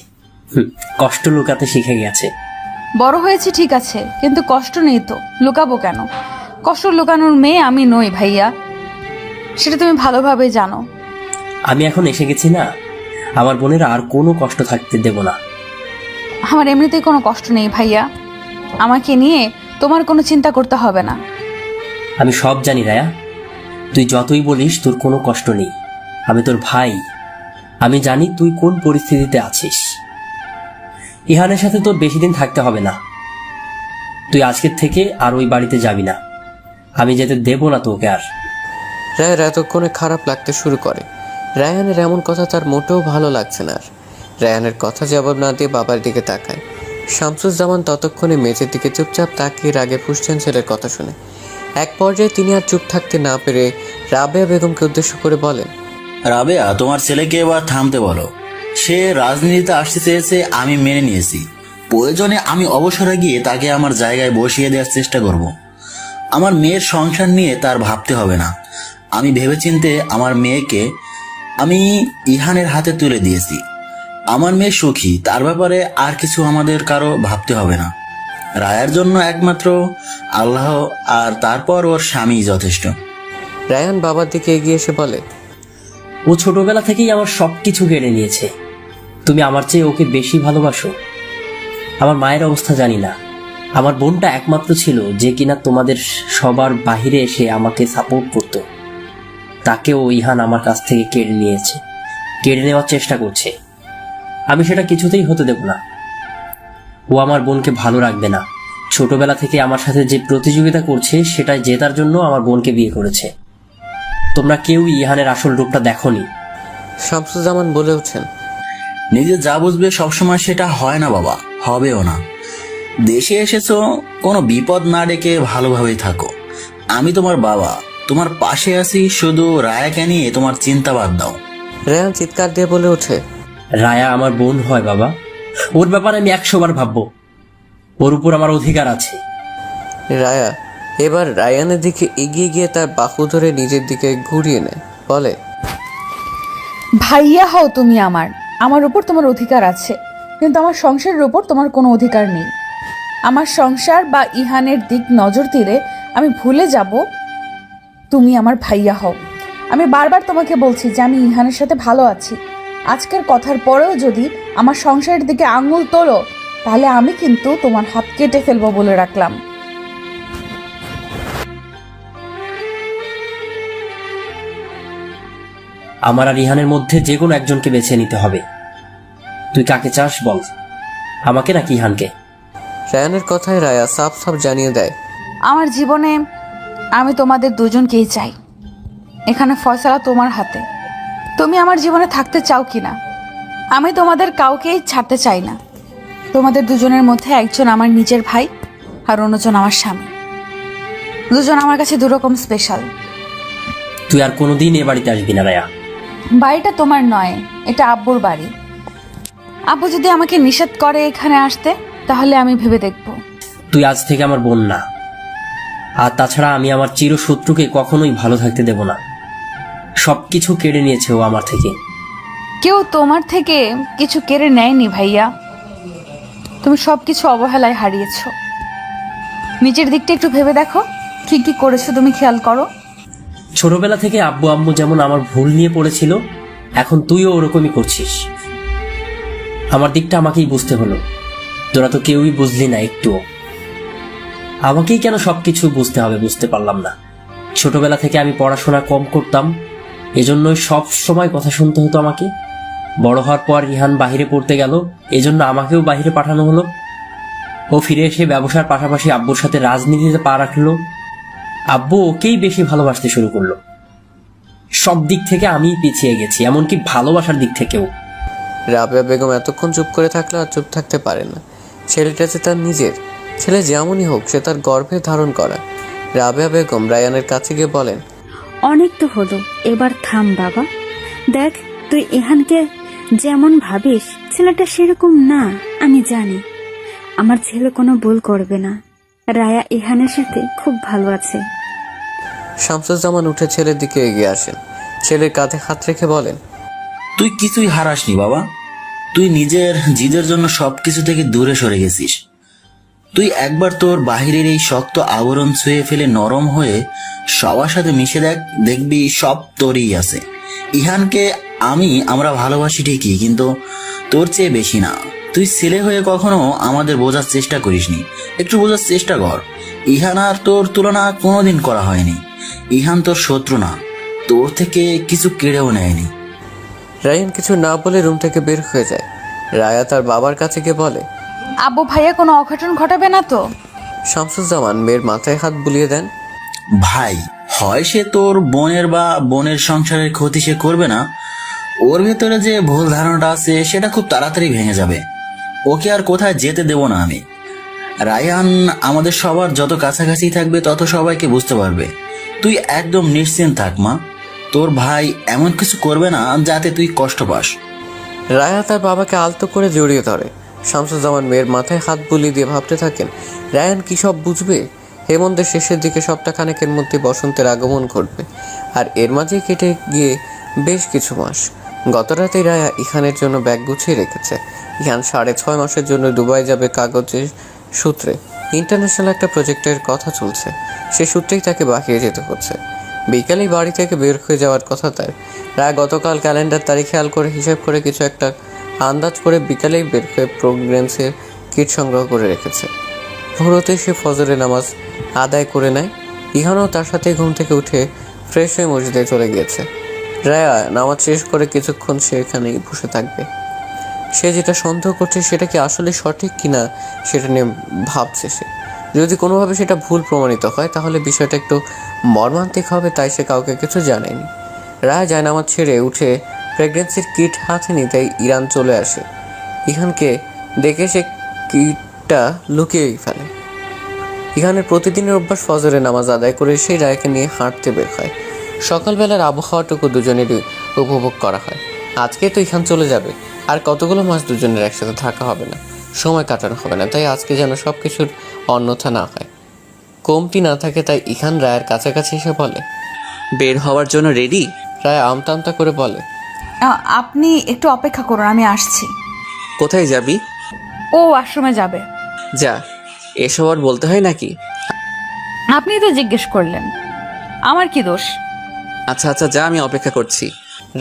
কষ্ট লুকাতে শিখে গেছে। বড় হয়েছে ঠিক আছে, কিন্তু কষ্ট নেই তো, লুকাবো কেন? কষ্ট লুকানোর মেয়ে আমি নই ভাইয়া, সেটা তুমি ভালোভাবে জানো। আমি এখন এসে গেছি না, আমার বোনের আর কোনো কষ্ট থাকতে দেব না। আমার এমনিতেই কোনো কষ্ট নেই ভাইয়া, আমাকে নিয়ে তোমার কোনো চিন্তা করতে হবে না। আমি সব জানি রায়া, তুই যতই বলিস তোর কোনো কষ্ট নেই। আমি তোর ভাই, আমি জানি তুই কোন পরিস্থিতিতে আছিস। ইহানের সাথে তোর বেশি দিন থাকতে হবে না। তুই আজকের থেকে আর ওই বাড়িতে যাবি না, আমি যেতে দেব না তোকে আর। রায়ের এতক্ষণে খারাপ লাগতে শুরু করে। রায়ানের এমন কথা তার মোটেও ভালো লাগছে না। আর রায়ানের কথা জবাব না দিয়ে বাবার দিকে তাকায়। শামসুজ্জামান ততক্ষণে মেঝের দিকে চুপচাপ তাকিয়ে রাগে ফুঁসছেন ছেলের কথা শুনে। এক পর্যায়ে তিনি আর চুপ থাকতে না পেরে রাবেয়া বেগমকে উদ্দেশ্য করে বলেন, রাবেয়া, তোমার ছেলেকে এবার থামতে বলো। সে রাজনীতিতে আসতে চেয়েছে, আমি মেনে নিয়েছি। প্রয়োজনে আমি অবসরে গিয়ে তাকে আমার জায়গায় বসিয়ে দেওয়ার চেষ্টা করব। আমার মেয়ের সংসার নিয়ে তার ভাবতে হবে না। আমি ভেবেচিন্তে আমার মেয়েকে আমি ইহানের হাতে তুলে দিয়েছি। আমার মেয়ে সুখী, তার ব্যাপারে আর কিছু আমাদের কারো ভাবতে হবে না। রায়ার জন্য একমাত্র আল্লাহ আর তারপর ওর স্বামী যথেষ্ট। রায়ান বাবার দিকে এগিয়ে এসে বলে, ও ছোটবেলা থেকেই আমার সবকিছু কেড়ে নিয়েছে। তুমি আমার চেয়ে ওকে বেশি ভালোবাসো। আমার মায়ের অবস্থা জানি না, আমার বোনটা একমাত্র ছিল যে কিনা তোমাদের সবার বাহিরে এসে আমাকে সাপোর্ট করতো। তাকেও ইহান আমার কাছ থেকে কেড়ে নিয়েছে, কেড়ে নেওয়ার চেষ্টা করছে। আমি সেটা কিছুতেই হতে দেব না। ও আমার বোনকে ভালো রাখবে না। ছোটবেলা থেকে আমার সাথে যে প্রতিযোগিতা করছে সেটাই জেতার জন্য আমার বোনকে বিয়ে করেছে। তোমরা কেউ ইহানের আসল রূপটা দেখোনি। শামসুজ্জামান বলে ওঠেন, নিজে যা বুঝবে সবসময় সেটা হয় না বাবা, হবেও না। দেশে এসেছো, কোনো বিপদ না ডেকে ভালোভাবেই থাকো। আমি তোমার বাবা, তোমার পাশে আছি। শুধু রায়াকে নিয়ে তোমার চিন্তা বাদ দাও। রায়ান চিৎকার দিয়ে বলে ওঠে, রায়া আমার বোন হয় বাবা, ওর ব্যাপারে আমি 100 বার ভাববো। ওর উপর আমার অধিকার আছে। রায়া এবার রায়ানের দিকে এগিয়ে গিয়ে তার বাহু ধরে নিজের দিকে ঘুরিয়ে নেয়, বলে, ভাইয়া হও তুমি আমার উপর তোমার অধিকার আছে, কিন্তু আমার সংসারের উপর তোমার কোনো অধিকার নেই। আমার সংসার বা ইহানের দিক নজর দিলে আমি ভুলে যাব তুমি আমার ভাইয়া হও। আমি বারবার তোমাকে বলছি যে আমি ইহানের সাথে ভালো আছি। আজকের কথার পরেও যদি আমার সংসারের দিকে আঙুল তোলো তাহলে আমি কিন্তু তোমার হাত কেটে ফেলবো বলে রাখলাম। আমার আর ইহানের মধ্যে যে কোনো একজনকে বেছে নিতে হবে। তুই কাকে চাস বল, আমাকে নাকি ইহানকে? রায়ানের কথায় রায়া সাফ সাফ জানিয়ে দেয়, আমার জীবনে আমি তোমাদের দুজনকেই চাই। এখানে ফয়সালা তোমার হাতে, তুমি আমার জীবনে থাকতে চাও কিনা। আমি তোমাদের কাউকেই ছাড়তে চাই না। তোমাদের দুজনের মধ্যে একজন আমার নিজের ভাই আর অন্যজন আমার স্বামী। দুজন আমার কাছে দুরকম স্পেশাল। তুই আর কোনোদিন এ বাড়িতে আসবি না রায়া। বাড়িটা তোমার নয়, এটা আব্বুর বাড়ি। আব্বু যদি আমাকে নিষেধ করে এখানে আসতে তাহলে আমি ভেবে দেখব। তুই আজ থেকে আমার বোন না, আর তাছাড়া আমি আমার চিরশত্রুকে কখনোই ভালো থাকতে দেব না। সবকিছু কেড়ে নিয়েছে ও আমার থেকে। কেউ তোমার থেকে কিছু কেড়ে নেয়নি ভাইয়া, তুমি সবকিছু অবহেলায় হারিয়েছো। নিজের দিকটা একটু ভেবে দেখো, কি কি করেছো তুমি খেয়াল করো। ছোটবেলা থেকে আব্বু আম্মু যেমন আমার ভুল নিয়ে পড়েছিল, এখন তুইও ওরকমই করছিস। আমার দিকটা আমাকেই বুঝতে হলো, তোরা তো কেউই বুঝলি না একটুও। আমাকেই কেন সবকিছু বুঝতে হবে বুঝতে পারলাম না। ছোটবেলা থেকে আমি পড়াশোনা কম করতাম, এজন্যই সব সময় কথা শুনতে হতো আমাকে। বড় হওয়ার পর রিহান বাহিরে পড়তে গেল, এজন্য আমাকেও বাহিরে পাঠানো হলো। ও ফিরে এসে ব্যবসার পাশাপাশি আব্বুর সাথে রাজনীতিতে পা রাখলো। আব্বু ওকেই বেশি ভালোবাসতে শুরু করলো। সব দিক থেকে আমি পিছিয়ে গেছি, এমনকি ভালোবাসার দিক থেকেও। রাবেয়া বেগম এতক্ষণ চুপ করে থাকলে আর চুপ থাকতে পারে না। ছেলেটা যে তার নিজের ছেলে, যেমনই হোক সে তার গর্ভে ধারণ করা। রাবেয়া বেগম রায়ানের কাছে গিয়ে বলেন, অনেক তো হলো, এবার থাম বাবা। দেখ, তুই ইহানকে যেমন ভাবিস ছেলেটা সেরকম না। আমি জানি আমার ছেলে কোনো ভুল করবে না। রায়া ইহানের সাথে খুব ভালো আছে। শামসুজ্জামান উঠে ছেলের দিকে এগিয়ে আসেন। ছেলের কাঁধে হাত রেখে বলেন, তুই কিছুই হারাসনি বাবা। তুই নিজের জিদের জন্য সবকিছু থেকে দূরে সরে গেছিস। তুই একবার তোর বাহিরের এই শক্ত আবরণ ছুঁয়ে ফেলে নরম হয়ে সবার সাথে মিশে দেখ, দেখবি সব তোরই আছে। ইহানকে আমরা ভালোবাসি ঠিকই, কিন্তু তোর চেয়ে বেশি না। তুই ছেলে হয়ে কখনো আমাদের বোঝার চেষ্টা করিসনি। একটু বোঝার চেষ্টা কর। ইহান আর তোর তুলনা কোনোদিন করা হয়নি। ইহান তোর শত্রু না, তোর থেকে কিছু কেড়েও নেয়নি। রায়ান কিছু না বলে রুম থেকে বের হয়ে যায়। রায়া তার বাবার কাছে গিয়ে বলে, আব্বু ভাইয়া কোনো অঘটন ঘটাবে না তো? শামসুজ্জামান মেয়ের মাথায় হাত বুলিয়ে দেন। ভাই, হয় সে তোর বোনের বা বোনের সংসারের ক্ষতি সে করবে না, ওর ভেতরে যে ভুল ধারণাটা আছে সেটা খুব তাড়াতাড়ি ভেঙে যাবে। ওকে আর কোথায় যেতে দেব না আমি। রায়ান আমাদের সবার যত কাছাকাছি থাকবে তত সবাইকে বুঝতে পারবে। তুই একদম নিশ্চিন্ত থাক মা, তোর ভাই এমন কিছু করবে না যাতে তুই কষ্ট পাস। রায়া তার বাবাকে আলতো করে জড়িয়ে ধরে। শামসুজ্জামান মেয়ের মাথায় হাত বুলিয়ে দিয়ে ভাবতে থাকেন, রায়ান কি সব বুঝবে? হেমন্তের শেষের দিকে সপ্তাহখানেকের মধ্যে বসন্তের আগমন ঘটবে, আর এর মাঝে কেটে গিয়ে বেশ কিছু মাস। গত রাতে রায়া ইহানের জন্য ব্যাগ গুছিয়ে রেখেছে। ইহান 6.5 মাসের জন্য দুবাই যাবে কাগজের সূত্রে। ইন্টারন্যাশনাল একটা প্রজেক্টের কথা চলছে, সে সূত্রেই তাকে বাহিরে যেতে হচ্ছে। বিকালেই বাড়ি থেকে বের হয়ে যাওয়ার কথা তার। রায়া গতকাল ক্যালেন্ডার তারিখ খেয়াল করে হিসেব করে কিছু একটা আন্দাজ করে বিকালেই বের হয়ে প্রোগ্রামসের কিট সংগ্রহ করে রেখেছে। ভোরতে সে ফজরের নামাজ আদায় করে নেয়। ইহানও তার সাথে ঘুম থেকে উঠে ফ্রেশ হয়ে মসজিদে চলে গিয়েছে। রায়া নামাজ শেষ করে কিছুক্ষণ সে এখানেই বসে থাকবে। সে যেটা সন্দেহ করছে সেটা কি আসলে সঠিক কিনা সেটা নিয়ে ভাবছে সে। যদি কোনোভাবে সেটা ভুল প্রমাণিত হয় তাহলে বিষয়টা একটু মর্মান্তিক হবে, তাই সে কাউকে কিছু জানায়নি। রায়া জায়নামাজ ছেড়ে উঠে প্রেগনেন্সির কিট হাতে নিতেই ইরান চলে আসে। ইহানকে দেখে সে কিটটা লুকিয়েই ফেলে। ইহানের প্রতিদিনের অভ্যাস ফজরের নামাজ আদায় করে সেই রায়াকে নিয়ে হাঁটতে বের হয়। সকালবেলার আবহাওয়াটুকু দুজনেরই উপভোগ করা হয়। আজকে তো ইহান চলে যাবে, আর কতগুলো মাস দুজনের একসাথে থাকা হবে না, সময় কাটানো হবে না। তাই আজকে যেন সব কিছুর অন্যথা না হয়, কমতি না থাকে। তাই ইহান রায়ের কাছাকাছি এসে বলে, বের হওয়ার জন্য রেডি? রায় আমতা আমতা করে বলে, আপনি একটু অপেক্ষা করুন, আমি আসছি। কোথায় যাবি? ও আশ্রমে যাবে। যা, এসব আর বলতে হয় নাকি? আপনি তো জিজ্ঞেস করলেন, আমার কি দোষ? আচ্ছা আচ্ছা, যা, আমি অপেক্ষা করছি।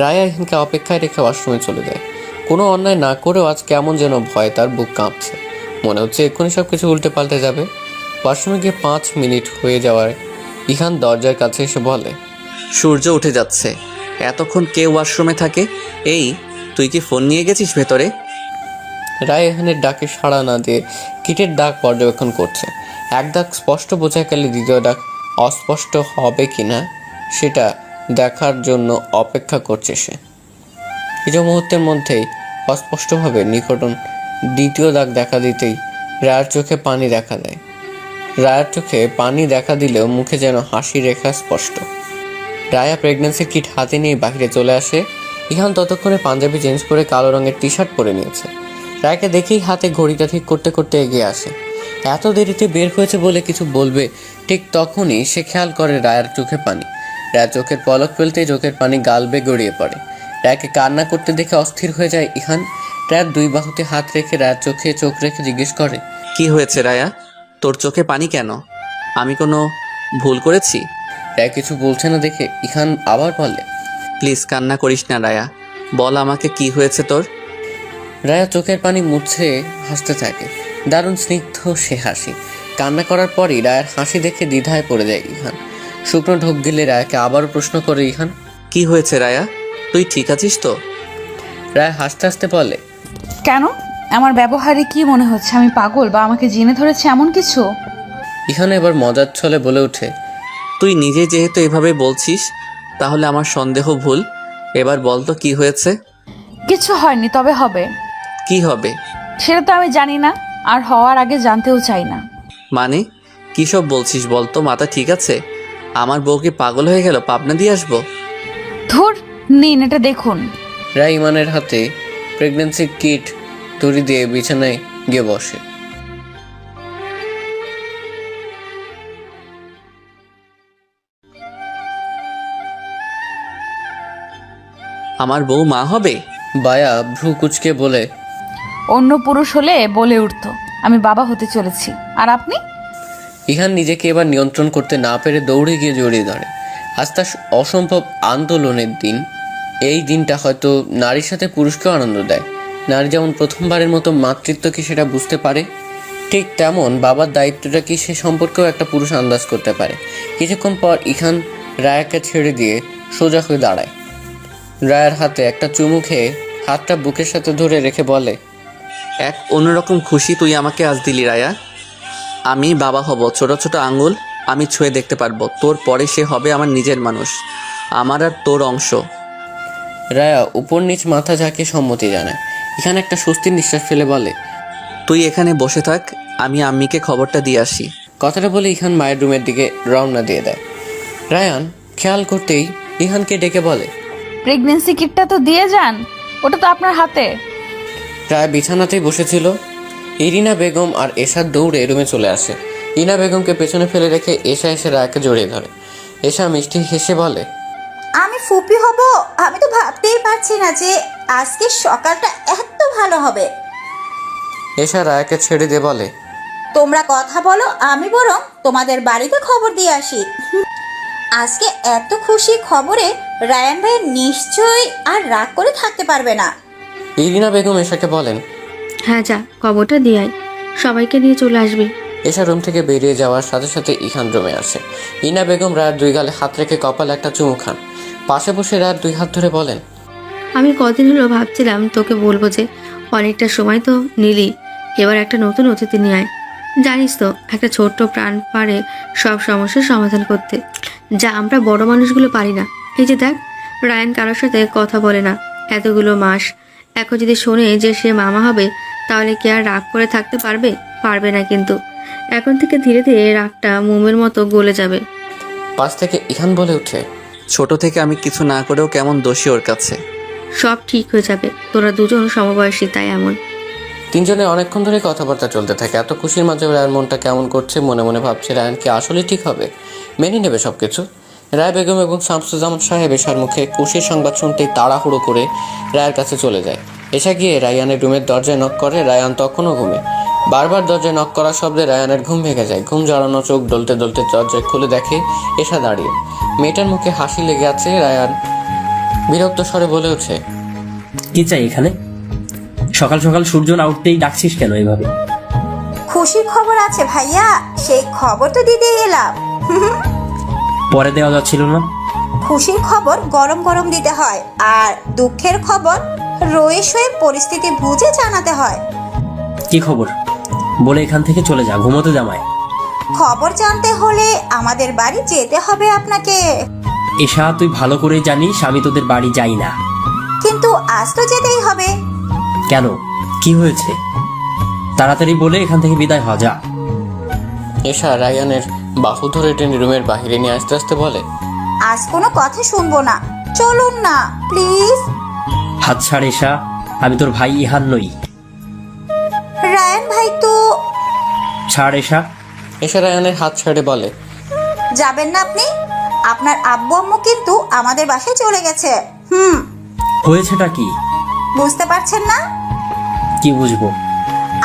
রায়া ইহানকে অপেক্ষায় রেখে ওয়াশরুমে চলে যায়। কোনো অন্যায় না করেও আজ কেমন যেন ভয় তার বুক কাঁপছে। মনে হচ্ছে এক্ষুনি সব কিছু উল্টে পাল্টে যাবে। ওয়াশরুমে গিয়ে 5 মিনিট হয়ে যাওয়ায় ইহান দরজার কাছে এসে বলে, সূর্য উঠে যাচ্ছে, এতক্ষণ কে ওয়াশরুমে থাকে? এই, তুই কি ফোন নিয়ে গেছিস ভেতরে? রায় ইহানের ডাকে সাড়া না দিয়ে কিটের ডাক পর্যবেক্ষণ করছে। এক ডাক স্পষ্ট বোঝা গেলে দ্বিতীয় ডাক অস্পষ্ট হবে কিনা সেটা দেখার জন্য অপেক্ষা করছে সে। কিছু মুহূর্তের মধ্যেই অস্পষ্টভাবে নিকটন দ্বিতীয় দাগ দেখা দিতেই রায়ের চোখে পানি দেখা দেয়। রায়ের চোখে পানি দেখা দিলেও মুখে যেন হাসি রেখা স্পষ্ট। রায়া প্রেগন্যান্সি কিট হাতে নিয়ে বাহিরে চলে আসে। ইহান ততক্ষণে পাঞ্জাবি চেঞ্জ করে কালো রঙের টি শার্ট পরে নিয়েছে। রায়াকে দেখেই হাতে ঘড়িটা ঠিক করতে করতে এগিয়ে আসে। এত দেরিতে বের হয়েছে বলে কিছু বলবে ঠিক তখনই সে খেয়াল করে রায়ার চোখে পানি। রায়া চোখের পলক ফেলতেই চোখের পানি গাল বেয়ে গড়িয়ে পড়ে। রায়াকে কান্না করতে দেখে অস্থির হয়ে যায় ইহান। রায়ার দুই বাহুতে হাত রেখে রায়ার চোখে চোখ রেখে জিজ্ঞেস করে, কি হয়েছে রায়া? তোর চোখে পানি কেন? আমি কোনো ভুল করেছি? রায়া কিছু বলছে না দেখে ইহান আবার বলে, প্লিজ কান্না করিস না রায়া, বল আমাকে কি হয়েছে তোর? রায়া চোখের পানি মুছে হাসতে থাকে। দারুণ স্নিগ্ধ সে হাসি। কান্না করার পরই রায়ার হাসি দেখে দ্বিধায় পড়ে যায় ইহান। শুকনো ঢোক গেলে রায়াকে আবারও প্রশ্ন করে ইহান, কি হয়েছে রায়া? তুই ঠিক আছিস তো? রায়া হাসতে হাসতে বলে, কেন? আমার ব্যবহারে কি মনে হচ্ছে আমি পাগল বা আমাকে জিনে ধরেছে এমন কিছু? ইহান এবার মজার ছলে বলে ওঠে, তুই নিজে যেহেতু এভাবে বলছিস তাহলে আমার সন্দেহ ভুল। এবার বল তো কি হয়েছে? কিছু হয়নি, তবে হবে। কি হবে? সেটা তো আমি জানি না, আর হওয়ার আগে জানতেও চাই না। মানে কি সব বলছিস বল তো? মাথা ঠিক আছে? আমার বউ কি পাগল হয়ে গেল? পাবনা দিয়ে আসবো? ধুর, নিন এটা দেখুন। রায় ইমানের হাতে প্রেগন্যান্সি কিট দড়ি দিয়ে বিছানায় গিয়ে বসে। আমার বউ মা হবে? বায়া ভ্রু কুচকে বলে, অন্য পুরুষ হলে বলে উঠতো আমি বাবা হতে চলেছি, আর আপনি? ইহান নিজেকে এবার নিয়ন্ত্রণ করতে না পেরে দৌড়ে গিয়ে জড়িয়ে ধরে। আজ তার অসম্ভব আন্দোলনের দিন। এই দিনটা হয়তো নারীর সাথে পুরুষকেও আনন্দ দেয়। নারী যেমন প্রথমবারের মতো মাতৃত্ব কি সেটা বুঝতে পারে, ঠিক তেমন বাবার দায়িত্বটা কি সে সম্পর্কেও একটা পুরুষ আন্দাজ করতে পারে। কিছুক্ষণ পর ইহান রায়াকে ছেড়ে দিয়ে সোজা হয়ে দাঁড়ায়। রায়ের হাতে একটা চুমু খেয়ে হাতটা বুকের সাথে ধরে রেখে বলে, এক অন্যরকম খুশি তুই আমাকে আজ দিলি রায়া। আমি বাবা হব, ছোট ছোট আঙ্গুল আমি ছুঁয়ে দেখতে পারবো। তোর পরে সে হবে আমার নিজের মানুষ, আমার আর তোর অংশ। রায়া উপর নিচ মাথা ঝাঁকিয়ে সম্মতি জানায়। এখানে একটা স্বস্তির নিঃশ্বাস ফেলে বলে, তুই এখানে বসে থাক, আমি আম্মিকে খবরটা দিয়ে আসি। কথাটা বলে ইহান মায়ের রুমের দিকে রওনা দিয়ে দেয়। রায়ান খেয়াল করতেই ইহানকে ডেকে বলে, প্রেগন্যান্সি কিটটা তো দিয়ে যান, ওটা তো আপনার হাতে। রায় বিছানাতেই বসেছিল। ইরিনা বেগম আর এশা দৌড়ে রুমে চলে আসে। ইনা বেগমকে পেছনে ফেলে রেখে এশা এসে রায়কে জড়িয়ে ধরে। এশা মিষ্টি হেসে বলে, আমি ফুপি হব? আমি তো ভাবতেই পারছি না যে আজকে সকালটা এত ভালো হবে। এশা রায়কে ছেড়ে দিয়ে বলে, তোমরা কথা বলো, আমি বরং তোমাদের বাড়িতে খবর দিয়ে আসি। আজকে এত খুশি খবরে রায়ান ভাই নিশ্চয়ই আর রাগ করে থাকতে পারবে না। ইরিনা বেগম এশাকে বলেন, হ্যাঁ যা, খবরটা দিয়ে আয়, সবাইকে নিয়ে চলে আসবি। এশা রুম থেকে বেরিয়ে যাওয়ার সাথে সাথে ইহান রুমে আসে। ইনা বেগম রায়ের দুই গালে হাত রেখে কপালে একটা চুমু খান। পাশে বসে রায়ের দুই হাত ধরে বলেন, আমি কদিন হলো ভাবছিলাম তোকে বলবো যে অনেকটা সময় তো নিলি, এবার একটা নতুন অতিথি নিয়ে আয়। জানিস তো একটা ছোট্ট প্রাণ পারে সব সমস্যার সমাধান করতে, যা আমরা বড় মানুষগুলো পারি না। এই যে দেখ, রায়ান কারোর সাথে কথা বলে না এতগুলো মাস। এখন যদি শোনে যে সে মামা হবে, তাহলে কি আর রাগ করে থাকতে পারবে? পারবে না। কিন্তু এখন থেকে ধীরে ধীরে রাগটা মোমের মতো গলে যাবে। পাশ থেকে ইহান বলে ওঠে, ছোট থেকে আমি কিছু না করেও কেমন দোষী ওর কাছে। সব ঠিক হয়ে যাবে, তোরা দুজন সমবয়সী, তাই এমন। তিনজনের অনেকক্ষণ ধরে কথাবার্তা চলতে থাকে। এত খুশির মাঝে রায়ের মনটা কেমন করছে। মনে মনে ভাবছে রায়ান কি আসলে ঠিক হবে, মেনে নেবে সবকিছু। রায় বেগম এবং শামসুজ্জামান সাহেব এশার মুখে খুশির সংবাদ শুনতেই তাড়াহুড়ো করে রায়ের কাছে চলে যায়। এশা গিয়ে রায়ানের রুমের দরজায় নক করে। রায়ান তখনও ঘুমে। বারবার দরজায় নক করার শব্দে রায়ানের ঘুম ভেঙে যায়। ঘুম জড়ানো চোখ ডলতে ডলতে দরজায় খুলে দেখে এশা দাঁড়িয়ে। মেয়েটার মুখে হাসি লেগে আছে। রায়ান বিরক্ত স্বরে বলে ওঠে, কি চাই এখানে? সকাল সকাল সূর্য না উঠতেই ডাকছিস কেন এভাবে? খুশির খবর আছে ভাইয়া, সেই খবর তো দিতে এলাম। পরে দেওয়া যাচ্ছিল না? খুশির খবর গরম গরম দিতে হয়, আর দুঃখের খবর রয়ে সয়ে পরিস্থিতি বুঝে জানাতে হয়। কি খবর বলে এখান থেকে চলে যা, ঘুমোতে জামায়। খবর জানতে হলে আমাদের বাড়ি যেতে হবে আপনাকে। এশা, তুই ভালো করে জানিস আমি তোদের বাড়ি যাই না। কিন্তু আজ তো যেতেই হবে। কেন, কি হয়েছে? তাড়াতাড়ি বলে এখান থেকে বিদায় হ, যা। এশা রায়ানের বাহু ধরে টেনে রুমের বাহিরে নিয়ে আসতে আসতে বলে, আজ কোনো কথা শুনবো না, চলুন না প্লিজ। হাত ছাড় এশা, আমি তোর ভাই ইহান নই। রায়ান ভাই তো। ছাড় এসা। এসা রায়ানের হাত ছেড়ে বলে, যাবেন না আপনি? আপনার আব্বু আম্মু কিন্তু আমাদের বাসায় চলে গেছে। হয়েছেটা কি? বুঝতে পারছেন না? কি বুঝবো?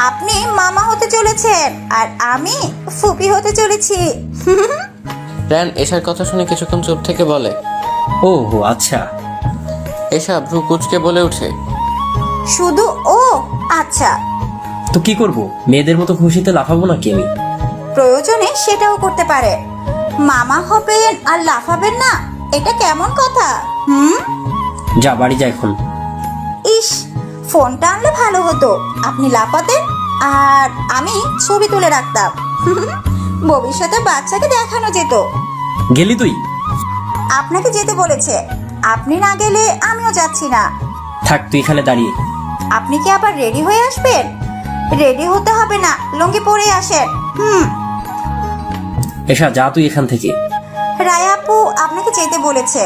আপনি মামা হতে চলেছেন আর আমি ফুপি হতে চলেছি। রায়ান এশার কথা শুনে কিছুক্ষণ চুপ থেকে বলে, ও আচ্ছা। এশা ভ্রু কুচকে বলে ওঠে, শুধু ও আচ্ছা? তো কি করব? মেয়েদের মতো খুশিতে লাফাবো নাকি আমি? প্রয়োজনে সেটাও করতে পারে। মামা হবেন আর লাফাবেন না, এটা কেমন কথা? যা বাড়ি যা এখন। ইস, ফোনটা আনলে ভালো হতো। আপনি লাফাতেন আর আমি ছবি তুলে রাখতাম। ভবিষ্যতে বাচ্চাকে দেখানো যেত। গেলি তুই? আপনাকে যেতে বলেছে, আপনি না গেলে আমিও যাচ্ছি না। থাক তুই এখানে দাঁড়িয়ে। আপনি কি আবার রেডি হয়ে আসবেন? রেডি হতে হবে না, লুঙ্গি পরে আসেন। এসা যা তুই এখান থেকে। রায়া আপু আপনাকে যেতে বলেছে।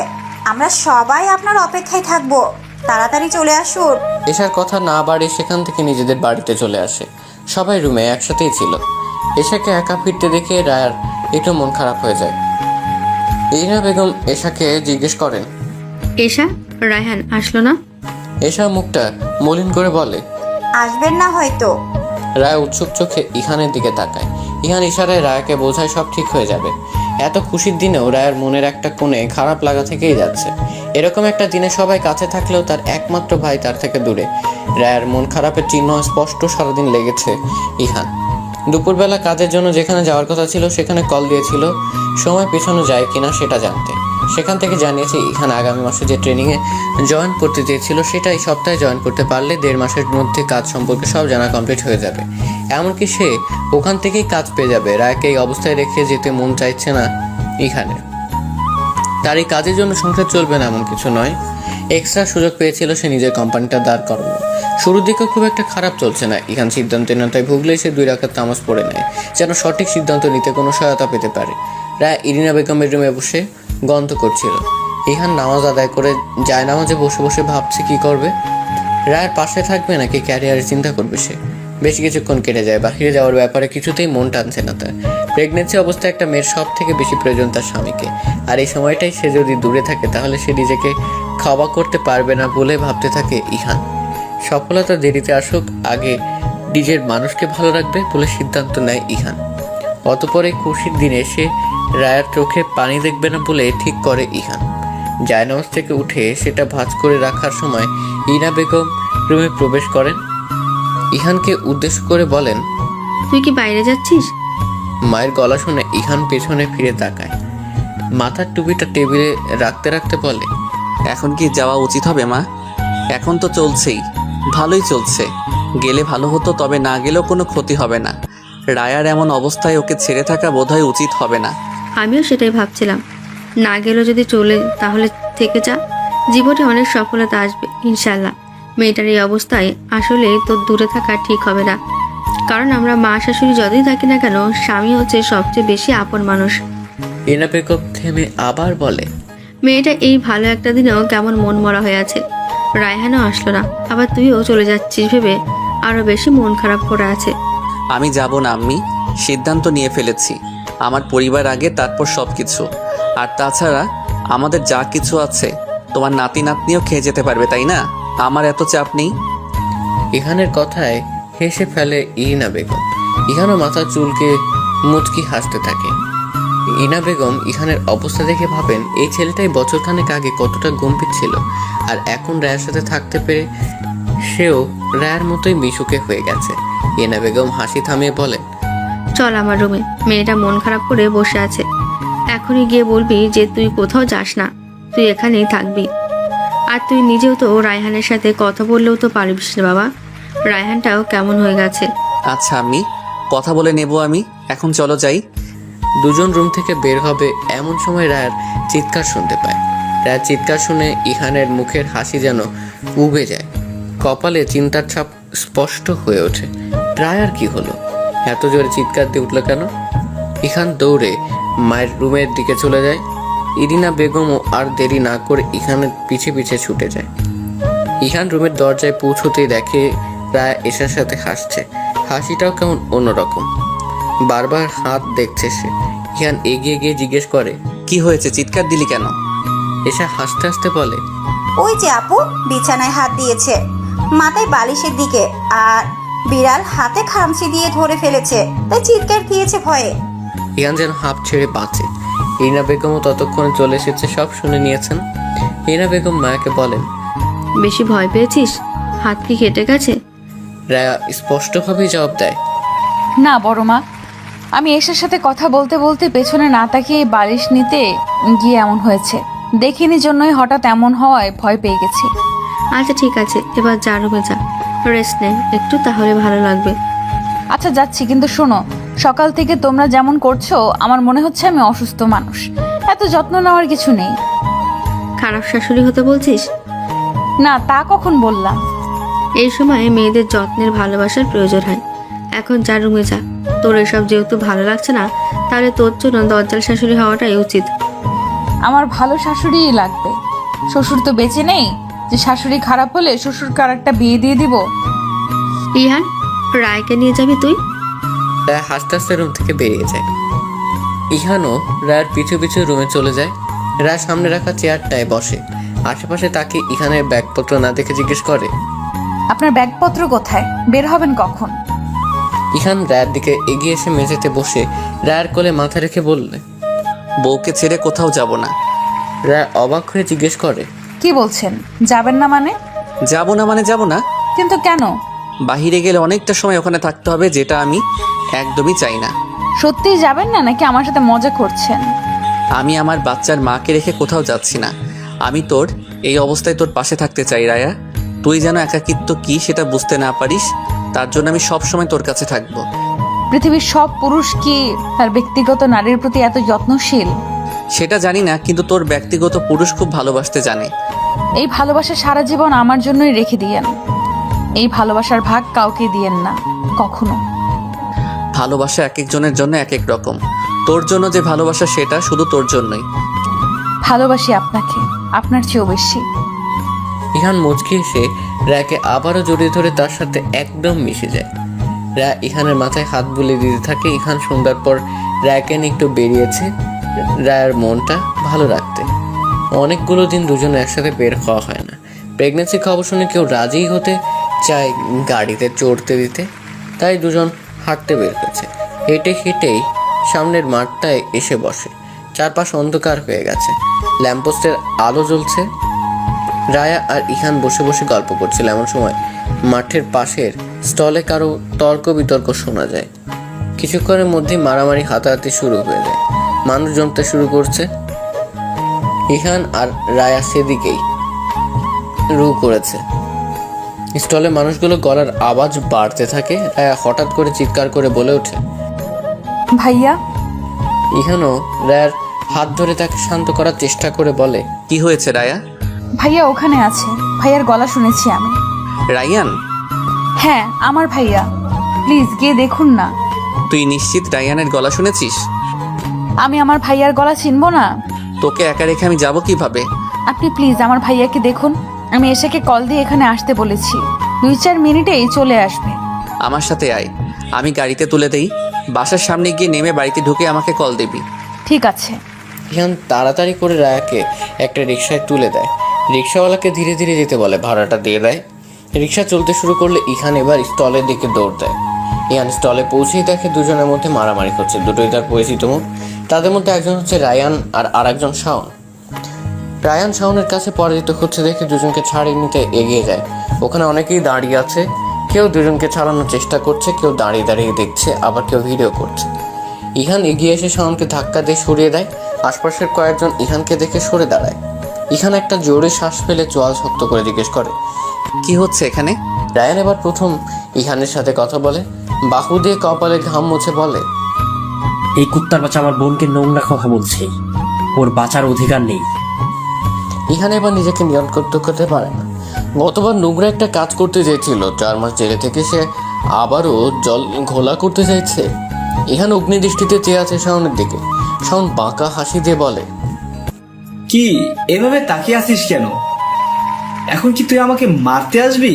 আমরা সবাই আপনার অপেক্ষায় থাকবো, তাড়াতাড়ি চলে আসুন। এশার কথা না বাড়িয়ে সেখান থেকে নিজেদের বাড়িতে চলে আসে। সবাই রুমে একসাথেই ছিল। এশাকে একা ফিরতে দেখে রায়ার একটু মন খারাপ হয়ে যায়। ইরিনা বেগম এশাকে জিজ্ঞেস করেন, এশা, রায়হান আসলো না? এশা মুখটা মলিন করে বলে, আসবেন না হয়তো। রায় উৎসুক চোখে ইহানের দিকে তাকায়। ইহান ইশারায় রায়াকে বোঝায় সব ঠিক হয়ে যাবে। এত খুশির দিনেও রায়ের মনের একটা কোণে খারাপ লাগা থেকেই যাচ্ছে। এরকম একটা দিনে সবাই কাছে থাকলেও তার একমাত্র ভাই তার থেকে দূরে। রায়ের মন খারাপের চিহ্ন স্পষ্ট সারাদিন লেগেছে ইহান। দুপুরবেলা কাজের জন্য যেখানে যাওয়ার কথা ছিল সেখানে কল দিয়েছিল সময় পেছানো যায় কিনা সেটা জানতে। সেখান থেকে জানিয়েছে ইহান আগামী মাসে যে ট্রেনিংয়ে জয়েন করতে চেয়েছিল সেটা এই সপ্তাহে জয়েন করতে পারলে 1.5 মাসের মধ্যে কাজ সম্পর্কে সব জানা কমপ্লিট হয়ে যাবে। এমনকি সে ওখান থেকেই কাজ পেয়ে যাবে। রায়কে এই অবস্থায় রেখে যেতে মন চাইছে না ইহানের। তার এই কাজের জন্য সংসার চলবে না এমন কিছু নয়। এক্সট্রা সুযোগ পেয়েছিল সে নিজের কোম্পানিটা দাঁড় করানো। শুরুর দিকে খুব একটা খারাপ চলছে না। ইহান সিদ্ধান্তহীনতায় ভুগলেই সে 2 রাকাত নামাজ পড়ে নেয়, যেন সঠিক সিদ্ধান্ত নিতে কোনো সহায়তা পেতে পারে। রায় ইরিনা বেগমের রুমে বসে গন্ধ করছিল। ইহান নামাজ আদায় করে জায়নামাজে বসে বসে ভাবছে কি করবে। রায়ের পাশে থাকবে নাকি ক্যারিয়ারের চিন্তা করবে সে। বেশ কিছুক্ষণ কেটে যায়। বাহিরে যাওয়ার ব্যাপারে কিছুতেই মন টানছে না তার। প্রেগনেন্সি অবস্থায় একটা মেয়ের সব থেকে বেশি প্রয়োজন তার স্বামীকে, আর এই সময়টাই সে যদি দূরে থাকে তাহলে সে নিজেকে খাওয়া করতে পারবে না বলে ভাবতে থাকে ইহান। সফলতা দেরিতে আসুক, আগে নিজের মানুষকে ভালো রাখবে বলে সিদ্ধান্ত নেয় ইহান। অতপরে খুশির দিনে সে রায়ের চোখে পানি দেখবে না বলে ঠিক করে ইহান। জায়নামাজ থেকে উঠে সেটা ভাঁজ করে রাখার সময় ইরিনা বেগম রুমে প্রবেশ করেন। ইহানকে উদ্দেশ্য করে বলেন, তুই কি বাইরে যাচ্ছিস? মায়ের গলা শুনে ইহান পেছনে ফিরে তাকায়। মাথার টুপিটা টেবিলে রাখতে রাখতে বলে, এখন কি যাওয়া উচিত হবে মা? এখন তো চলছেই, ভালোই চলছে। গেলে ভালো হতো, তবে না গেলেও কোনো ক্ষতি হবে না। রায়ার এমন অবস্থায় ওকে ছেড়ে থাকা বোধহয় উচিত হবে না। আমিও সেটাই ভাবছিলাম, না গেলেও যদি চলে তাহলে থেকে যা, জীবনে অনেক সফলতা আসবে ইনশাল্লাহ। মেয়েটার এই অবস্থায় আসলে তোর দূরে থাকা ঠিক হবে না, কারণ আমরা মা শাশুড়ি যতই থাকি না কেন, স্বামী হচ্ছে সবচেয়ে বেশি আপন মানুষ। ইরিনা বেগম থেমে আবার বলে, মেয়েটা এই ভালো একটা দিনেও কেমন মন মরা হয়ে আছে। রায়হানও আসলো না, আবার তুইও চলে যাচ্ছিস ভেবে আরো বেশি মন খারাপ করে আছে। আমি যাব না আম্মি, সিদ্ধান্ত নিয়ে ফেলেছি। আমার পরিবার আগে, তারপর সব কিছু। আর তাছাড়া আমাদের যা কিছু আছে তোমার নাতি নাতনিও খেয়ে যেতে পারবে, তাই না? আমার এত চাপ নেই। ইহানের কথায় হেসে ফেলে ইরিনা বেগম। ইহানও মাথা চুলকে মুচকি হাসতে থাকে। ইরিনা বেগম ইহানের অবস্থা দেখে ভাবেন এই ছেলেটাই বছরখানেক আগে কতটা গম্ভীর ছিল, আর এখন রায়ের সাথে থাকতে পেরে সেও রায়ের মতোই মিশুকে হয়ে গেছে। ইরিনা বেগম হাসি থামিয়ে বলেন, চল আমার রুমে, মেয়েটা মন খারাপ করে বসে আছে। এখনই গিয়ে বলবি যে তুই কোথাও যাস না, তুই এখানেই থাকবি। আর তুই নিজেও তো রায়হানের সাথে কথা বললেও তো পারবিস না বাবা, রায়হানটাও কেমন হয়ে গেছে। আচ্ছা আম্মি, কথা বলে নেব আমি। এখন চলো যাই। দুজন রুম থেকে বের হবে এমন সময় রায়ের চিৎকার শুনতে পায়। রায়ের চিৎকার শুনে ইহানের মুখের হাসি যেন উবে যায়, কপালে চিন্তার ছাপ স্পষ্ট হয়ে ওঠে। রায়ার কি হলো? এত জোরে চিৎকার দিয়ে উঠলো কেন? ইহান দৌড়ে মায়ের রুমের দিকে চলে যায়। ইরিনা বেগমও আর দেরি না করে ইহানের পিছে পিছে ছুটে যায়। ইহান রুমের দরজায় পৌঁছতেই দেখে রায়া এশার সাথে হাসছে। হাসিটাও কেমন অন্যরকম। বারবার হাত দেখছে সে। ইহান এগিয়ে গিয়ে জিজ্ঞেস করে, কি হয়েছে, চিৎকার দিলি কেন? এসা হাসতে হাসতে বলে, ওই যে আপু বিছানায় হাত দিয়েছে, মাথায় বালিশের দিকে, আর বিড়াল হাতে খামচি দিয়ে ধরে ফেলেছে, তাই চিৎকার দিয়েছে ভয়ে। ইহান যেন হাঁপ ছেড়ে বাঁচে। ইনা বেগমও ততক্ষণে চলে এসেছে, সব শুনে নিয়েছেন। ইনা বেগম মায়াকে বলেন, বেশি ভয় পেয়েছিস? হাত কি কেটে গেছে? রায়া স্পষ্টভাবেই জবাব দেয়, না বড় মা, আমি এসের সাথে কথা বলতে বলতে পেছনে না তাকিয়ে বালিশ নিতে গিয়ে এমন হয়েছে। দেখিনি জন্যই হঠাৎ এমন হওয়ায় ভয় পেয়ে গেছি। আচ্ছা ঠিক আছে, এবার যা রুমে যা, রেস্ট নে একটু, তাহলে ভালো লাগবে। আচ্ছা যাচ্ছি, কিন্তু শোনো, সকাল থেকে তোমরা যেমন করছো আমার মনে হচ্ছে আমি অসুস্থ মানুষ। এত যত্ন নেওয়ার কিছু নেই। খারাপ শাশুড়ি হতে বলছিস? না, তা কখন বললাম? এই সময় মেয়েদের যত্নের ভালোবাসার প্রয়োজন হয়। এখন যা রুমে যা, তোর এসব যেহেতু ভালো লাগছে না, তাহলে তোর জন্য দজ্জাল শাশুড়ি হওয়াটাই উচিত। আমার ভালো শাশুড়িই লাগবে। শ্বশুর তো বেঁচে নেই যে শাশুড়ি খারাপ হলে শ্বশুরকে আরেকটা বিয়ে দিয়ে দিব। ইহান, রায়কে নিয়ে যাবি তুই? রায়া হাসতে হাসতে রুম থেকে বেরিয়ে যায়। ইহানও রায়ের পিছু পিছু রুমে চলে যায়। রায় সামনে রাখা চেয়ারটায় বসে। আশেপাশে তাকে ইহানের ব্যাগপত্র না দেখে জিজ্ঞেস করে, আপনার ব্যাগপত্র কোথায়? বের হবেন কখন? ইহান রায়ের দিকে এগিয়ে এসে মেঝেতে বসে রায়ের কোলে মাথা রেখে বললে, বউকে ছেড়ে কোথাও যাব না। রায় অবাক হয়ে জিজ্ঞেস করে, কি বলছেন? যাবেন না মানে? যাব না মানে যাব না। কিন্তু কেন? বাহিরে গেলে অনেকটা সময় ওখানে থাকতে হবে, যেটা আমি একদমই চাই না। সত্যিই যাবেন না নাকি আমার সাথে মজা করছেন? আমি আমার বাচ্চার মাকে রেখে কোথাও যাচ্ছি না। আমি তোর এই অবস্থায় তোর পাশে থাকতে চাই রায়া। তুই যেন একাকিত্ব কি সেটা বুঝতে না পারিস, তার জন্য আমি সব সময় তোর কাছে থাকবো। পৃথিবীর সব পুরুষ কি তার ব্যক্তিগত নারীর প্রতি এত যত্নশীল? সেটা জানি না, কিন্তু তোর ব্যক্তিগত পুরুষ খুব ভালোবাসতে জানে। এই ভালোবাসা সারা জীবন আমার জন্যই রেখে দিয়েন। এই ভালোবাসার ভাগ কাউকে দিয়েন না কখনো। ভালোবাসা এক একজনের জন্য এক এক রকম। তোর জন্য যে ভালোবাসা সেটা শুধু তোর জন্যই। ভালোবাসি আপনাকে, আপনার চেয়েও বেশি। ইহান মুচকি এসে রায়কে আবারও জড়িয়ে ধরে তার সাথে একদম মিশে যায়। রায় ইহানের মাথায় হাত বুলিয়ে দিতে থাকে। ইহান সন্ধ্যার পর রায়কে নিয়ে একটু বেরিয়েছে রায়ের মনটা ভালো রাখতে। অনেকগুলো দিন দুজনে একসাথে বের হওয়া হয় না। প্রেগনেন্সি খবর শুনে কেউ রাজিই হতে চায় গাড়িতে চড়তে দিতে, তাই দুজন হাঁটতে বের হয়েছে। হেঁটে হেঁটেই সামনের মাঠটায় এসে বসে। চারপাশ অন্ধকার হয়ে গেছে, ল্যাম্পপোস্টের আলো জ্বলছে। রায়া আর ইহান বসে বসে গল্প করছিল। এমন সময় মাঠের পাশের স্টলে কারো তর্ক বিতর্ক শোনা যায়। কিছুক্ষণের মধ্যে মারামারি হাতাহাতি শুরু হয়ে যায়, মানুষ জমতে শুরু করছে। ইহান আর রায়া সেদিকেই রু করেছে। স্টলে মানুষগুলো গলার আওয়াজ বাড়তে থাকে। রায়া হঠাৎ করে চিৎকার করে বলে ওঠে, ভাইয়া। ইহানও রায়ার হাত ধরে তাকে শান্ত করার চেষ্টা করে বলে, কি হয়েছে রায়া? ভাইয়া ওখানে আছে, ভাইয়ার গলা শুনেছি আমি। রায়ান? হ্যাঁ, আমার ভাইয়া। প্লিজ গিয়ে দেখুন না। তুই নিশ্চিত রায়ানের গলা শুনেছিস? আমি আমার ভাইয়ার গলা চিনবো না? তোকে একা রেখে আমি যাব কিভাবে? আপনি প্লিজ আমার ভাইয়াকে দেখুন। আমি এসেকে কল দিয়ে এখানে আসতে বলেছি, 2-4 মিনিটেই চলে আসবে। আমার সাথে আয়, আমি গাড়িতে তুলে দেই। বাসার সামনে গিয়ে নেমে বাড়িতে ঢুকে আমাকে কল দিবি। ঠিক আছে। ইহান তাড়াতাড়ি করে রায়াকে একটা রিকশায় তুলে দেয়। রিকশাওয়ালাকে ধীরে ধীরে যেতে বলে, ভাড়াটা দিয়ে দেয়। রিকশা চলতে শুরু করলে ইহান এবার স্টলের দিকে দৌড় দেয়। ইহান স্টলে পৌঁছেই দেখে দুজনের মধ্যে মারামারি হচ্ছে। দুটোই তার পরিচিত মুখ। তাদের মধ্যে একজন হচ্ছে রায়ান আর আরেকজন শাওন। রায়ান শাওনের কাছে পরাজিত হচ্ছে দেখে দুজনকে ছাড়িয়ে নিতে এগিয়ে যায়। ওখানে অনেকেই দাঁড়িয়ে আছে, কেউ দুজনকে ছাড়ানোর চেষ্টা করছে, কেউ দাঁড়িয়ে দাঁড়িয়ে দেখছে, আবার কেউ ভিডিও করছে। ইহান এগিয়ে এসে শাওনকে ধাক্কা দিয়ে সরিয়ে দেয়। আশপাশের কয়েকজন ইহানকে দেখে সরে দাঁড়ায়। ইহান একটা জোরে শ্বাস ফেলে চোয়াল শক্ত করে জিজ্ঞেস করে, কি হচ্ছে এখানে? রায়ান এবার প্রথম ইহানের সাথে কথা বলে। বাহু দিয়ে কপালে ঘাম মুছে বলে, এই কুত্তার বাচ্চা আমার বোনকে নোংরা কথা বলছে, ওর বাঁচার অধিকার নেই। ইহান এবার নিজেকে নিয়ন্ত্রণ করতে পারে না। গতবার নোংরা একটা কাজ করতে চেয়েছিল, 4 মাস জেলে থেকে সে আবারও জল ঘোলা করতে চাইছে। ইহান অগ্নিদৃষ্টিতে চেয়ে আছে শাওনের দিকে। শাওন বাঁকা হাসি দিয়ে বলে, কি এভাবে তাকিয়ে আছিস কেন? এখন কি তুই আমাকে মারতে আসবি?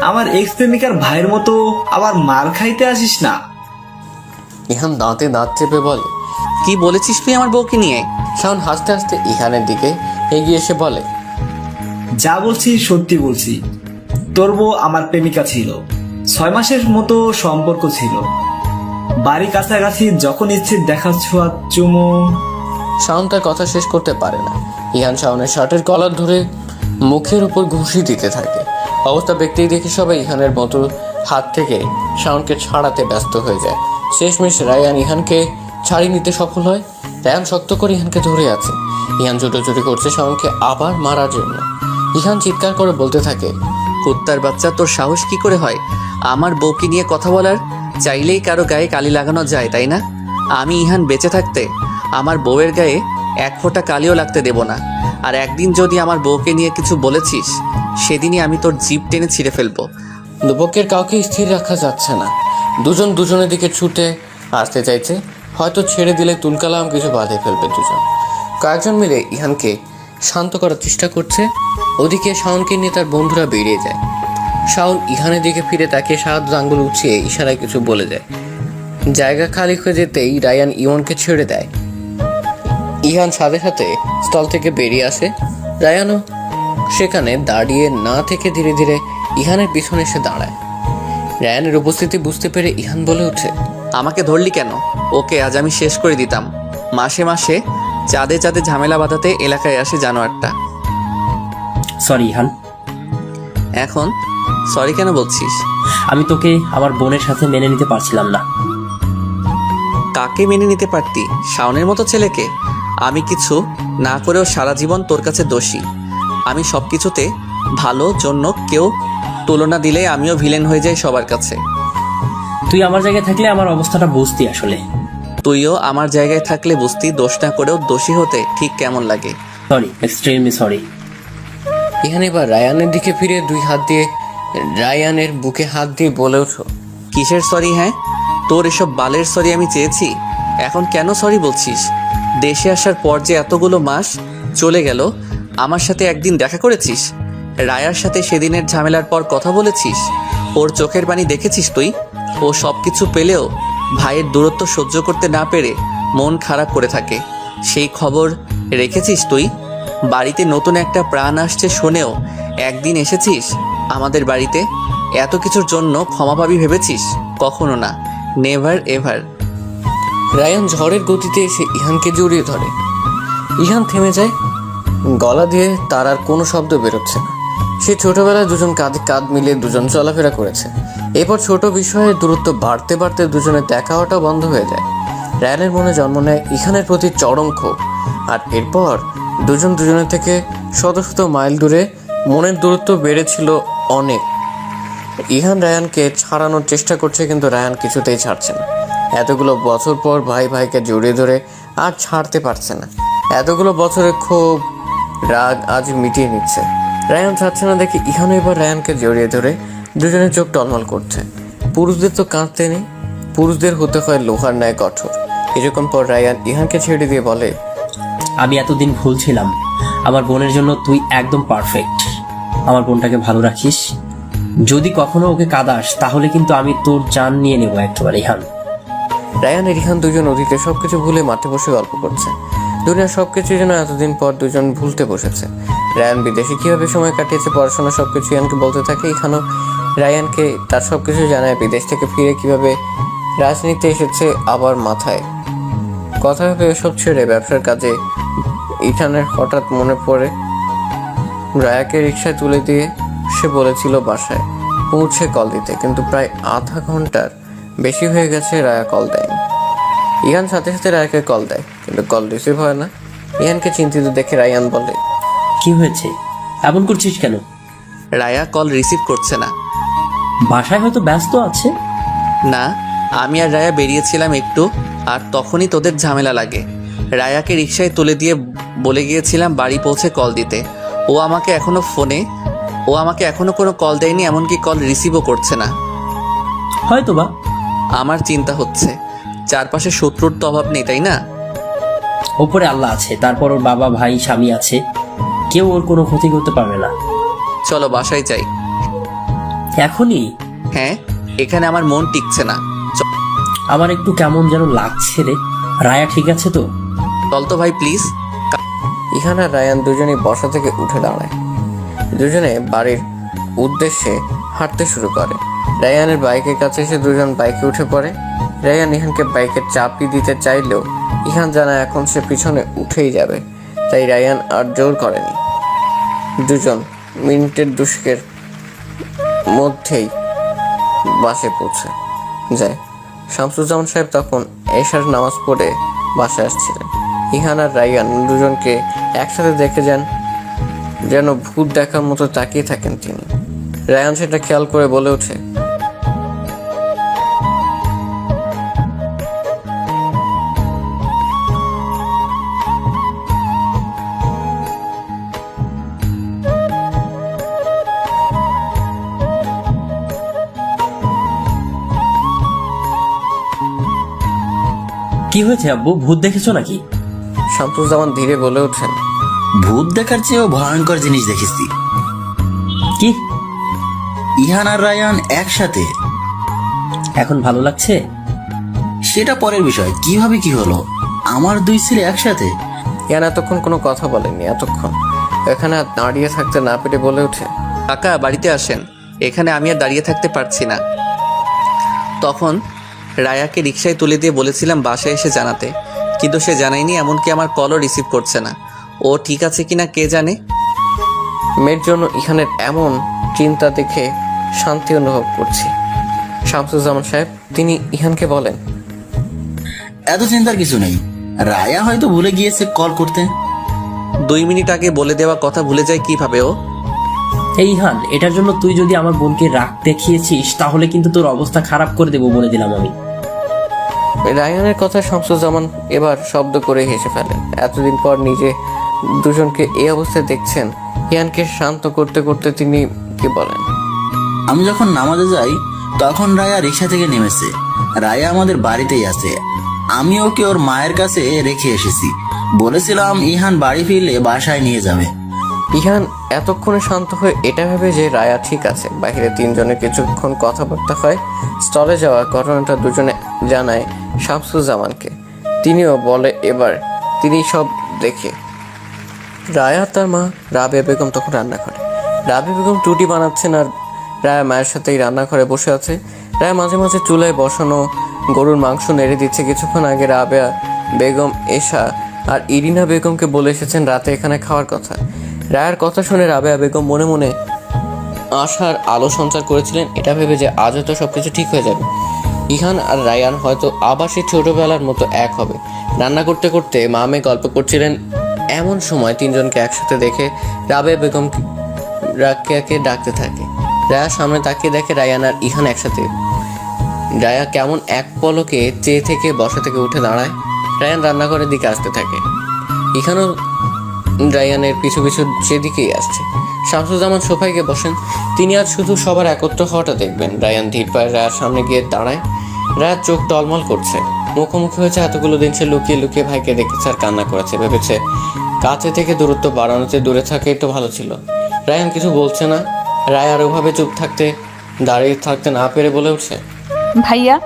আমার এক্স প্রেমিকার ভাইয়ের মতো আবার মার খাইতে আসিস না। ইহান দাঁতে দাঁত চেপে বলে, কি বলেছিস তুই আমার বউকে নিয়ে? শাওন হাসতে হাসতে ইহানের দিকে এগিয়ে এসে বলে, যা বলছি সত্যি বলছি। তোর বউ আমার প্রেমিকা ছিল, 6 মাসের মতো সম্পর্ক ছিল। বাড়ি কাছাকাছি, যখন ইচ্ছে দেখা ছোঁয়া চুমু। শাওন তার কথা শেষ করতে পারে না। ইহান শাওনের শার্টের কলার ধরে মুখের উপর ঘুষি দিতে থাকে। অবস্থা ব্যক্তিই দেখে সবাই ইহানের মতো হাত থেকে শাওনকে ছাড়াতে ব্যস্ত হয়ে যায়। শেষমেশ রায়ান ইহানকে ছাড়িয়ে নিতে সফল হয়। রায়ান শক্ত করে ইহানকে ধরে আছে। ইহান ছুটোছুটি করছে শাওনকে আবার মারার জন্য। ইহান চিৎকার করে বলতে থাকে, কুত্তার বাচ্চা, তোর সাহস কি করে হয় আমার বউকে নিয়ে কথা বলার? চাইলেই কারো গায়ে কালি লাগানো যায়, তাই না? আমি ইহান বেঁচে থাকতে আমার বউয়ের গায়ে 1 ফোঁটা কালিও লাগতে দেব না। আর একদিন যদি আমার বউকে নিয়ে কিছু বলেছিস, সেদিনই আমি তোর জিভ টেনে ছিঁড়ে ফেলবো। দুপক্ষের কাউকে স্থির রাখা যাচ্ছে না। দুজন দুজনের দিকে ছুটে আসতে চাইছে। হয়তো ছেড়ে দিলে তুলকালাম কিছু বাঁধে ফেলবে দুজন। কয়েকজন মিলে ইহানকে শান্ত করার চেষ্টা করছে। ওদিকে শাওনকে নিয়ে তার বন্ধুরা বেরিয়ে যায়। শাওন ইহানের দিকে ফিরে তাকে 7 আঙ্গুল উঠিয়ে ইশারায় কিছু বলে যায়। জায়গা খালি হয়ে যেতেই রায়ান ইওনকে ছেড়ে দেয়। ইহান সাথে সাথে স্থল থেকে বেরিয়ে আসে। রায়ানও সেখানে দাঁড়িয়ে না থেকে ধীরে ধীরে ইহানের পিছনে এসে দাঁড়ায়। রায়ানের উপস্থিতি বুঝতে পেরে ইহান বলে ওঠে, আমাকে ধরলি কেন? ওকে আজ আমি শেষ করে দিতাম। মাসে মাসে চাঁদে চাঁদে ঝামেলা বাঁধাতে এলাকায় আসে জানোয়ারটা। সরি ইহান, এখন সরি কেন বলছিস? আমি তোকে আমার বোনের সাথে মেনে নিতে পারছিলাম না। কাকে মেনে নিতে পারতি? শাওনের মতো ছেলেকে? আমি কিছু না করেও সারা জীবন তোর কাছে দোষী। আমি সব কিছুতে ভালো জন্য কেউ তুলনা দিলে আমিও ভিলেন হয়ে যাই সবার কাছে। তুই আমার জায়গায় থাকলে আমার অবস্থাটা বুঝতি আসলে। তুইও আমার জায়গায় থাকলে বুঝতি দোষ না করেও দোষী হতে ঠিক কেমন লাগে। Sorry, extremely sorry. ইহান এবার রায়ানের দিকে ফিরে 2 হাত দিয়ে রায়ানের বুকে হাত দিয়ে বলে ওঠো, কিসের সরি? হ্যাঁ, তোর এসব বালের সরি আমি চেয়েছি? এখন কেন সরি বলছিস? দেশে আসার পর যে এতগুলো মাস চলে গেল, আমার সাথে একদিন দেখা করেছিস? রায়ার সাথে সেদিনের ঝামেলার পর কথা বলেছিস? ওর চোখের পানি দেখেছিস তুই? ও সব কিছু পেলেও ভাইয়ের দূরত্ব সহ্য করতে না পেরে মন খারাপ করে থাকে। সেই খবর রেখেছিস তুই? বাড়িতে নতুন একটা প্রাণ আসছে শুনেও একদিন এসেছিস আমাদের বাড়িতে? এত কিছুর জন্য ক্ষমা পাবি ভেবেছিস? কখনো না, নেভার এভার। রায়ান ঝড়ের গতিতে এসে ইহানকে জড়িয়ে ধরে। ইহান থেমে যায়। গলা দিয়ে তার আর কোনো শব্দ বেরোচ্ছে না। সে ছোটবেলায় দুজন কাঁধে কাঁধ মিলিয়ে দুজন চলাফেরা করেছে। এরপর ছোট বিষয়ে দূরত্ব বাড়তে বাড়তে দুজনের দেখা হওয়াটা বন্ধ হয়ে যায়। রায়ানের মনে জন্ম নেয় ইহানের প্রতি চরম ক্ষোভ। আর এরপর দুজন দুজনের থেকে শত শত মাইল দূরে মনের দূরত্ব বেড়েছিল অনেক। ইহান রায়ানকে ছাড়ানোর চেষ্টা করছে, কিন্তু রায়ান কিছুতেই ছাড়ছে না। এতগুলো বছর পর ভাই ভাইকে জড়িয়ে ধরে আর ছাড়তে পারছে না। এতগুলো বছরের ক্ষোভ রাগ আজ মিটিয়ে নিচ্ছে। রায়ান ছাড়ছে না দেখে ইহান এবার রায়ানকে জড়িয়ে ধরে দুজনের চোখ টলমল করছে। পুরুষদের তো কাঁদতে নেই, পুরুষদের হতে হয় লোহার ন্যায় কঠোর। কিছুক্ষণ পর রায়ান ইহানকে ছেড়ে দিয়ে বলে, আমি এতদিন ভুল ছিলাম। আমার বোনের জন্য তুই একদম পারফেক্ট। আমার বোনটাকে ভালো রাখিস। যদি কখনো ওকে কাঁদাস তাহলে কিন্তু আমি তোর জান নিয়ে নেবো একেবারে। ইহান। রায়ান আর ইহান দুজন অতীতে সবকিছু ভুলে মাঠে বসে গল্প করছে। দুনিয়ার সবকিছু যেন এতদিন পর দুজন ভুলতে বসেছে। রায়ান বিদেশে কিভাবে সময় কাটিয়েছে, পড়াশোনা সবকিছু ইহানকে বলতে থাকে। ইহানও রায়ানকে তার সবকিছু জানায়। বিদেশ থেকে ফিরে কিভাবে রাজনীতি এসেছে আবার মাথায়। কথা ভেবে এসব ছেড়ে ব্যবসার কাজে ইহানের হঠাৎ মনে পড়ে রায়াকে রিকশায় তুলে দিয়ে সে বলেছিল বাসায় পৌঁছে কল দিতে, কিন্তু প্রায় আধা ঘন্টার বেশি হয়ে গেছে রায়া কল দেয়নি। ইহান সাথে সাথে রায়াকে কল দেয়, কিন্তু কল রিসিভ হয় না। ইহানকে চিন্তিত দেখে রায়ান বলে, কি হয়েছে? এমন করছিস কেন? রায়া কল রিসিভ করছে না। বাসায় হয়তো ব্যস্ত আছে। না, আমি আর রায়া বেরিয়েছিলাম একটু, আর তখনই তোদের ঝামেলা লাগে। রায়াকে রিকশায় তুলে দিয়ে বলে গিয়েছিলাম বাড়ি পৌঁছে কল দিতে। ও আমাকে এখনো কোনো কল দেয়নি, এমনকি কল রিসিভও করছে না। হয়তো বা। আমার চিন্তা হচ্ছে, চারপাশে শত্রুর তো অভাব নেই, তাই না? ওপরে আল্লাহ আছে, তারপর ওর বাবা ভাই স্বামী আছে, কেউ ওর কোনো ক্ষতি করতে পারবে না। চলো বাসায় যাই। এখনই? হ্যাঁ, এখানে আমার মন টিকছে না। আমার একটু কেমন যেন লাগছে রে। রায়া ঠিক আছে তো? চল তো ভাই প্লিজ। ইহান আর রায়ান দুজনেই বসা থেকে উঠে দাঁড়ায়। দুজনে বাড়ির উদ্দেশ্যে হাঁটতে শুরু করে। রায়ানের বাইকের কাছে এসে দুজন বাইকে উঠে পড়ে। রায়ান ইহানকে বাইকের চাবি দিতে চাইলেও ইহান জানায় এখন সে পিছনে উঠেই যাবে, তাই রায়ান আর জোর করেনি। দুজন মিনিটের দুষ্কের মধ্যেই বাসে পৌঁছে যায়। শামসুজ্জামান সাহেব তখন এশার নামাজ পড়ে বাসায় আসছিলেন। ইহান আর রায়ান দুজনকে একসাথে দেখে যান, যেন ভূত দেখার মতো তাকিয়ে থাকেন তিনি। রায়ান সেটা খেয়াল করে বলে ওঠে, কি হয়েছে আব্বু, ভূত দেখেছো নাকি? শামসুজ্জামান ধীরে বলে ওঠেন, ভূত দেখার চেয়েও ভয়ঙ্কর জিনিস দেখেছি। কি? ইহান আর রায়ান একসাথে। এখন ভালো লাগছে? সেটা পরের বিষয়। কিভাবে কি হলো? আমার দুই ছেলে একসাথে। ইয়ান এতক্ষণ কোনো কথা বলেনি। এতক্ষণ এখানে আর দাঁড়িয়ে থাকতে না পেরে বলে ওঠে, কাকা বাড়িতে আসেন, এখানে আমি আর দাঁড়িয়ে থাকতে পারছি না। তখন রায়াকে রিকশায় তুলে দিয়ে বলেছিলাম বাসায় এসে জানাতে, কিন্তু সে জানায়নি, এমনকি আমার কলও রিসিভ করছে না। ও ঠিক আছে কিনা কে জানে। মেয়ের জন্য ইহানের এমন চিন্তা দেখে শান্তি অনুভব করছি। শামসুজ্জামান সাহেব তিনি ইহানকে বলেন, এত চিন্তার কিছু নেই। রায়া হয়তো ভুলে গিয়েছে কল করতে। 2 মিনিট আগে বলে দেওয়া কথা ভুলে যায় কিভাবে ও? এই ইহান, এটার জন্য তুই যদি আমার বোনকে রাগ দেখিয়েছিস তাহলে কিন্তু তোর অবস্থা খারাপ করে দেবো বলে দিলাম আমি। রায়ানের কথা শামসুজ্জামান এবার শব্দ করে হেসে ফেলেন। এতদিন পর নিজে দুজনকে এই অবস্থায় দেখছেন। ইহানকে শান্ত করতে করতে তিনি কি বলেন, আমি যখন নামাজে যাই তখন রায়া রিক্সা থেকে নেমেছে। রায়া আমাদের বাড়িতেই আছে। আমি ওকে ওর মায়ের কাছে রেখে এসেছি। বলেছিলাম ইহান বাড়ি ফিরলে বাসায় নিয়ে যাবে। ইহান এতক্ষণে শান্ত হয়ে এটা ভেবে যে রায়া ঠিক আছে। বাইরে তিনজনে কিছুক্ষণ কথাবার্তা হয়। স্টলে যাওয়া ঘটনাটা দুজনে জানায় শামসুজ্জামানকে। তিনিও বলে এবার তিনি সব দেখে। রায়া তার মা রাবেয়া বেগম তখন রান্না করে। রাবেয়া বেগম রুটি বানাচ্ছেন আর রায়া মায়ের সাথেই রান্নাঘরে বসে আছে। রায়া মাঝে মাঝে চুলায় বসানো গরুর মাংস নেড়ে দিচ্ছে। কিছুক্ষণ আগে রাবেয়া বেগম, এশা আর ইরিনা বেগমকে বলে এসেছেন রাতে এখানে খাওয়ার কথা। রায়ার কথা শুনে রাবেয়া বেগম মনে মনে আশার আলো সঞ্চার করেছিলেন, এটা ভেবে যে আজ হয়তো সবকিছু ঠিক হয়ে যাবে। ইহান আর রায়ান হয়তো আবার সেই ছোটবেলার মতো এক হবে। রান্না করতে করতে মামে গল্প করছিলেন। এমন সময় তিনজনকে একসাথে দেখে রাবেয়া বেগম রাকিয়াকে ডাকতে থাকে। রায়া সামনে তাকিয়ে দেখে রায়ান আর ইহান একসাথে। রায়া কেমন এক পলকে চেয়ে থেকে বসা থেকে উঠে দাঁড়ায়। রায়ান রান্নাঘরের দিকে আসতে থাকে। ইহানও রায়ানের পিছু পিছু সেদিকেই আসছে। শামসুজ্জামান সোফায় গিয়ে বসেন। তিনি আজ শুধু সবার একত্র হওয়াটা দেখবেন। রায়ান ধীর পায়ে রায়ার সামনে গিয়ে দাঁড়ায়। রায়ার চোখ টলমল করছে। মুখোমুখি হয়েছে এতগুলো দিন সে লুকিয়ে লুকিয়ে ভাইকে দেখেছে আর কান্না করেছে। ভেবেছে কাছে থেকে দূরত্ব বাড়ানোতে দূরে থাকে তো ভালো ছিল। রায়ান কিছু বলছে না। রায়ার ওভাবে চুপ থাকতে দাঁড়িয়ে থাকতে না পেরে বলে উঠছে, ভাইয়া।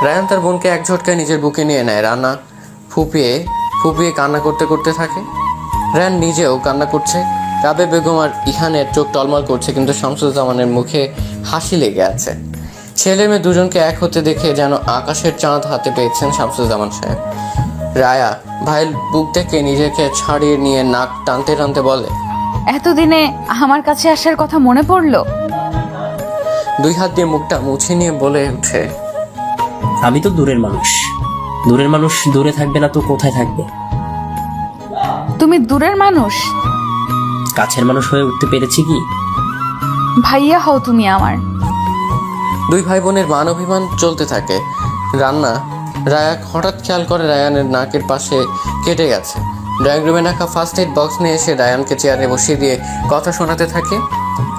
রায়ান তার বোনকে এক ঝটকায় নিজের বুকে নিয়ে নেয়। রান্না ফুপিয়ে ফুপিয়ে কান্না করতে করতে থাকে। রায়ান নিজেও কান্না করছে। রাবেয়া বেগম আর ইহানের চোখ টলমল করছে, কিন্তু শামসুজ্জামানের মুখে হাসি লেগে আছে। ছেলে মেয়ে দুজনকে এক হতে দেখে যেন আকাশের চাঁদ হাতে পেয়েছেন শামসুজ্জামান সাহেব। রায়া ভাইয়ের বুক থেকে নিজেকে ছাড়িয়ে নিয়ে নাক টানতে টানতে বলে, এতদিনে আমার কাছে আসার কথা মনে পড়লো? 2 হাত দিয়ে মুখটা মুছে নিয়ে বলে উঠে, আমি তো দূরের মানুষ। দূরের মানুষ দূরে থাকবে না তো কোথায় থাকবে? তুমি দূরের মানুষ? কাছের মানুষ হয়ে উঠতে পেরেছি কি? ভাইয়া হও তুমি আমার। 2 ভাই বোনের মান অভিমান চলতে থাকে। রান্না রায়া হঠাৎ খেয়াল করে রায়ানের নাকের পাশে কেটে গেছে। ড্রয়িং রুমে রাখা ফার্স্ট এড বক্স নিয়ে এসে রায়ানকে চেয়ারে বসিয়ে দিয়ে কথা শোনাতে থাকে।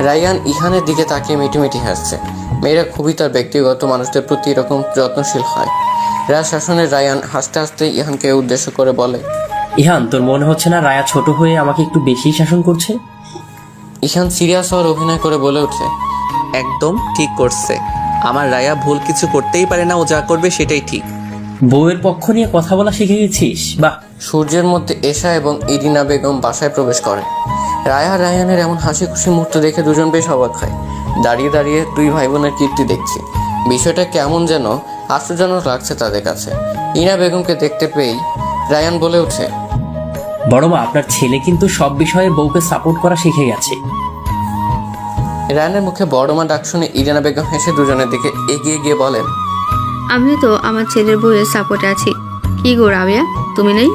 রায়ান ইহানের দিকে তাকিয়ে মিটিমিটি হাসছে। মেয়েরা খুবই তার ব্যক্তিগত মানুষদের প্রতি এরকম যত্নশীল হয়। রায়া শাসনের রায়ান হাসতে হাসতে ইহানকে উদ্দেশ্য করে বলে, ইহান, তোর মনে হচ্ছে না রায়া ছোট হয়ে আমাকে একটু বেশি শাসন করছে? ইহান সিরিয়াস হওয়ার অভিনয় করে বলে ওঠে, একদম ঠিক করছে। আমার রায়া ভুল কিছু করতেই পারে না, ও যা করবে সেটাই ঠিক। বউয়ের পক্ষ নিয়ে কথা বলা শিখে গেছিস? বাহ। সূর্যের মধ্যে এশা এবং ইরিনা বেগম বাসায় প্রবেশ করে। রায়া আর রায়ানের এমন হাসি খুশি মুহূর্ত দেখে দুজন বেশ অবাক হয়। দাঁড়িয়ে দাঁড়িয়ে দুই ভাই বোনের কীর্তি দেখছি। বিষয়টা কেমন যেন আশ্চর্যজনক লাগছে তাদের কাছে। ইরিনা বেগমকে দেখতে পেয়েই রায়ান বলে ওঠে, বড় মা, আপনার ছেলে কিন্তু সব বিষয়ে বউকে সাপোর্ট করা শিখে গেছে। রায়ানের মুখে বড় মা ডাক শুনে ইরিনা বেগম হেসে দুজনের দিকে এগিয়ে গিয়ে বলেন, আমিও তো আমার ছেলের বউয়ের সাপোর্টে আছি। কি গো রাবেয়া, তুমি নেই?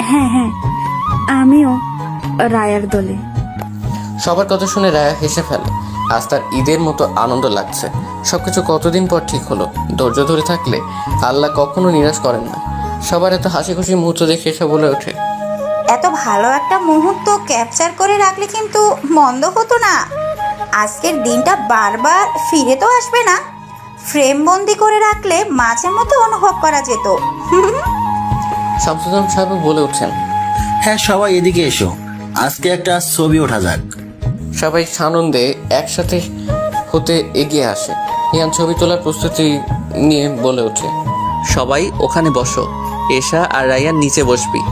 হ্যাঁ হ্যাঁ, আমিও রায়ার দলে। সবার কথা শুনে রায়া হেসে ফেলে। আজ তার ঈদের মতো আনন্দ লাগছে। সবকিছু কতদিন পর ঠিক হলো। ধৈর্য ধরে থাকলে আল্লাহ কখনো নিরাশ করেন না। সবার এত হাসি খুশি মুহূর্ত দেখে এসে বলে ওঠে, এত ভালো একটা মুহূর্ত ক্যাপচার করে রাখলে কিন্তু মন্দ হতো না। আজকের দিনটা বারবার ফিরে তো আসবে না, ফ্রেম বন্দি করে রাখলে মাঝে মধ্যে অনুভব করা যেত। শামসুজ্জামান সাহেব বলে উঠছেন, হ্যাঁ সবাই এদিকে এসো, আজকে একটা ছবি ওঠা যাক। সবাই সানন্দে একসাথে হতে এগিয়ে আসে। ইয়ান ছবি তোলার প্রস্তুতি নিয়ে বলে ওঠে, সবাই ওখানে বসো, এশা আর রায়ান নিচে বসবি,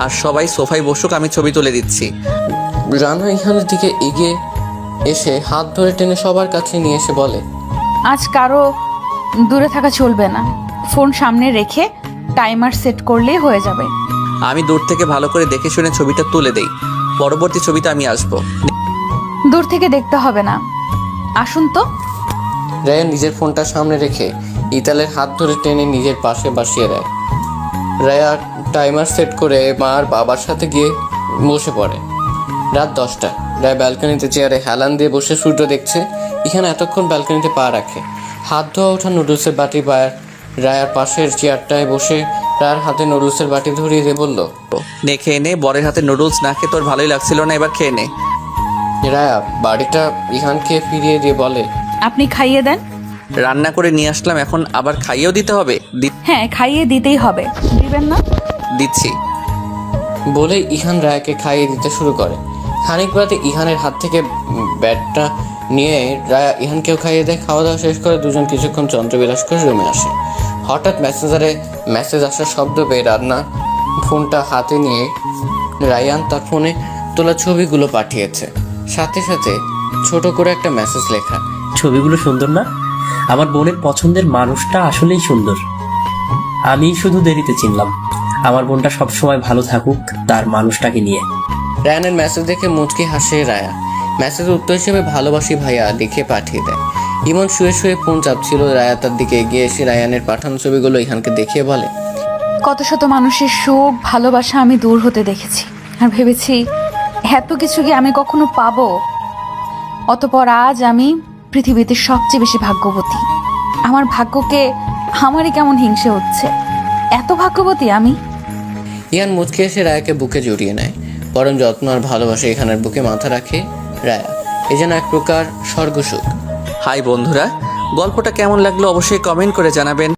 আর সবাই সোফায় বসুক, আমি ছবি তুলে দিচ্ছি। রানা ইহানের দিকে এগিয়ে এসে হাত ধরে টেনে সবার কাছে নিয়ে এসে বলে, আজ কারো দূরে থাকা চলবে না, ফোন সামনে রেখে টাইমার সেট করলেই হয়ে যাবে। আমি দূর থেকে ভালো করে দেখে শুনে ছবিটা তুলে দেই, পরবর্তী ছবিতে আমি আসবো। দূর থেকে দেখতে হবে না, আসুন তো। রায়ান নিজের ফোনটা সামনে রেখে ইতালের হাত ধরে টেনে নিজের পাশে বসিয়ে দেয়। রায়া টাইমার সেট করে মা আর বাবার সাথে গিয়ে বসে পড়ে। রাত 10টা। রায় ব্যালকনিতে চেয়ারে হেলান দিয়ে বসে সূর্য দেখছে। এখানে এতক্ষণ ব্যালকনিতে পা রাখে। হাত ধোয়া ওঠা নুডলসের বাটি রায়ার পাশের চেয়ারটায় বসে রায়ার হাতে নুডলসের বাটি ধরিয়ে দিয়ে বলল, নে খেয়ে নে, বরের হাতে নুডলস না খেয়ে তোর ভালোই লাগছিল না, এবার খেয়ে নে। রায়া বাড়িটা ইহানকে ফিরিয়ে দিয়ে বলে, আপনি খাইয়ে দেন। রান্না করে নিয়ে আসলাম, এখন আবার খাইয়েও দিতে হবে? হ্যাঁ, খাইয়ে দিতেই হবে, দিবেন না? দিচ্ছি। বলে ইহান রায়াকে খাইয়ে দিতে শুরু করে। খানিক বাদে ইহানের হাত থেকে ব্যাটটা নিয়ে রায়া ইহানকেও খাইয়ে দেয়। খাওয়া দাওয়া শেষ করে দুজন কিছুক্ষণ চন্দ্রবিলাস করে রুমে আসে। হঠাৎ মেসেঞ্জারে মেসেজ আসার শব্দ পেয়ে রান্না ফোনটা হাতে নিয়ে রায়ান তার ফোনে তোলা ছবিগুলো পাঠিয়েছে। সাথে সাথে ছোট করে একটা মেসেজ লেখা, ছবিগুলো সুন্দর না? আমার বোনের পছন্দের মানুষটা আসলেই সুন্দর। আমি শুধু দেরিতে চিনলাম। আমার বোনটা সবসময় ভালো থাকুক তার মানুষটাকে নিয়ে। রায়ানের মেসেজ দেখে মুচকি হাসে রায়া। মেসেজ উত্তর হিসেবে ভালোবাসি ভাইয়া লিখে পাঠিয়ে দেয়। ইমন শুয়ে শুয়ে ফোন চাপছিল। রায়া তার দিকে এগিয়ে এসে রায়ানের পাঠানো ছবিগুলো ইহানকে দেখিয়ে বলে, কত শত মানুষের সুখ ভালোবাসা আমি দূর হতে দেখেছি, আর ভেবেছি এত কিছু কি আমি কখনো পাবো। অতপর আজ আমি পৃথিবীতে সবচেয়ে বেশি ভাগ্যবতী। আমার ভাগ্যকে আমারই কেমন হিংসে হচ্ছে। এত ভাগ্যবতী আমি। ইহান মুচকে এসে রায়াকে বুকে জড়িয়ে নেয়। পরম যত্ন আর ভালোবাসা এখানের বুকে মাথা রাখে রায়া। এই যেন এক প্রকার স্বর্গসুখ। হাই বন্ধুরা, গল্পটা কেমন লাগলো অবশ্যই কমেন্ট করে জানাবেন।